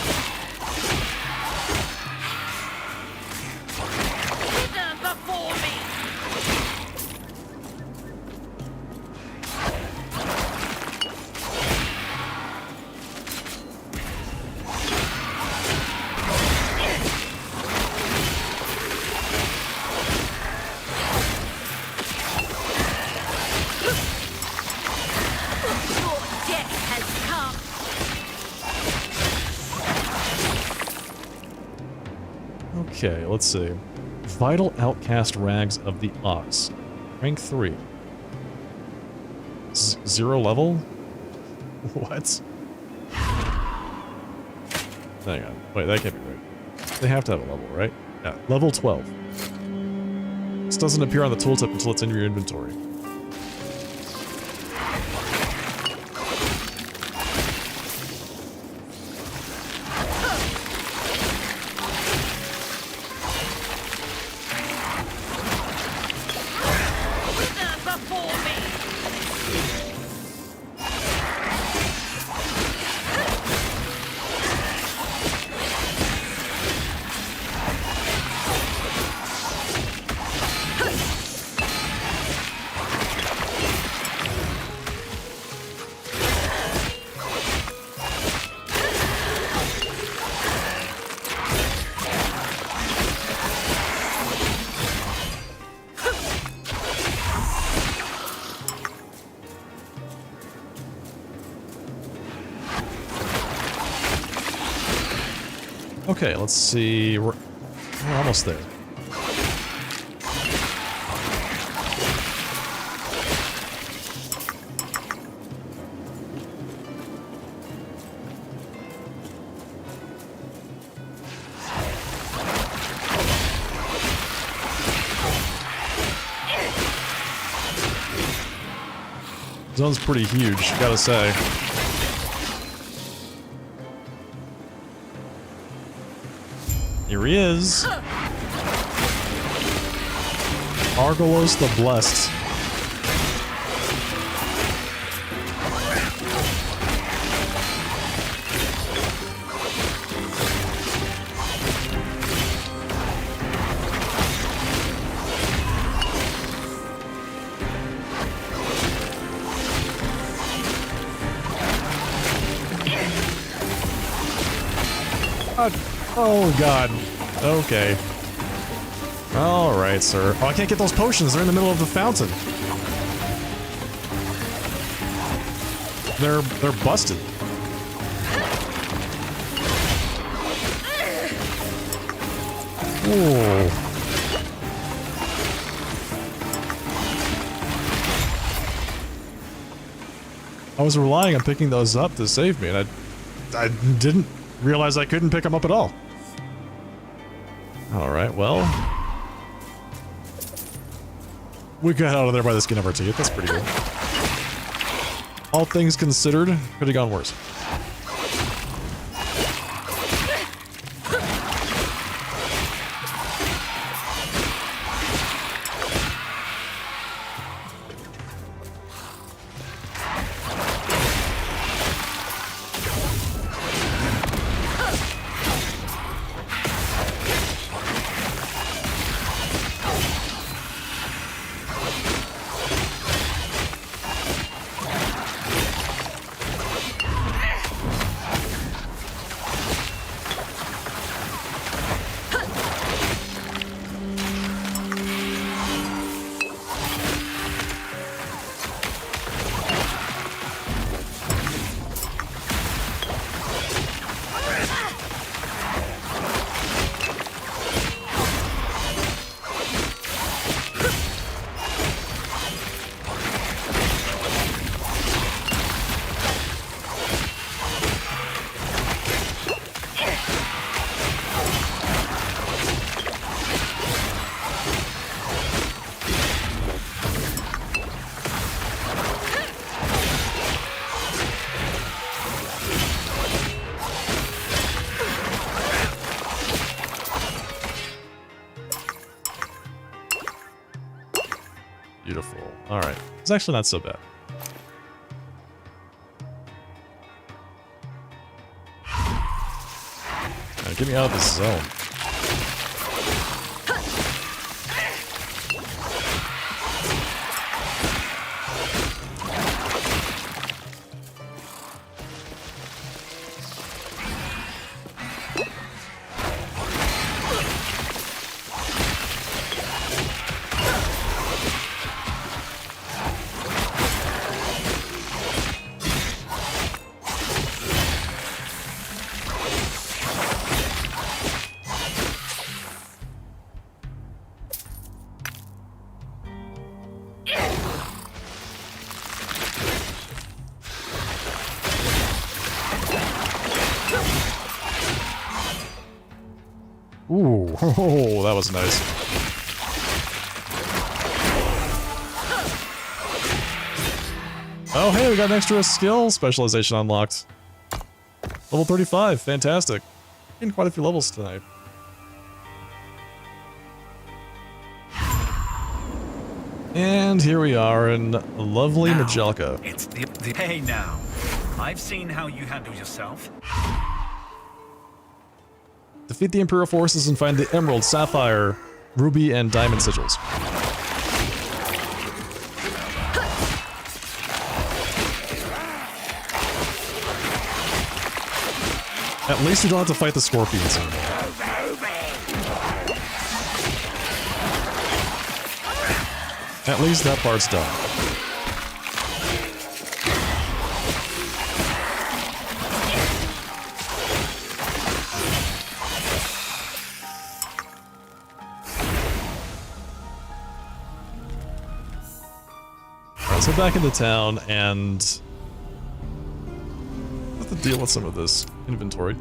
Okay, let's see. Vital Outcast Rags of the Ox. Rank 3. 0 level? What? Hang on. Wait, that can't be right. They have to have a level, right? Yeah, level 12. This doesn't appear on the tooltip until it's in your inventory. Okay, let's see. We're almost there. Zone's pretty huge, gotta say. Here he is. Argolos the Blessed. Oh god. Okay. Alright, sir. Oh, I can't get those potions. They're in the middle of the fountain. They're busted. Ooh. I was relying on picking those up to save me, and I didn't realize I couldn't pick them up at all. Alright, well. We got out of there by the skin of our teeth. That's pretty good. All things considered, could have gone worse. Beautiful. Alright. It's actually not so bad. Now, get me out of this zone. Ooh, oh, that was nice. Oh, hey, we got an extra skill specialization unlocked. Level 35, fantastic. Getting quite a few levels tonight. And here we are in lovely Now, Majelka. It's the hey now. I've seen how you handle yourself. Defeat the Imperial forces and find the Emerald, Sapphire, Ruby, and Diamond sigils. At least you don't have to fight the Scorpions anymore. At least that part's done. Alright, so back into town and what's the deal with some of this inventory?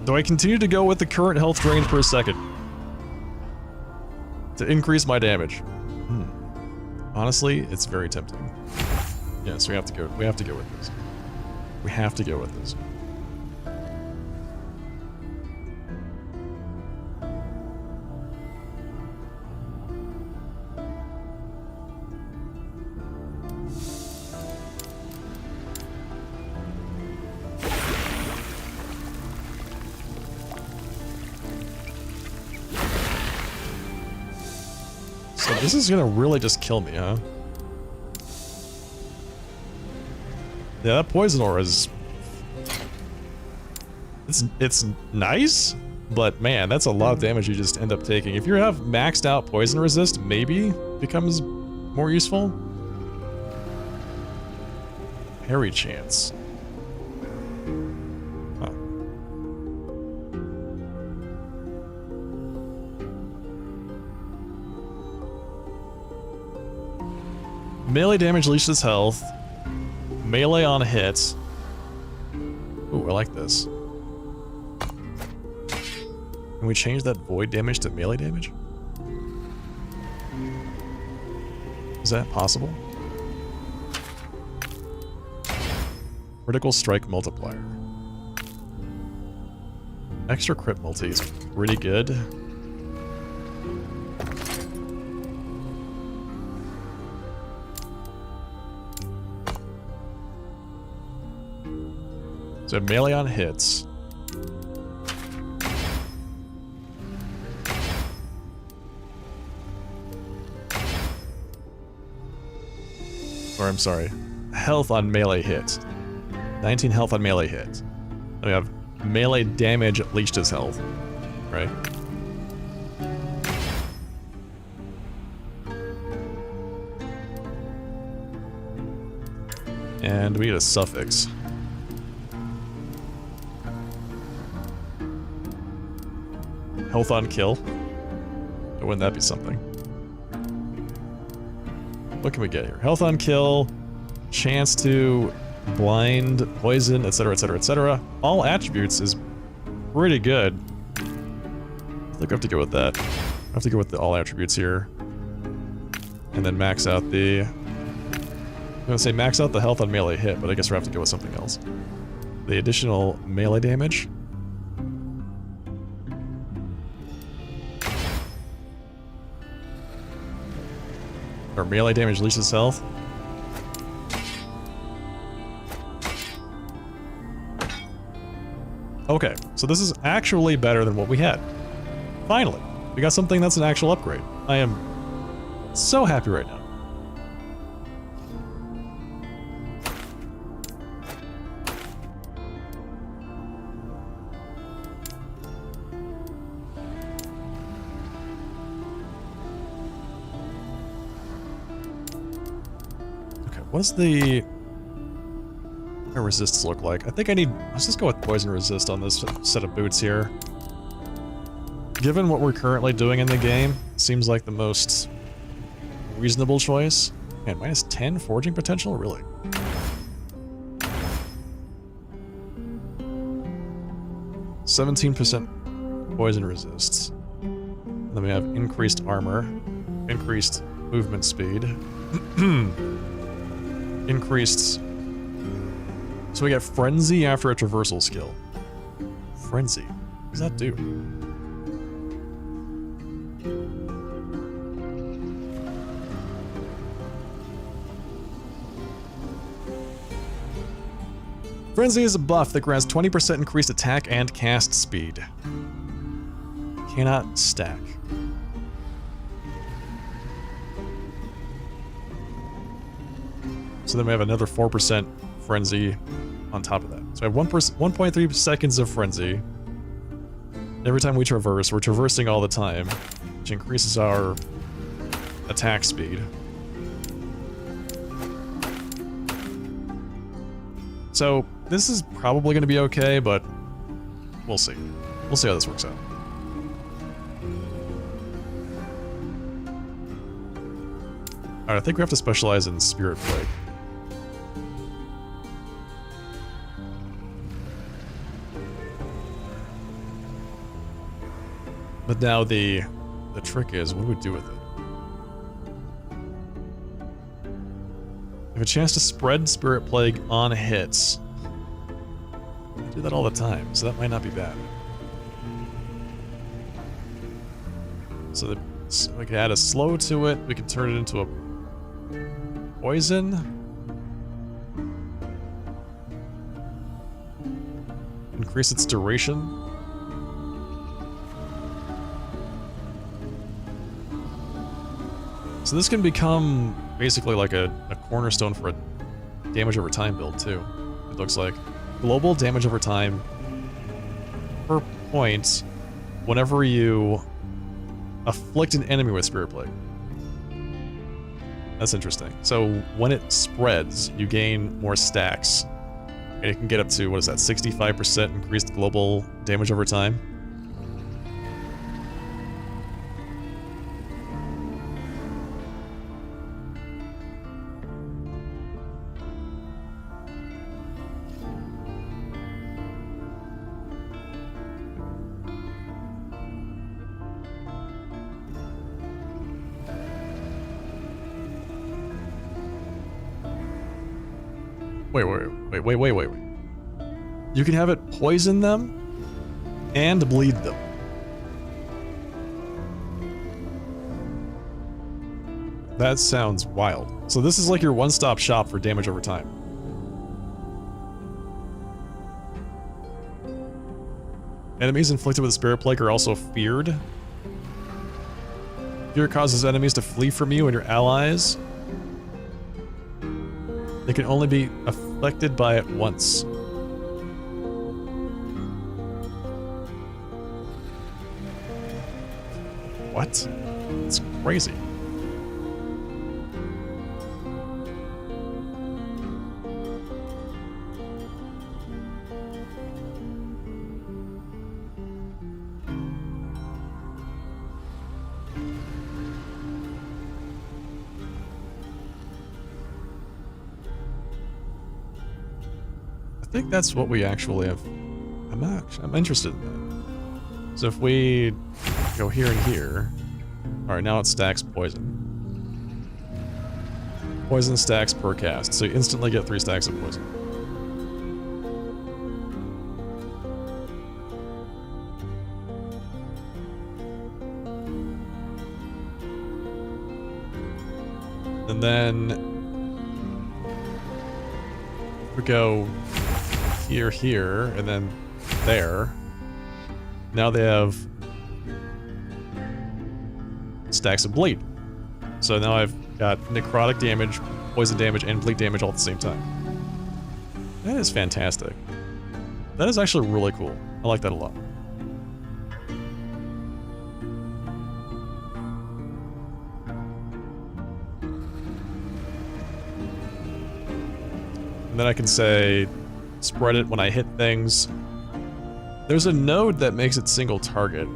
Do I continue to go with the current health drain per second to increase my damage? Honestly, it's very tempting. Yes, we have to go. We have to go with this. We have to go with this. So this is gonna really just kill me, huh? Yeah, that poison aura is... It's nice, but man, that's a lot of damage you just end up taking. If you have maxed out poison resist, maybe becomes more useful. Parry chance. Huh. Melee damage leashes health. Melee on hit. Ooh, I like this. Can we change that void damage to melee damage? Is that possible? Critical strike multiplier. Extra crit multi is pretty good. So melee on hits. Or I'm sorry, health on melee hit. 19 health on melee hit. Then we have melee damage leached as health, right? And we get a suffix. Health on kill. Wouldn't that be something? What can we get here? Health on kill, chance to blind, poison, etc., etc., etc. All attributes is pretty good. I think I have to go with that. I have to go with the all attributes here. And then max out the gonna say max out the health on melee hit, but I guess we have to go with something else. The additional melee damage. Or melee damage leaches health. Okay, so this is actually better than what we had. Finally, we got something that's an actual upgrade. I am so happy right now. Okay, what's the resists look like? I think I need... Let's just go with poison resist on this set of boots here. Given what we're currently doing in the game, seems like the most reasonable choice. Man, minus 10 forging potential? Really? %17% poison resists. And then we have increased armor, increased movement speed, increased... So we get Frenzy after a traversal skill. Frenzy. What does that do? Frenzy is a buff that grants 20% increased attack and cast speed. Cannot stack. So then we have another 4% Frenzy on top of that. So I have 1.3 seconds of Frenzy. Every time we traverse, we're traversing all the time, which increases our attack speed. So this is probably going to be okay, but we'll see. We'll see how this works out. Alright, I think we have to specialize in Spirit Plague. But now the trick is, what do we do with it? We have a chance to spread Spirit Plague on hits. I do that all the time, so that might not be bad. So we can add a slow to it, we can turn it into a poison. Increase its duration. So this can become basically like a cornerstone for a damage over time build too, it looks like. Global damage over time per point whenever you afflict an enemy with Spirit Plague. That's interesting. So when it spreads, you gain more stacks. And it can get up to, what is that, 65% increased global damage over time? Wait. You can have it poison them and bleed them. That sounds wild. So this is like your one-stop shop for damage over time. Enemies inflicted with a Spirit Plague are also feared. Fear causes enemies to flee from you and your allies. They can only be afflicted by it once. What? It's crazy. I think that's what we actually have. I'm interested in that. So if we go here and here, all right, now it stacks poison. Poison stacks per cast, so you instantly get 3 stacks of poison. And then we go here, here, and then there. Now they have stacks of bleed. So now I've got necrotic damage, poison damage, and bleed damage all at the same time. That is fantastic. That is actually really cool. I like that a lot. And then I can say, spread it when I hit things. There's a node that makes it single target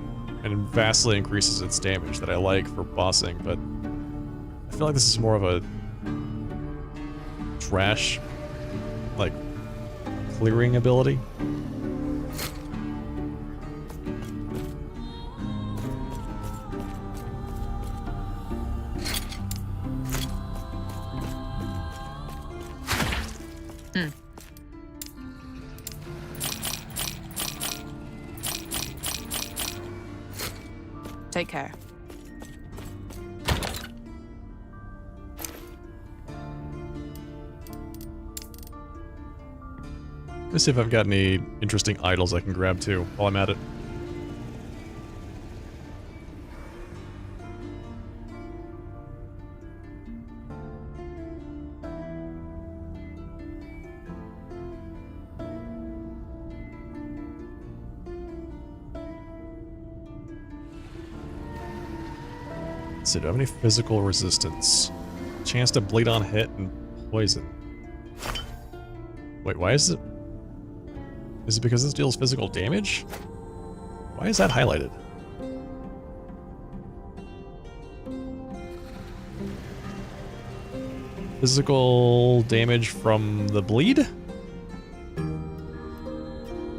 and vastly increases its damage that I like for bossing, but I feel like this is more of a trash, like, clearing ability. Take care. Let's see if I've got any interesting idols I can grab too while I'm at it. So do I have any physical resistance? Chance to bleed on hit and poison. Wait, why is it? Is it because this deals physical damage? Why is that highlighted? Physical damage from the bleed?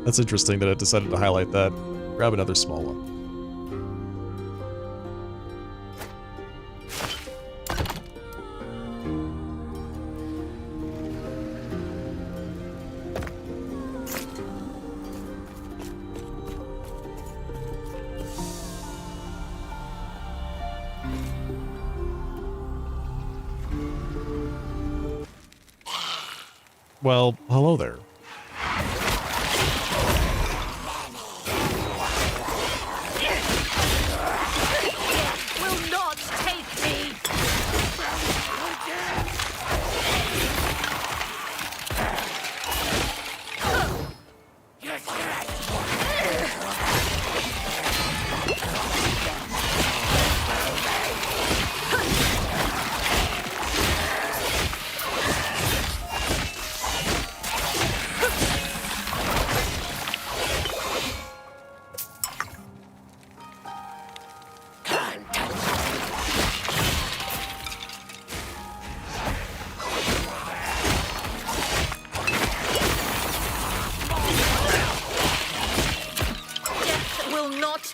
That's interesting that it decided to highlight that. Grab another small one. Well, hello there. Will not take me.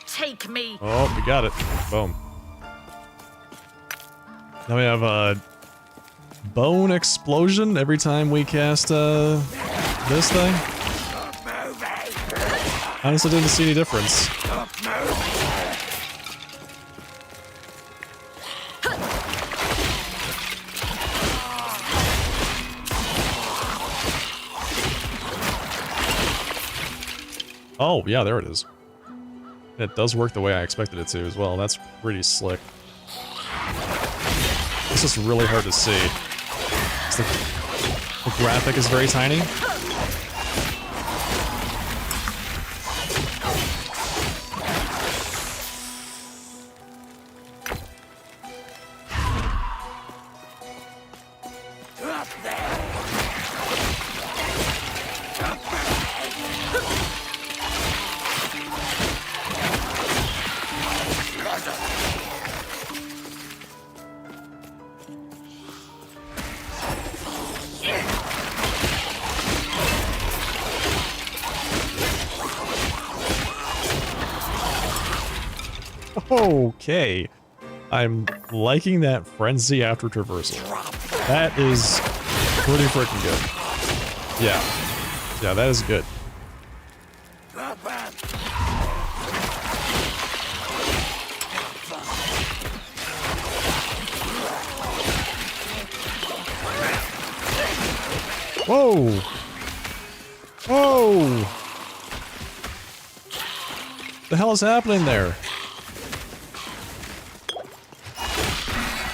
Take me. Oh, we got it. Boom. Now we have a bone explosion every time we cast this thing. Honestly, didn't see any difference. Oh, yeah, there it is. It does work the way I expected it to as well. That's pretty slick. This is really hard to see. The graphic is very tiny. Okay. I'm liking that frenzy after traversal. That is pretty freaking good. Yeah. Yeah, that is good. Whoa! Whoa! The hell is happening there?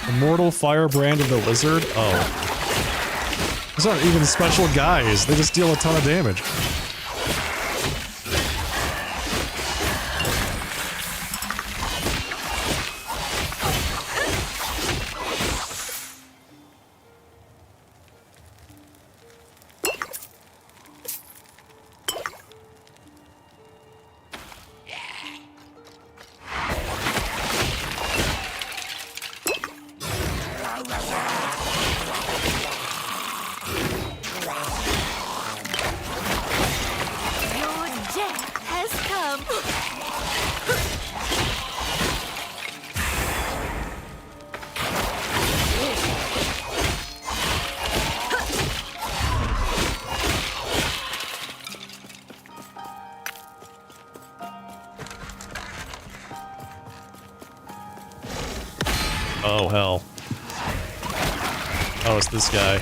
Immortal Firebrand of the Lizard? Oh. Those aren't even special guys, they just deal a ton of damage. Oh, hell. Oh, it's this guy.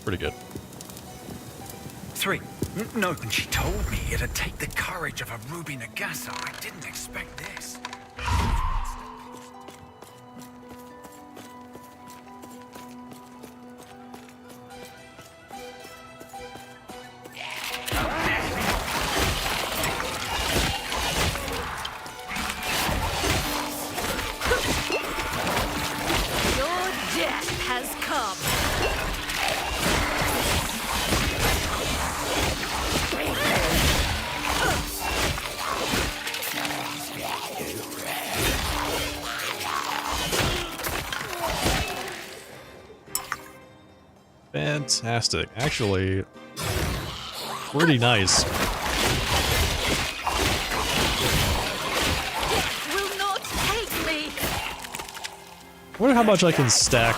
Pretty good. 3. No, and she told me it'd take the courage of a Ruby Nagasa. I didn't expect this. Your death has come. Fantastic. Actually, pretty nice. Will not take me. I wonder how much I can stack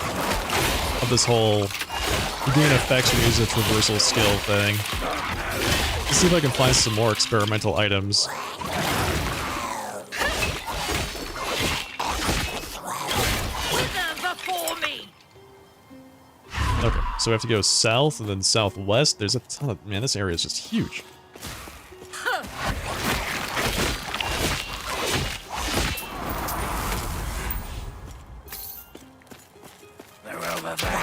of this whole you gain effects when you use its reversal skill thing. Let's see if I can find some more experimental items. Wither before me. Okay, so we have to go south and then southwest. There's a ton of... Man, this area is just huge. They're over there.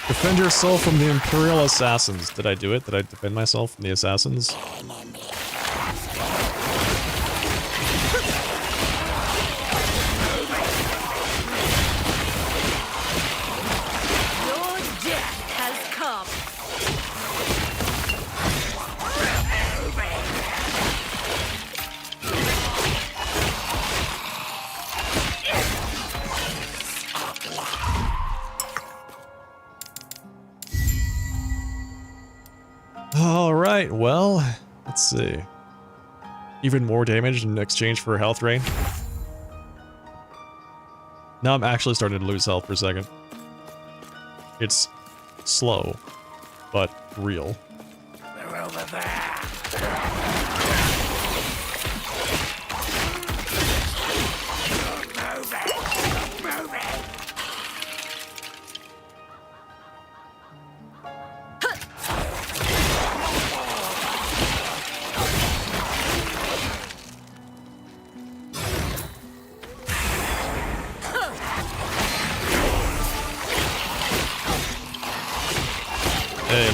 Defend yourself from the Imperial Assassins. Did I do it? Did I defend myself from the Assassins? Your death has come. Alright, well, let's see. Even more damage in exchange for health drain. Now I'm actually starting to lose health for a second. It's slow, but real. They're over there. Move it. Move it.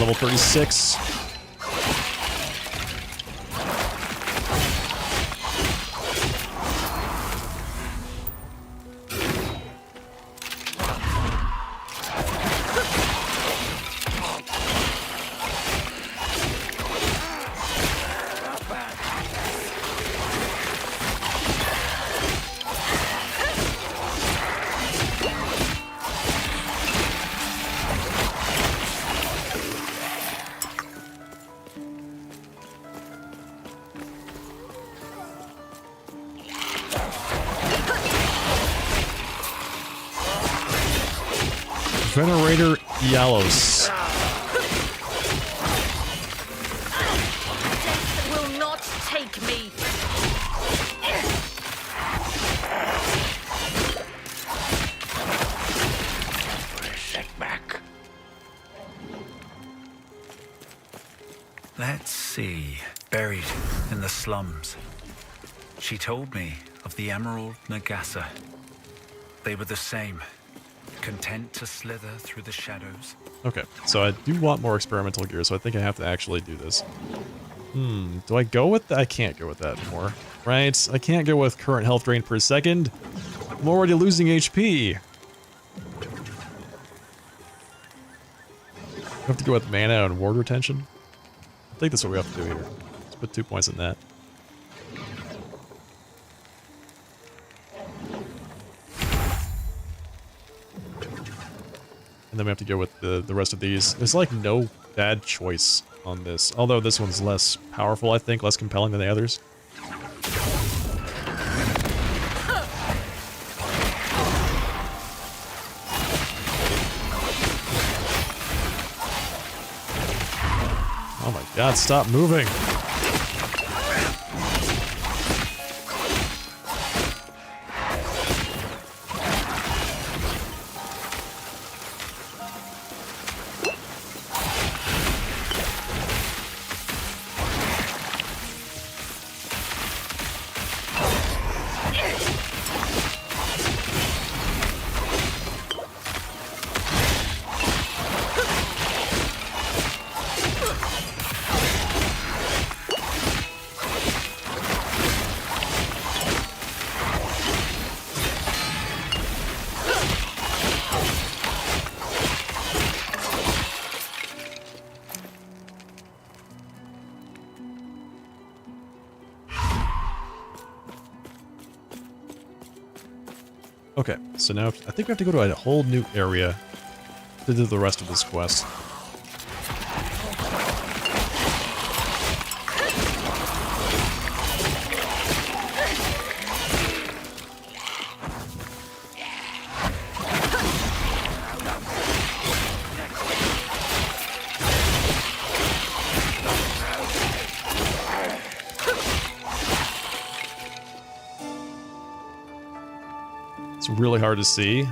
level 36. Venerator Yalos. Death will not take me. Setback. Let's see. Buried in the slums. She told me of the Emerald Nagasa. They were the same. Content to slither through the shadows. Okay, so I do want more experimental gear, so I think I have to actually do this. Do I go with that? I can't go with that anymore. Right? I can't go with current health drain per second. I'm already losing HP. I have to go with mana and ward retention. I think that's what we have to do here. Let's put 2 points in that. And then we have to go with the rest of these. There's like no bad choice on this. Although this one's less powerful, I think, less compelling than the others. Oh my god, stop moving! Okay, so now I think we have to go to a whole new area to do the rest of this quest. Really hard to see.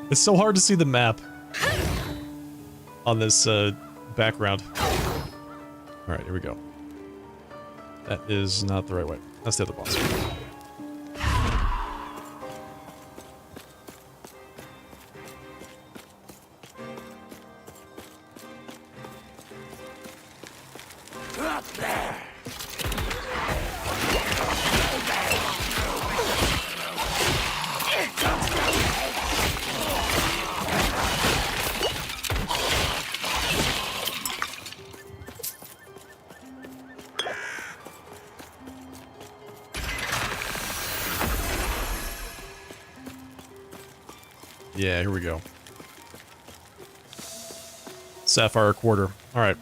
It's so hard to see the map on this background. Alright, here we go. That is not the right way. That's the other boss. Up there. Yeah, here we go. Sapphire Quarter. All right.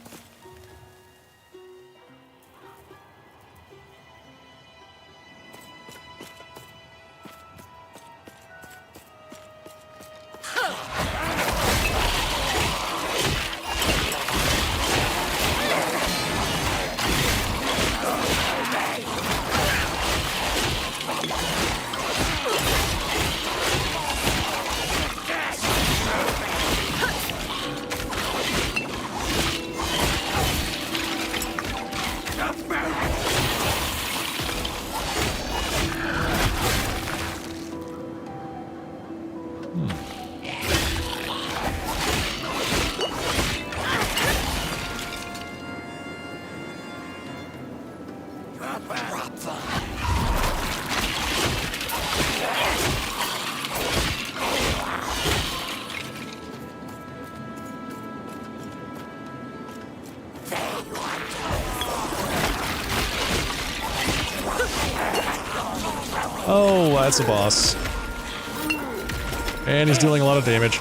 Oh, that's a boss. And he's dealing a lot of damage.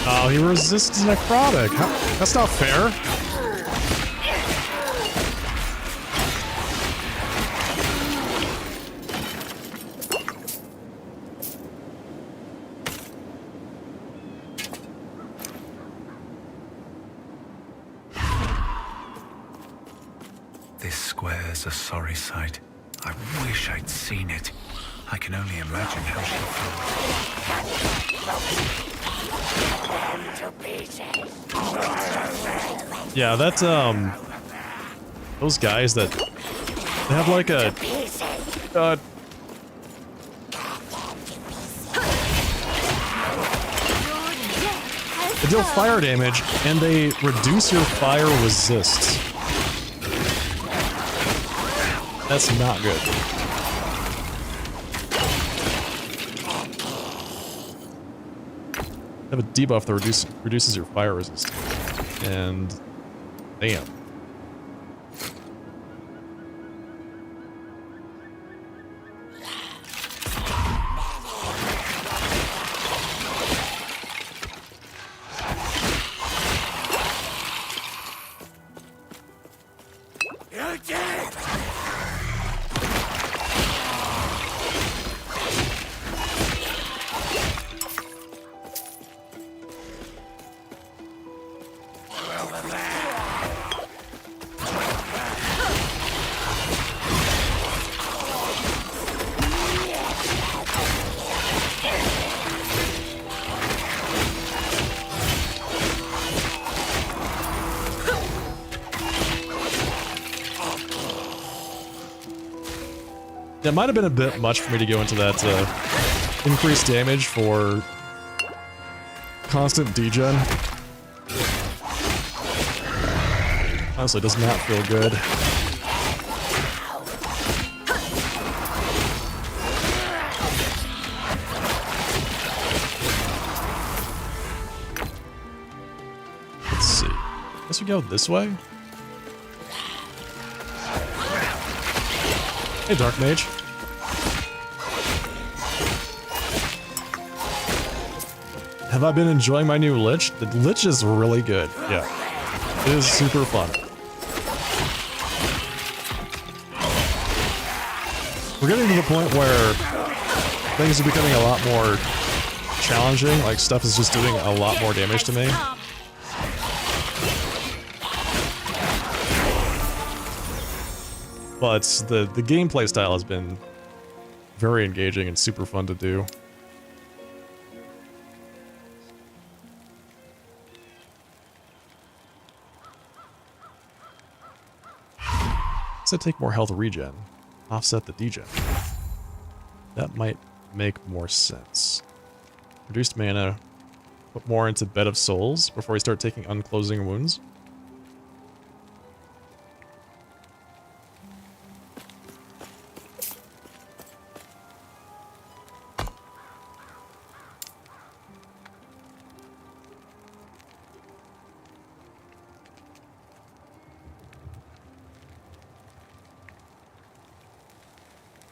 Oh, he resists necrotic. That's not fair. This square's a sorry sight. I wish I'd seen it. I can only imagine how she felt. Yeah, that's, those guys that, they have like a, they deal fire damage, and they reduce your fire resist. That's not good. They have a debuff that reduces your fire resist. And damn. You're dead! That might have been a bit much for me to go into that increased damage for constant degen. Honestly, does not feel good. Let's see. Guess we go this way? Hey, Dark Mage. Have I been enjoying my new Lich? The Lich is really good. Yeah. It is super fun. We're getting to the point where things are becoming a lot more challenging. Like, stuff is just doing a lot more damage to me. But the gameplay style has been very engaging and super fun to do. Does it take more health regen? Offset the degen. That might make more sense. Reduced mana. Put more into Bed of Souls before we start taking unclosing wounds.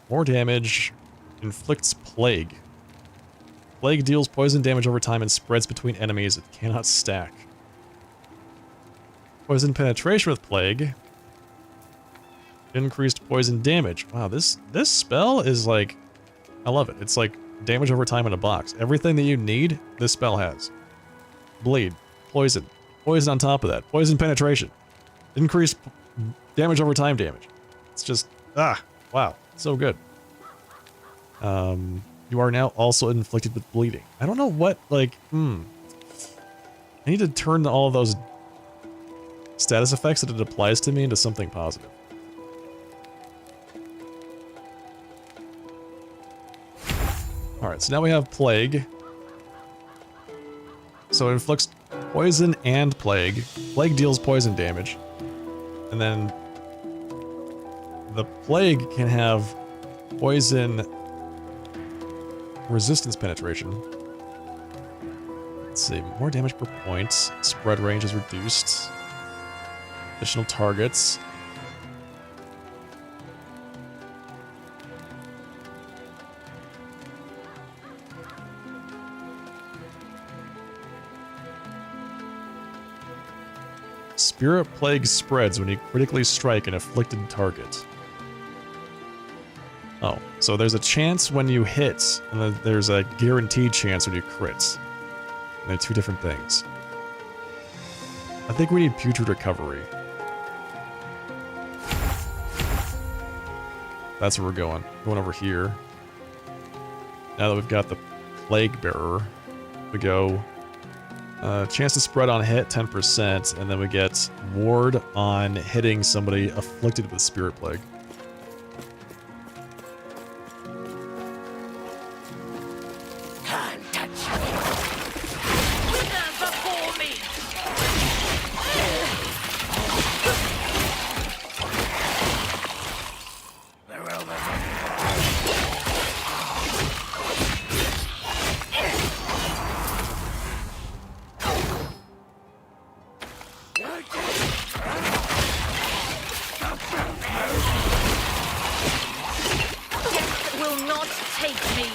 More damage, inflicts plague. Plague deals poison damage over time and spreads between enemies. It cannot stack. Poison penetration with plague. Increased poison damage. Wow, this spell is like, I love it. It's like damage over time in a box. Everything that you need, this spell has. Bleed, poison, poison on top of that, poison penetration, increased damage over time damage. It's just, wow. So good. You are now also inflicted with bleeding. I don't know what, like, I need to turn all of those status effects that it applies to me into something positive. Alright, so now we have Plague. So it inflicts poison and Plague. Plague deals poison damage. And then the Plague can have poison resistance penetration. Let's see, more damage per point. Spread range is reduced. Additional targets. Spirit Plague spreads when you critically strike an afflicted target. Oh, so there's a chance when you hit, and then there's a guaranteed chance when you crit. And they're two different things. I think we need Putrid Recovery. That's where we're going. Going over here. Now that we've got the Plague Bearer, we go chance to spread on hit, 10%, and then we get ward on hitting somebody afflicted with Spirit Plague. Can't touch me. Wither before me. The Roman. Death will not take me.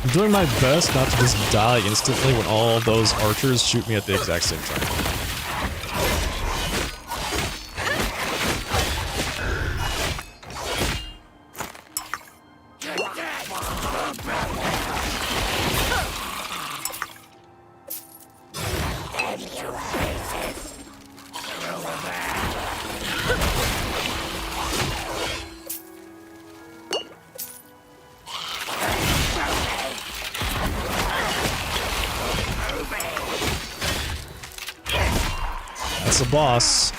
I'm doing my best not to just die instantly when all those archers shoot me at the exact same time. That's a boss.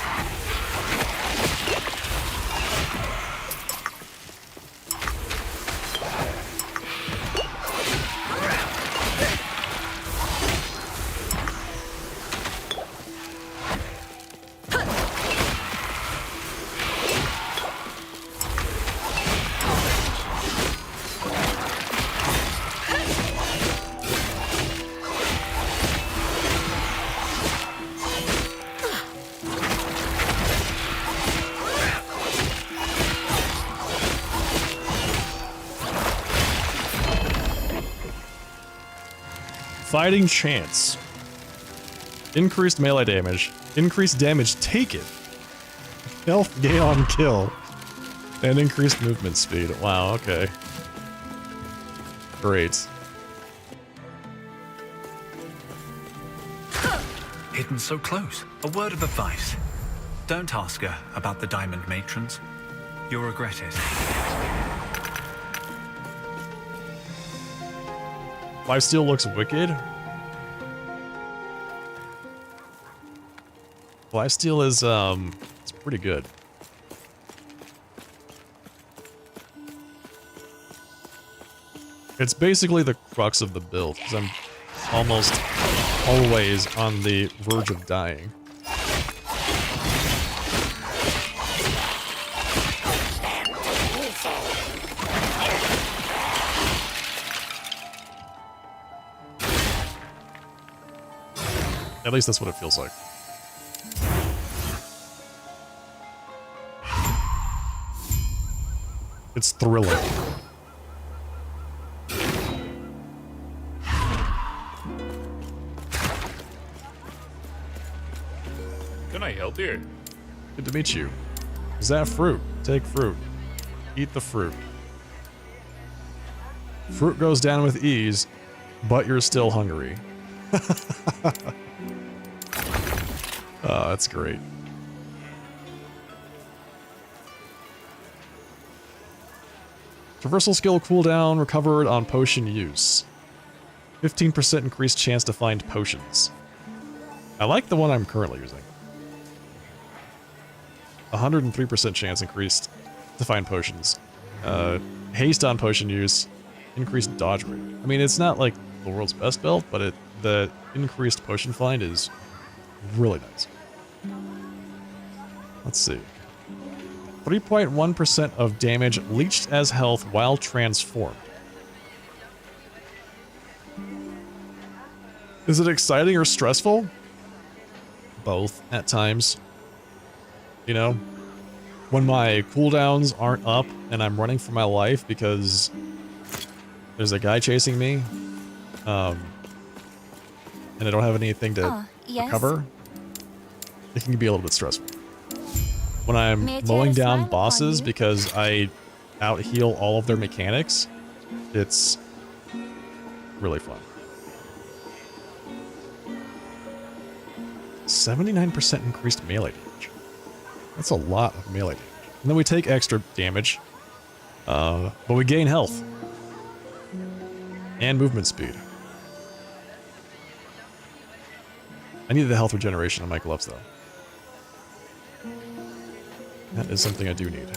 Fighting chance. Increased melee damage. Increased damage taken. Health gain on kill. And increased movement speed. Wow, okay. Great. Hidden so close. A word of advice. Don't ask her about the Diamond Matrons. You'll regret it. Lifesteal looks wicked. Lifesteal is, it's pretty good. It's basically the crux of the build, because I'm almost always on the verge of dying. At least that's what it feels like. It's thrilling. Can I help you? Good to meet you. Is that fruit? Take fruit. Eat the fruit. Fruit goes down with ease, but you're still hungry. Oh, that's great. Traversal skill cooldown recovered on potion use. 15% increased chance to find potions. I like the one I'm currently using. 103% chance increased to find potions. Haste on potion use. Increased dodge rate. I mean, it's not like the world's best build, but the increased potion find is really nice. Let's see. 3.1% of damage leached as health while transformed. Is it exciting or stressful? Both, at times. You know? When my cooldowns aren't up and I'm running for my life because there's a guy chasing me, and I don't have anything to recover, it can be a little bit stressful. When I'm mowing down bosses because I out-heal all of their mechanics, it's really fun. 79% increased melee damage. That's a lot of melee damage. And then we take extra damage, but we gain health. And movement speed. I need the health regeneration on my gloves, though. That is something I do need.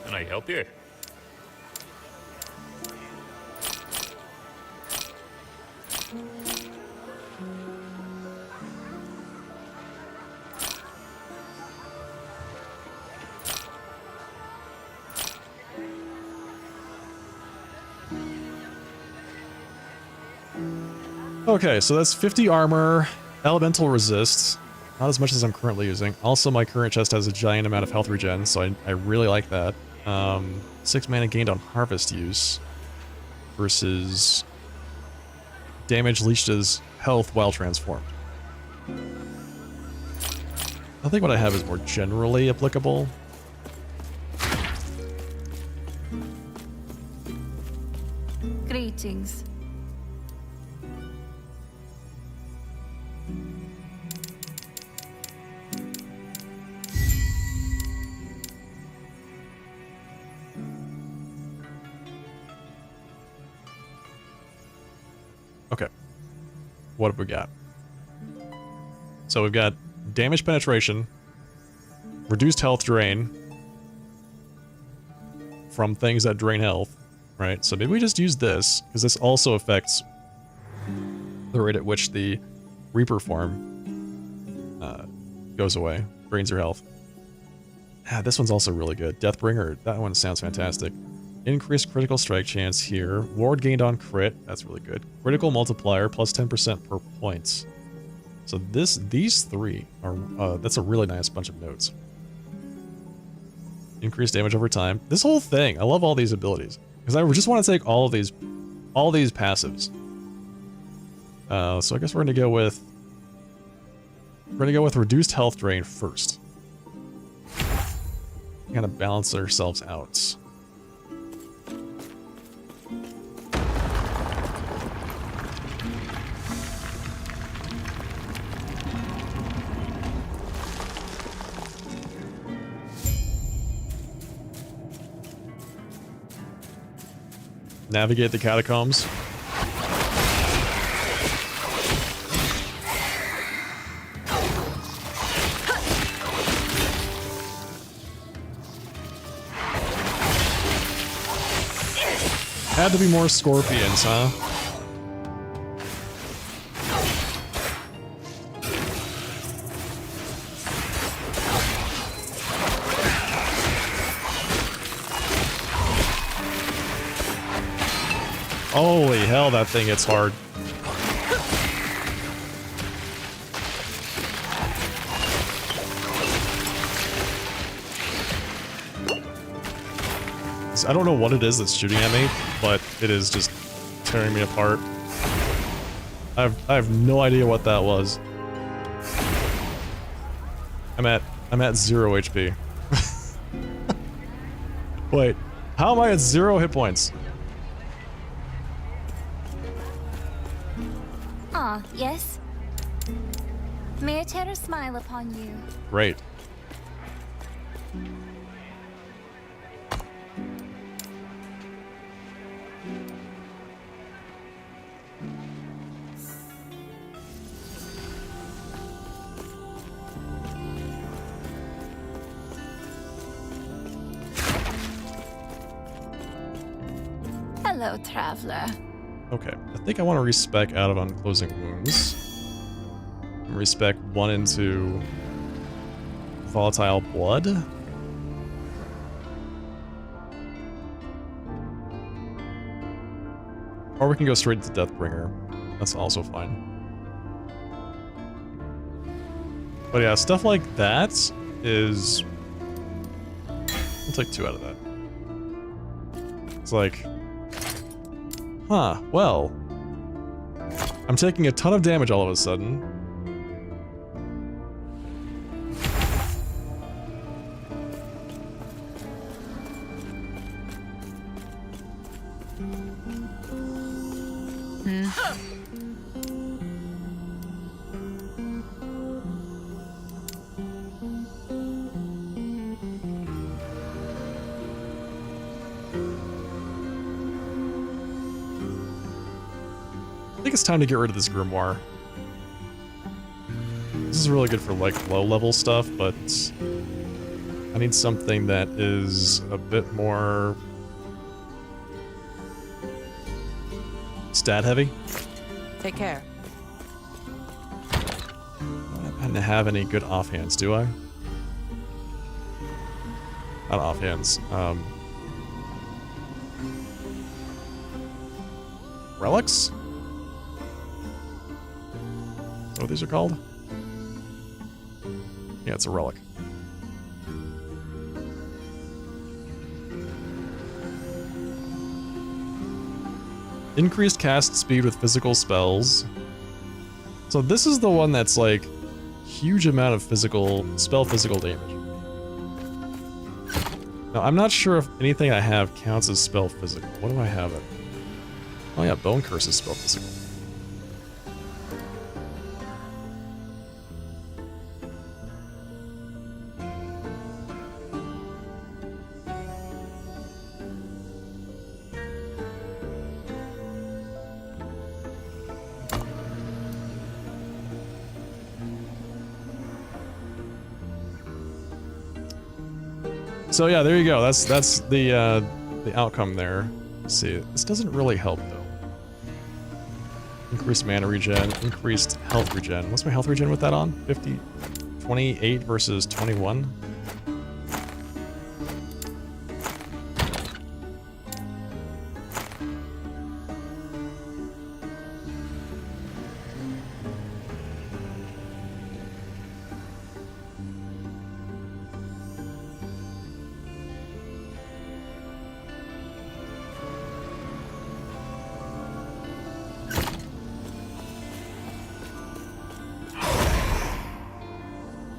Can I help you? Okay, so that's 50 armor, elemental resist, not as much as I'm currently using. Also, my current chest has a giant amount of health regen, so I really like that. 6 mana gained on harvest use versus damage leached as health while transformed. I think what I have is more generally applicable. Greetings. Okay. What have we got? So we've got damage penetration, reduced health drain from things that drain health, right? So maybe we just use this, because this also affects the rate at which the Reaper form goes away, drains your health. Ah, this one's also really good. Deathbringer, that one sounds fantastic. Increased critical strike chance here. Ward gained on crit, that's really good. Critical multiplier, plus 10% per points. So these three are, that's a really nice bunch of notes. Increased damage over time. This whole thing, I love all these abilities. Because I just want to take all these passives. So I guess we're gonna go with reduced health drain first. Kind of balance ourselves out. Navigate the catacombs. Had to be more scorpions, huh? Holy hell, that thing hits hard. I don't know what it is that's shooting at me, but it is just tearing me apart. I have no idea what that was. I'm at 0 HP. Wait, how am I at 0 hit points? Ah, yes. May a terror smile upon you. Great. Hello, traveler. Okay, I think I want to respec out of unclosing wounds. And respec 1 into volatile blood. Or we can go straight to Deathbringer. That's also fine. But yeah, stuff like that is... I'll take 2 out of that. It's like... Huh, well... I'm taking a ton of damage all of a sudden. I think it's time to get rid of this grimoire. This is really good for like low level stuff, but I need something that is a bit more stat heavy. Take care. I don't happen to have any good offhands, do I? Not offhands. Relics? Is that what these are called? Yeah, it's a relic. Increased cast speed with physical spells. So this is the one that's like huge amount of physical damage. Now I'm not sure if anything I have counts as spell physical. What do I have it? Oh yeah, Bone Curse is spell physical. So yeah, there you go. That's the outcome there. Let's see, this doesn't really help though. Increased mana regen, increased health regen. What's my health regen with that on? 50, 28 versus 21.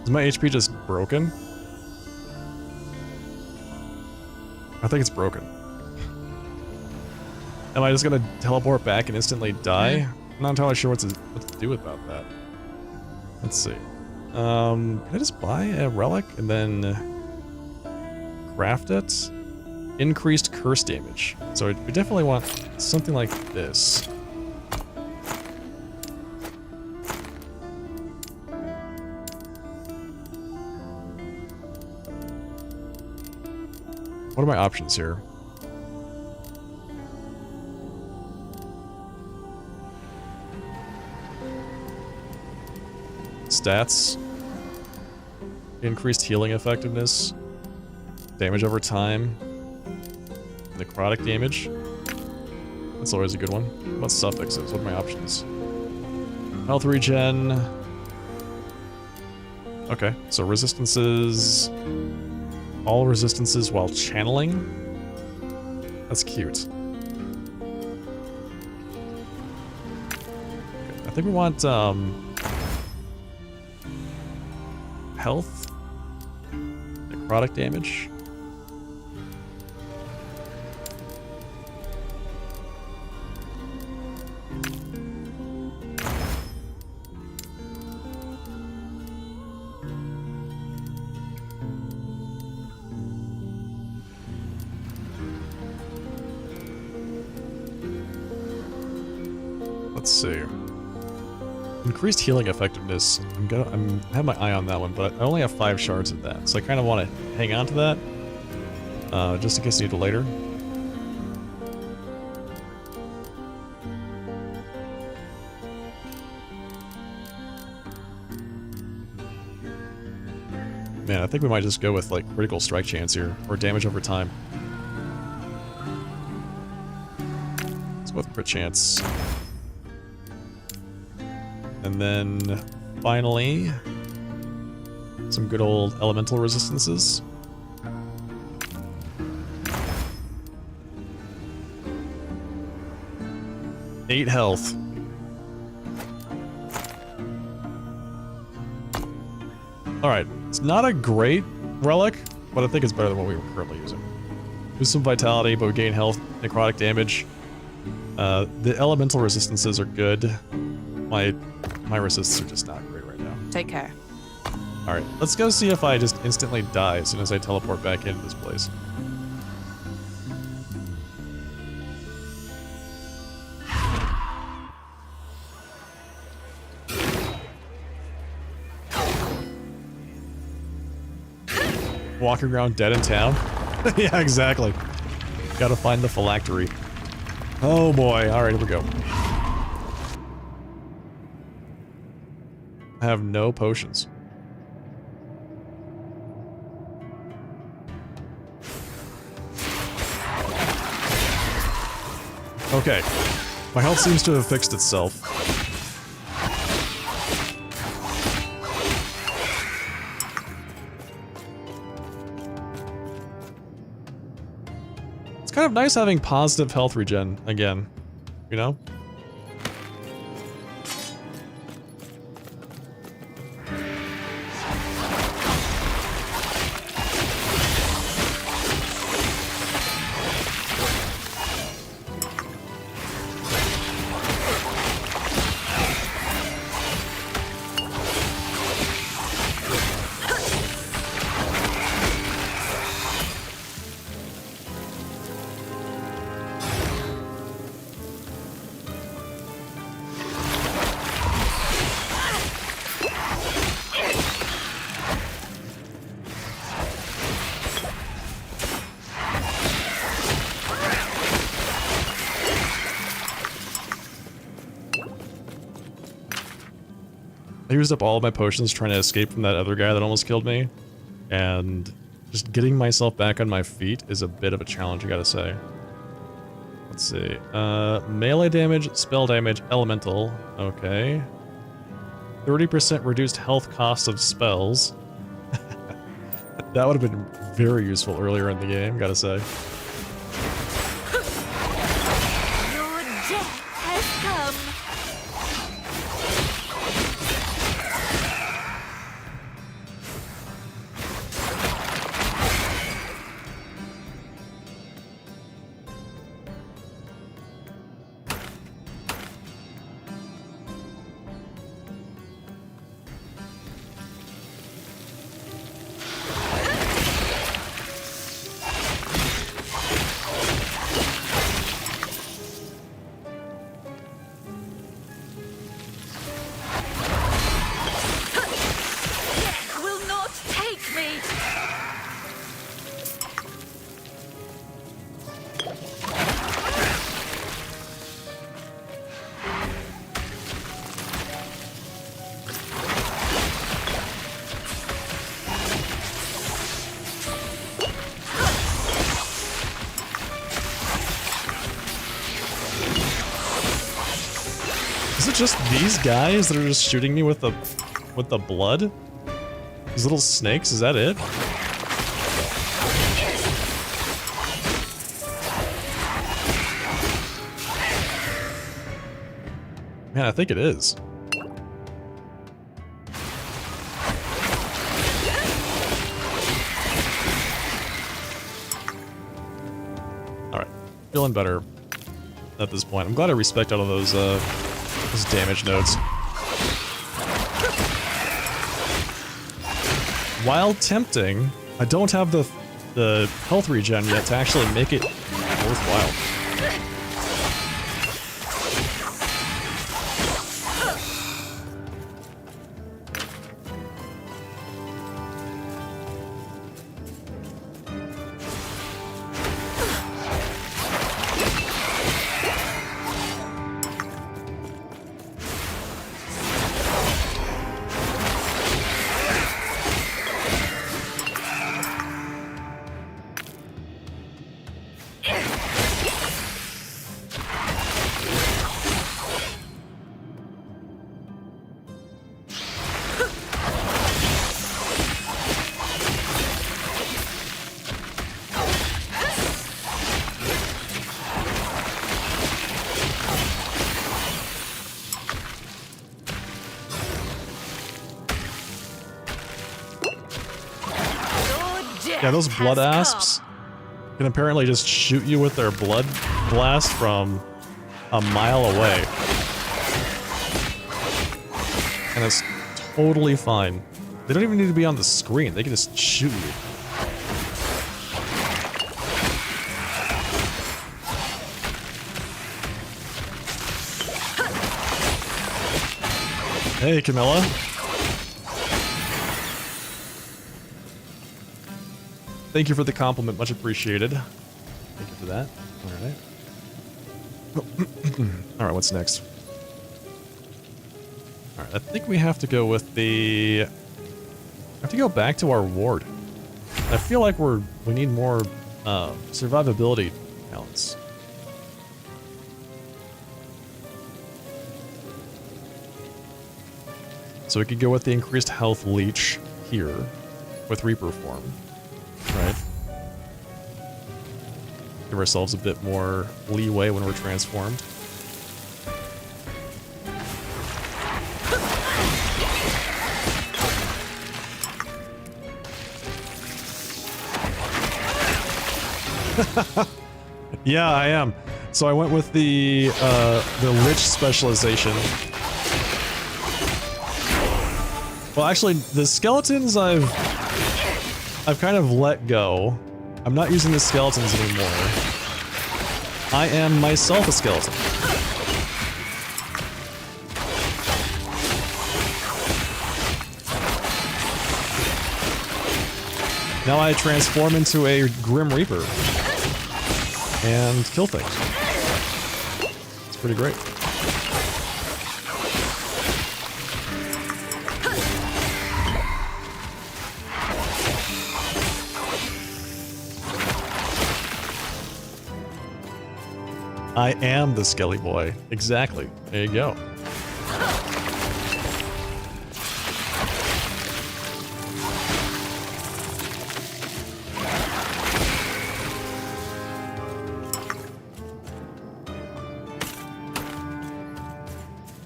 Is my HP just broken? I think it's broken. Am I just gonna teleport back and instantly die? I'm not entirely sure what to do about that. Let's see. Can I just buy a relic and then craft it? Increased curse damage. So we definitely want something like this. What are my options here? Stats. Increased healing effectiveness. Damage over time. Necrotic damage. That's always a good one. What about suffixes? What are my options? Health regen. Okay, so resistances. All resistances while channeling. That's cute. I think we want, health, necrotic damage. Let's see. Increased healing effectiveness. I have my eye on that one, but I only have 5 shards of that, so I kind of want to hang on to that, just in case I need it later. Man, I think we might just go with like critical strike chance here, or damage over time. Let's go with crit chance. And then, finally, some good old elemental resistances. Eight health. Alright, it's not a great relic, but I think it's better than what we were currently using. Lose some vitality, but we gain health, necrotic damage. The elemental resistances are good. My resists are just not great right now. Take care. Alright, let's go see if I just instantly die as soon as I teleport back into this place. Walking around dead in town? Yeah, exactly. Gotta find the phylactery. Oh boy, alright, here we go. I have no potions. Okay. My health seems to have fixed itself. It's kind of nice having positive health regen again, you know? I used up all of my potions trying to escape from that other guy that almost killed me, and just getting myself back on my feet is a bit of a challenge, I gotta say. Let's see. Melee damage, spell damage, elemental. Okay. 30% reduced health cost of spells. That would have been very useful earlier in the game, gotta say. Your death has come. Just these guys that are just shooting me with the blood? These little snakes, is that it? Man, I think it is. Alright. Feeling better at this point. I'm glad I respect all of those damage nodes. While tempting, I don't have the health regen yet to actually make it worthwhile. Yeah, those blood asps can apparently just shoot you with their blood blast from a mile away. And it's totally fine. They don't even need to be on the screen, they can just shoot you. Hey, Camilla. Thank you for the compliment, much appreciated. Thank you for that. Alright. Alright, what's next? Alright, I think we have to go with the... I have to go back to our ward. I feel like we need more survivability talents. So we could go with the increased health leech here with Reaper form. Right. Give ourselves a bit more leeway when we're transformed. Yeah, I am. So I went with the Lich specialization. Well, actually, the skeletons I've kind of let go. I'm not using the skeletons anymore. I am myself a skeleton. Now I transform into a Grim Reaper and kill things. It's pretty great. I am the Skelly Boy. Exactly. There you go.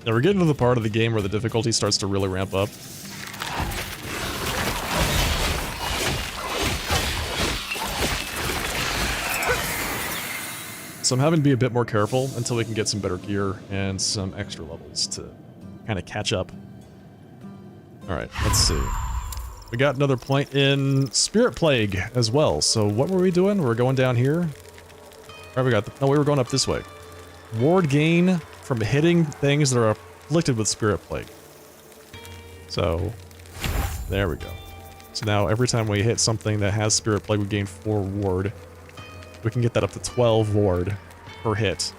Now we're getting to the part of the game where the difficulty starts to really ramp up. So I'm having to be a bit more careful until we can get some better gear and some extra levels to kind of catch up. Alright, let's see. We got another point in Spirit Plague as well. So what were we doing? We were going down here. Alright, we got no, we were going up this way. Ward gain from hitting things that are afflicted with Spirit Plague. So, there we go. So now every time we hit something that has Spirit Plague, we gain 4 ward. We can get that up to 12 ward per hit.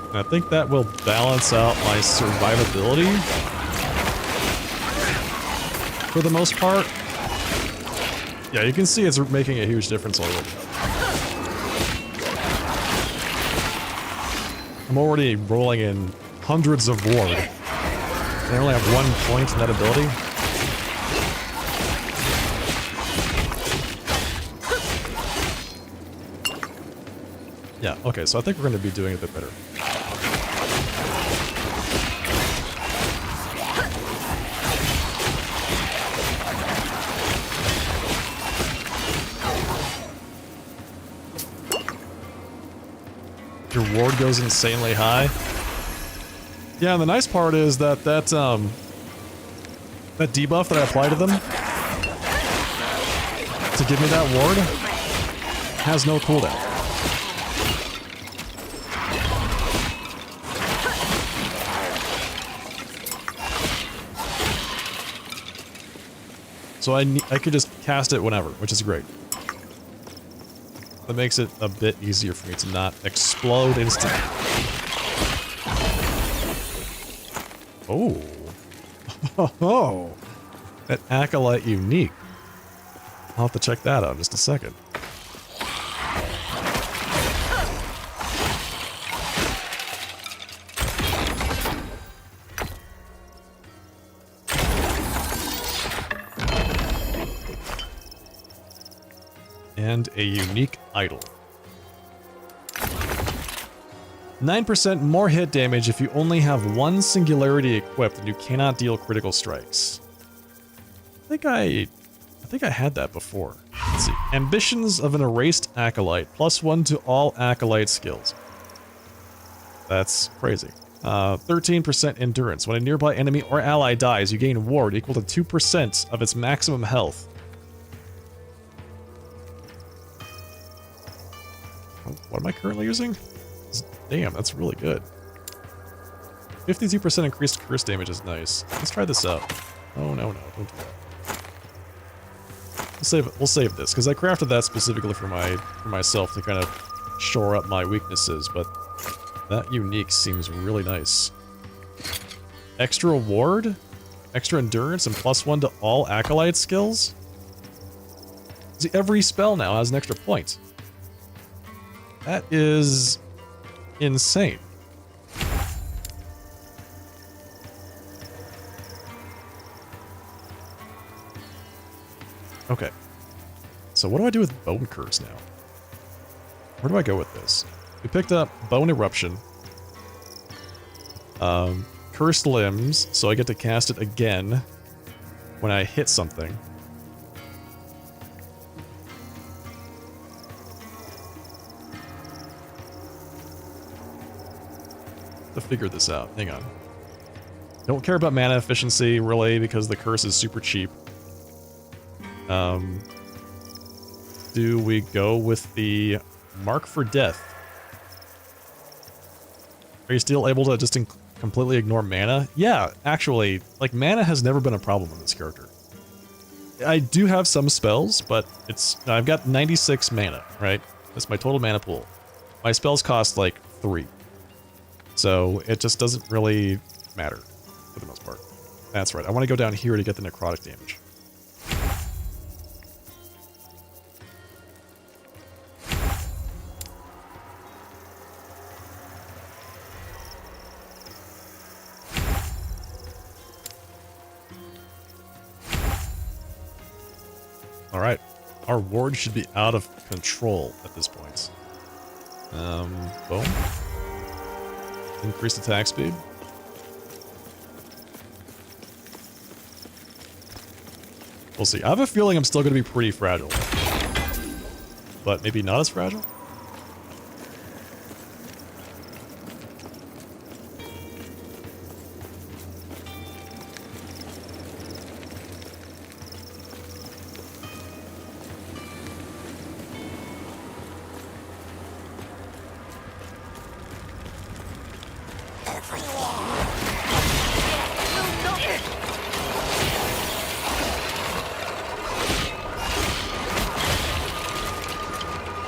And I think that will balance out my survivability for the most part. Yeah, you can see it's making a huge difference already. I'm already rolling in hundreds of ward They only have 1 point in that ability. Yeah, okay, so I think we're going to be doing it a bit better. Your ward goes insanely high. Yeah, and the nice part is that that debuff that I applied to them to give me that ward has no cooldown. So I could just cast it whenever, which is great. That makes it a bit easier for me to not explode instantly. Oh. Oh. That Acolyte unique. I'll have to check that out in just a second. And a unique idol. 9% more hit damage if you only have 1 singularity equipped and you cannot deal critical strikes. I think I had that before. Let's see. Ambitions of an erased Acolyte. +1 to all Acolyte skills. That's crazy. 13% endurance. When a nearby enemy or ally dies, you gain ward equal to 2% of its maximum health. What am I currently using? Damn, that's really good. 52% increased curse damage is nice. Let's try this out. Oh, no, don't do that. We'll save this, because I crafted that specifically for myself to kind of shore up my weaknesses, but that unique seems really nice. Extra ward? Extra endurance and +1 to all Acolyte skills? See, every spell now has an extra point. That is insane. Okay. So what do I do with Bone Curse now? Where do I go with this? We picked up Bone Eruption. Cursed Limbs, so I get to cast it again when I hit something. To figure this out. Hang on. Don't care about mana efficiency, really, because the curse is super cheap. Do we go with the Mark for Death? Are you still able to just completely ignore mana? Yeah, actually, like, mana has never been a problem with this character. I do have some spells, but I've got 96 mana, right? That's my total mana pool. My spells cost, like, 3. So it just doesn't really matter, for the most part. That's right, I want to go down here to get the necrotic damage. Alright, our ward should be out of control at this point. Boom. Increased attack speed. We'll see. I have a feeling I'm still going to be pretty fragile. But maybe not as fragile?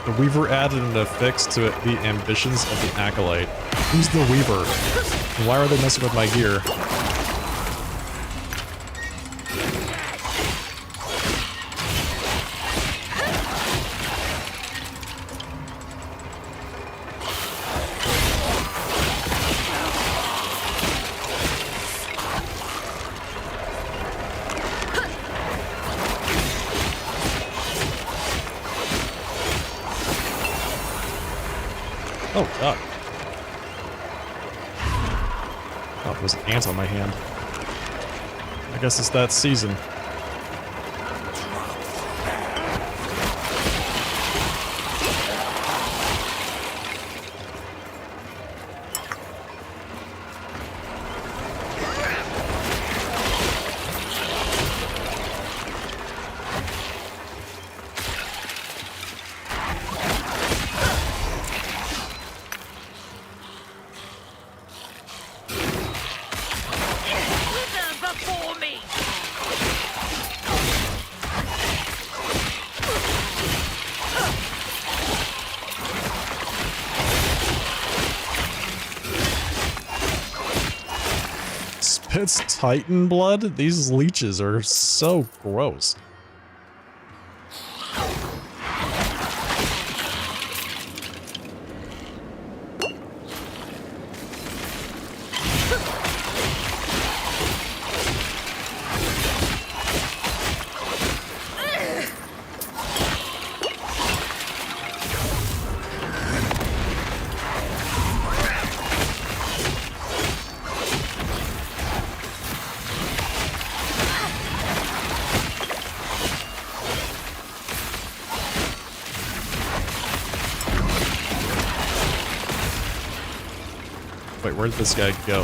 The Weaver added an affix to it, the ambitions of the Acolyte. Who's the Weaver? And why are they messing with my gear? Oh, God. Oh, there's an ant on my hand. I guess it's that season. Spits Titan blood? These leeches are so gross. Wait, where did this guy go?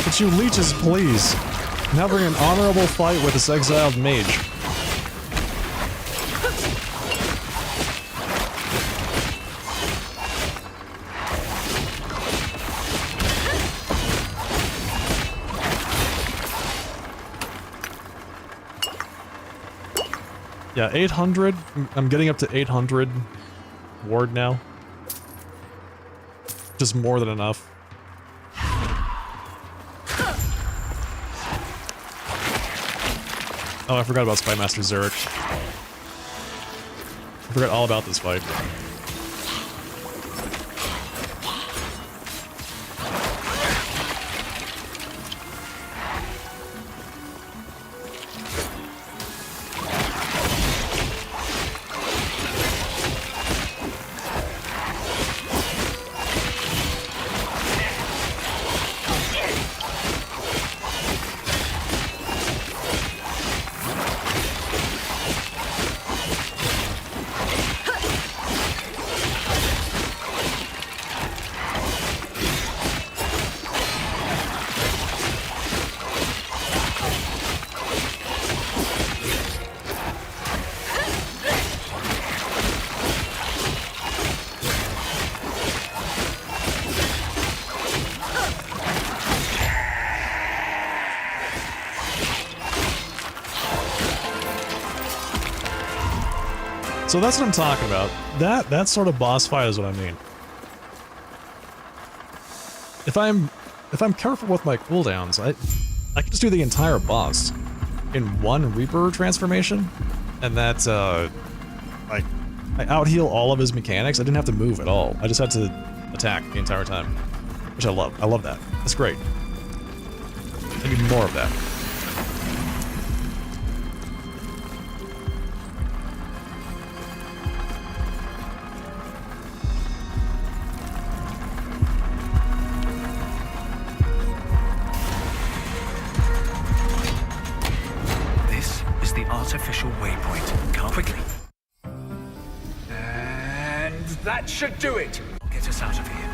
But you leeches, please. Now bring an honorable fight with this exiled mage. Yeah, 800. I'm getting up to 800 ward now. Just more than enough. Oh, I forgot about Spymaster Zurich. I forgot all about this fight. So that's what I'm talking about. That sort of boss fight is what I mean. If I'm careful with my cooldowns, I can just do the entire boss in one Reaper transformation, and that I out-heal all of his mechanics. I didn't have to move at all. I just had to attack the entire time, which I love. I love that. That's great. I need more of that. Artificial waypoint. Come quickly. And that should do it. Get us out of here.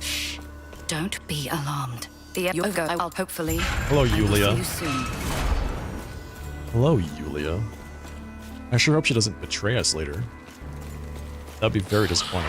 Shh. Don't be alarmed. You'll go. I'll hopefully. Hello, Yulia. See you soon. Hello, Yulia. I sure hope she doesn't betray us later. That'd be very disappointing.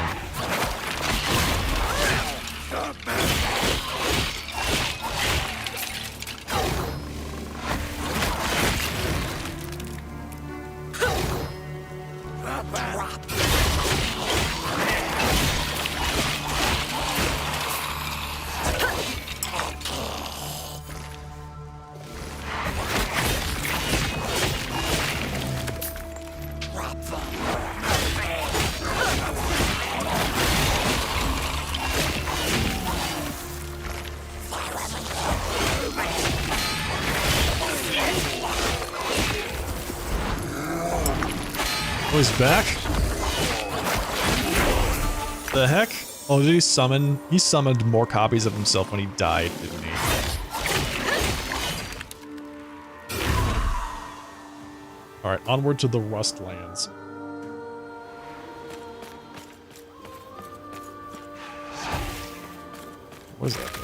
he's back. The heck? Oh, did he summon? He summoned more copies of himself when he died, didn't he? Alright, onward to the Rustlands. What is that?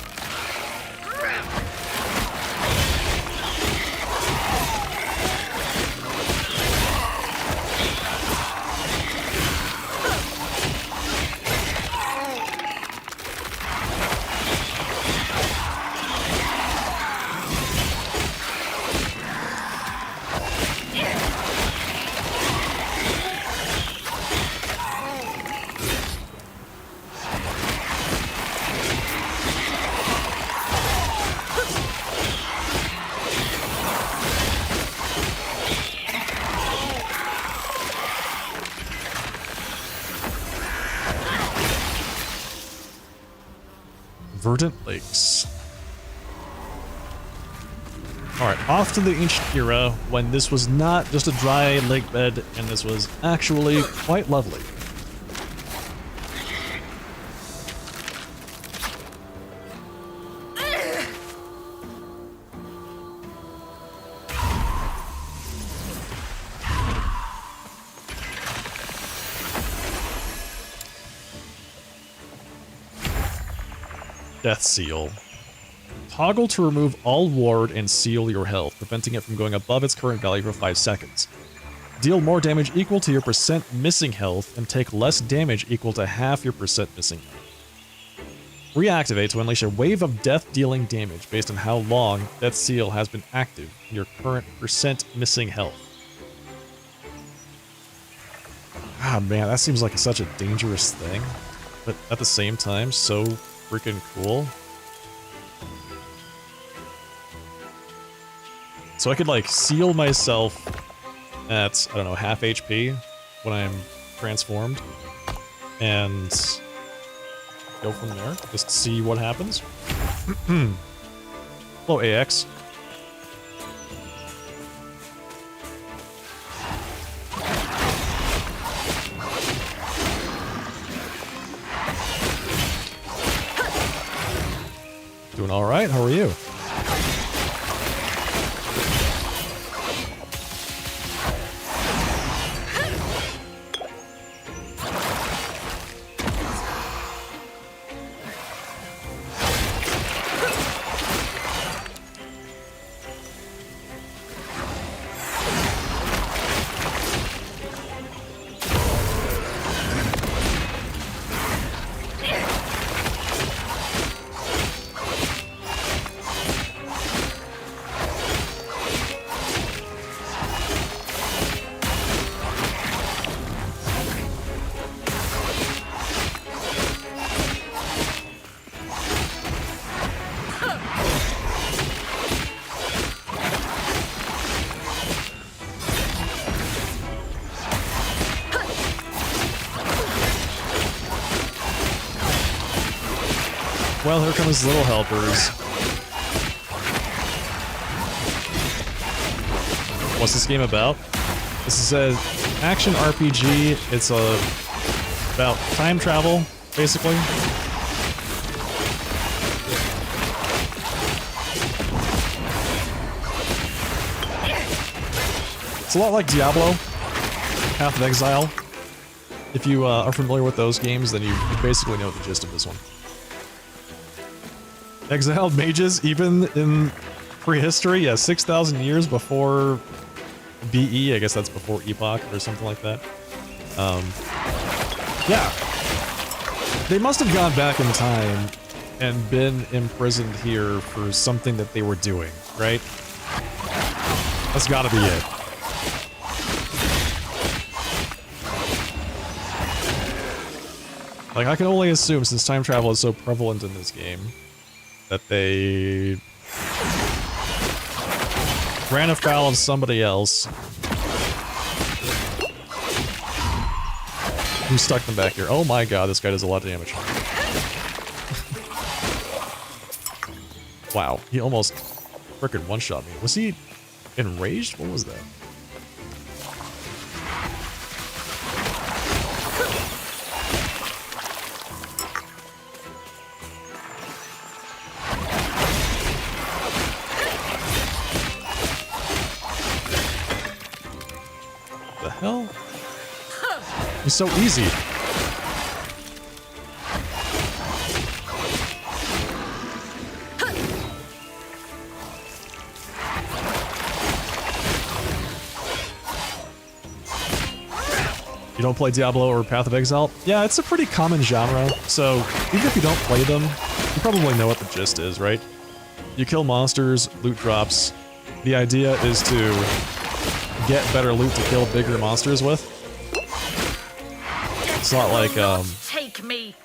Verdant Lakes. Alright, off to the ancient era when this was not just a dry lake bed and this was actually quite lovely. Death Seal. Toggle to remove all ward and seal your health, preventing it from going above its current value for 5 seconds. Deal more damage equal to your percent missing health, and take less damage equal to half your percent missing health. Reactivate to unleash a wave of death-dealing damage based on how long Death Seal has been active in your current percent missing health. Ah man, that seems like such a dangerous thing, but at the same time, so freaking cool. So I could like seal myself at, I don't know, half HP when I'm transformed and go from there, just see what happens. Hello, AX. Doing all right. How are you? Well, here come his little helpers. What's this game about? This is an action RPG. It's about time travel, basically. It's a lot like Diablo, Path of Exile. If you are familiar with those games, then you basically know the gist of this one. Exiled mages, even in prehistory, yeah, 6,000 years before BE, I guess that's before Epoch or something like that. Yeah. They must have gone back in time and been imprisoned here for something that they were doing, right? That's gotta be it. Like, I can only assume, since time travel is so prevalent in this game, that they ran afoul of somebody else who stuck them back here. Oh my god, this guy does a lot of damage. Wow, he almost frickin' one-shot me. Was he enraged? What was that? so easy. You don't play Diablo or Path of Exile? Yeah, it's a pretty common genre, so even if you don't play them, you probably know what the gist is, right? You kill monsters, loot drops. The idea is to get better loot to kill bigger monsters with. It's not like Take me.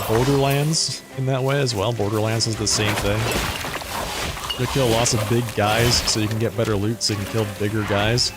Borderlands in that way as well. Borderlands is the same thing. You kill lots of big guys so you can get better loot so you can kill bigger guys.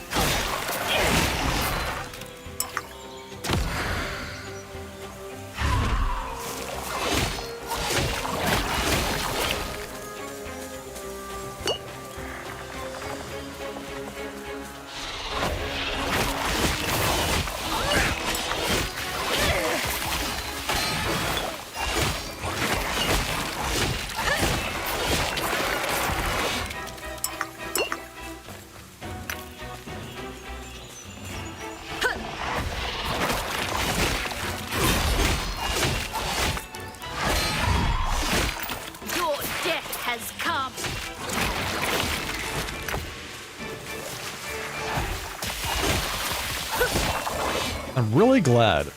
I'm really glad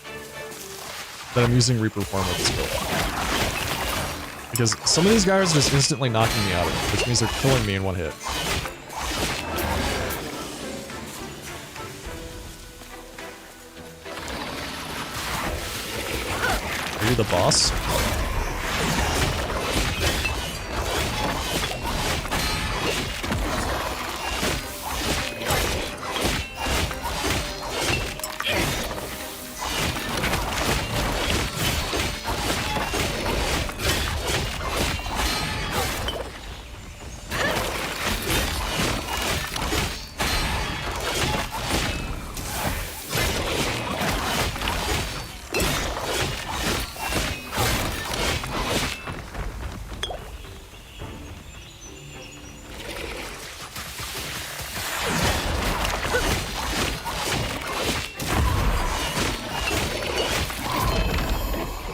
that I'm using Reaper Form with this build. Because some of these guys are just instantly knocking me out of it, which means they're killing me in one hit. Are you the boss?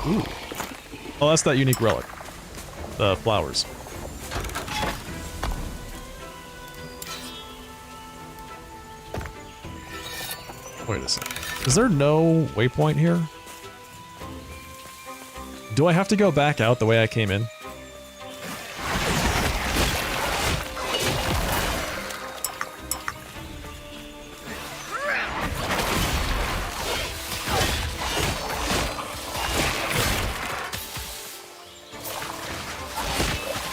Ooh. Oh, that's that unique relic. The flowers. Wait a second. Is there no waypoint here? Do I have to go back out the way I came in?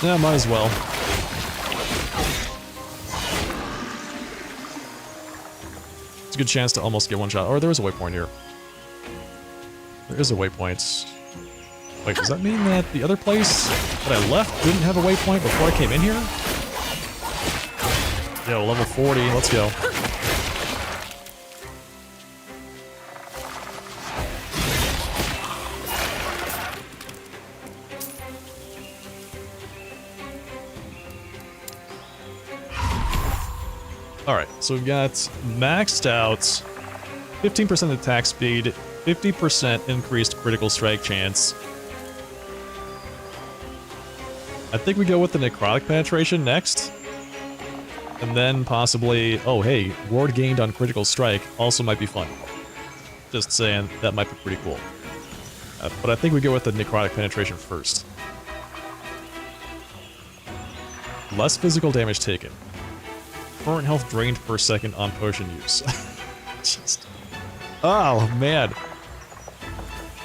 Yeah, might as well. It's a good chance to almost get one shot. Or there is a waypoint here. There is a waypoint. Wait, does that mean that the other place that I left didn't have a waypoint before I came in here? Yo, level 40, let's go. Alright, so we've got maxed out 15% attack speed, 50% increased critical strike chance. I think we go with the necrotic penetration next. And then possibly, oh hey, ward gained on critical strike also might be fun. Just saying, that might be pretty cool. But I think we go with the necrotic penetration first. Less physical damage taken. Current health drained per second on potion use. Just, oh man,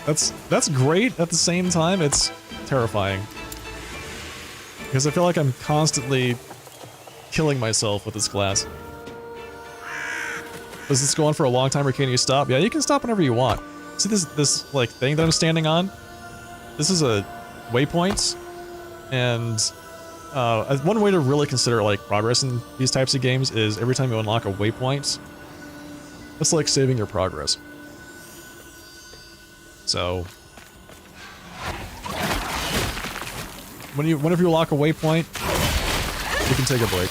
that's great. At the same time, it's terrifying because I feel like I'm constantly killing myself with this class. Does this go on for a long time, or can you stop? Yeah, you can stop whenever you want. See this like thing that I'm standing on? This is a waypoint, and one way to really consider like progress in these types of games is every time you unlock a waypoint, it's like saving your progress. So whenever you unlock a waypoint, you can take a break.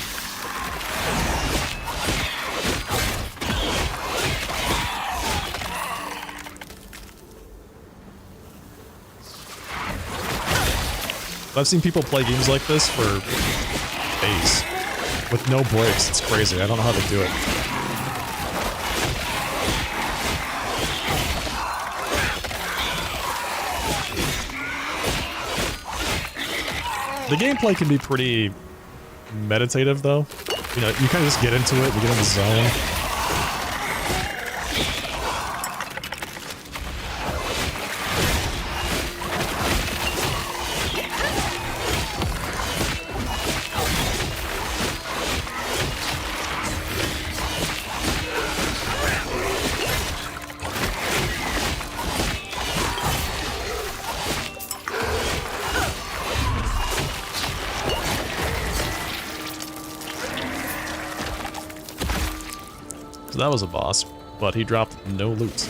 I've seen people play games like this for days with no breaks. It's crazy. I don't know how they do it. The gameplay can be pretty meditative, though. You know, you kind of just get into it, you get in the zone. So that was a boss, but he dropped no loot.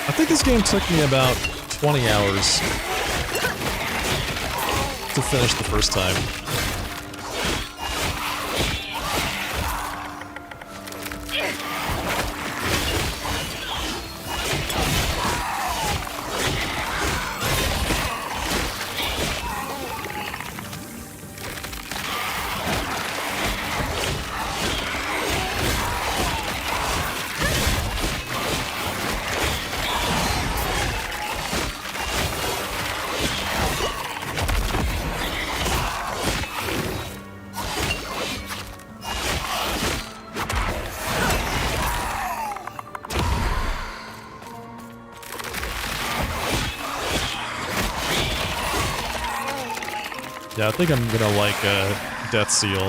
I think this game took me about 20 hours to finish the first time. Yeah, I think I'm gonna like Death Seal.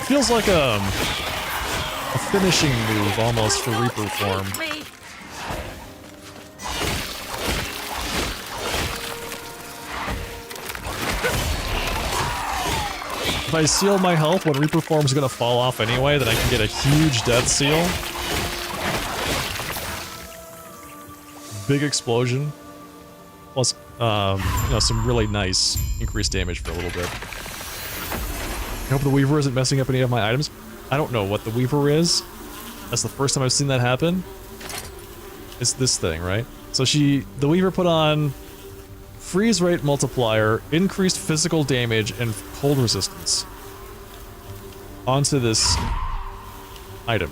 Feels like a finishing move almost for Reaper form. If I seal my health when Reaper form's gonna fall off anyway, then I can get a huge Death Seal. Big explosion. Plus, you know, some really nice increased damage for a little bit. I hope the Weaver isn't messing up any of my items. I don't know what the Weaver is. That's the first time I've seen that happen. It's this thing, right? So the Weaver put on freeze rate multiplier, increased physical damage, and cold resistance onto this item.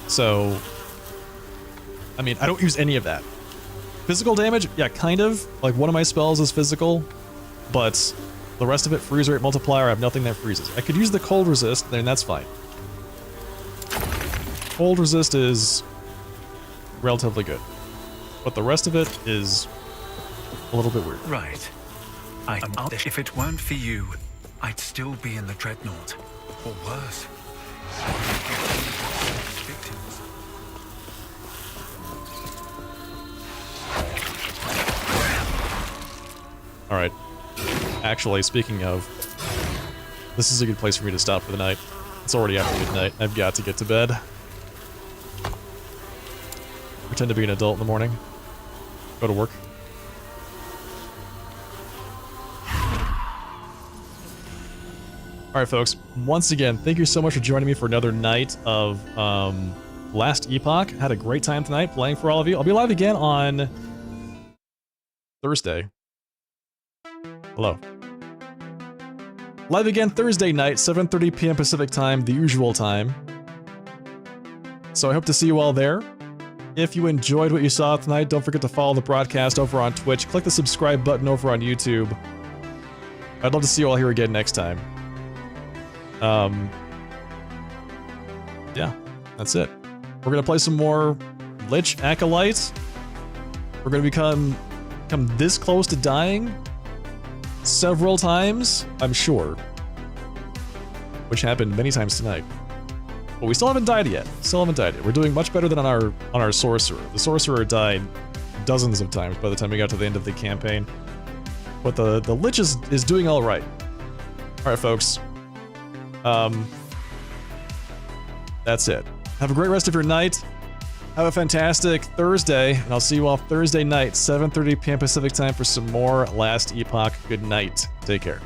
So, I mean, I don't use any of that. Physical damage? Yeah, kind of. Like, one of my spells is physical, but the rest of it, freeze rate multiplier, I have nothing that freezes. I could use the cold resist, then that's fine. Cold resist is relatively good, but the rest of it is a little bit weird. Right. If it weren't for you, I'd still be in the Dreadnought. Or worse. Alright. Actually, speaking of, this is a good place for me to stop for the night. It's already after midnight. I've got to get to bed. Pretend to be an adult in the morning. Go to work. Alright folks, once again, thank you so much for joining me for another night of Last Epoch. Had a great time tonight playing for all of you. I'll be live again on Thursday. Hello. Live again Thursday night, 7:30 p.m. Pacific time, the usual time. So I hope to see you all there. If you enjoyed what you saw tonight, don't forget to follow the broadcast over on Twitch. Click the subscribe button over on YouTube. I'd love to see you all here again next time. Yeah, that's it. We're gonna play some more Lich Acolyte. We're gonna become this close to dying several times, I'm sure. Which happened many times tonight. But we still haven't died yet. Still haven't died yet. We're doing much better than on our Sorcerer. The Sorcerer died dozens of times by the time we got to the end of the campaign. But the Lich is doing all right. All right, folks. That's it. Have a great rest of your night. Have a fantastic Thursday, and I'll see you all Thursday night, 7:30 p.m. Pacific time for some more Last Epoch. Good night. Take care.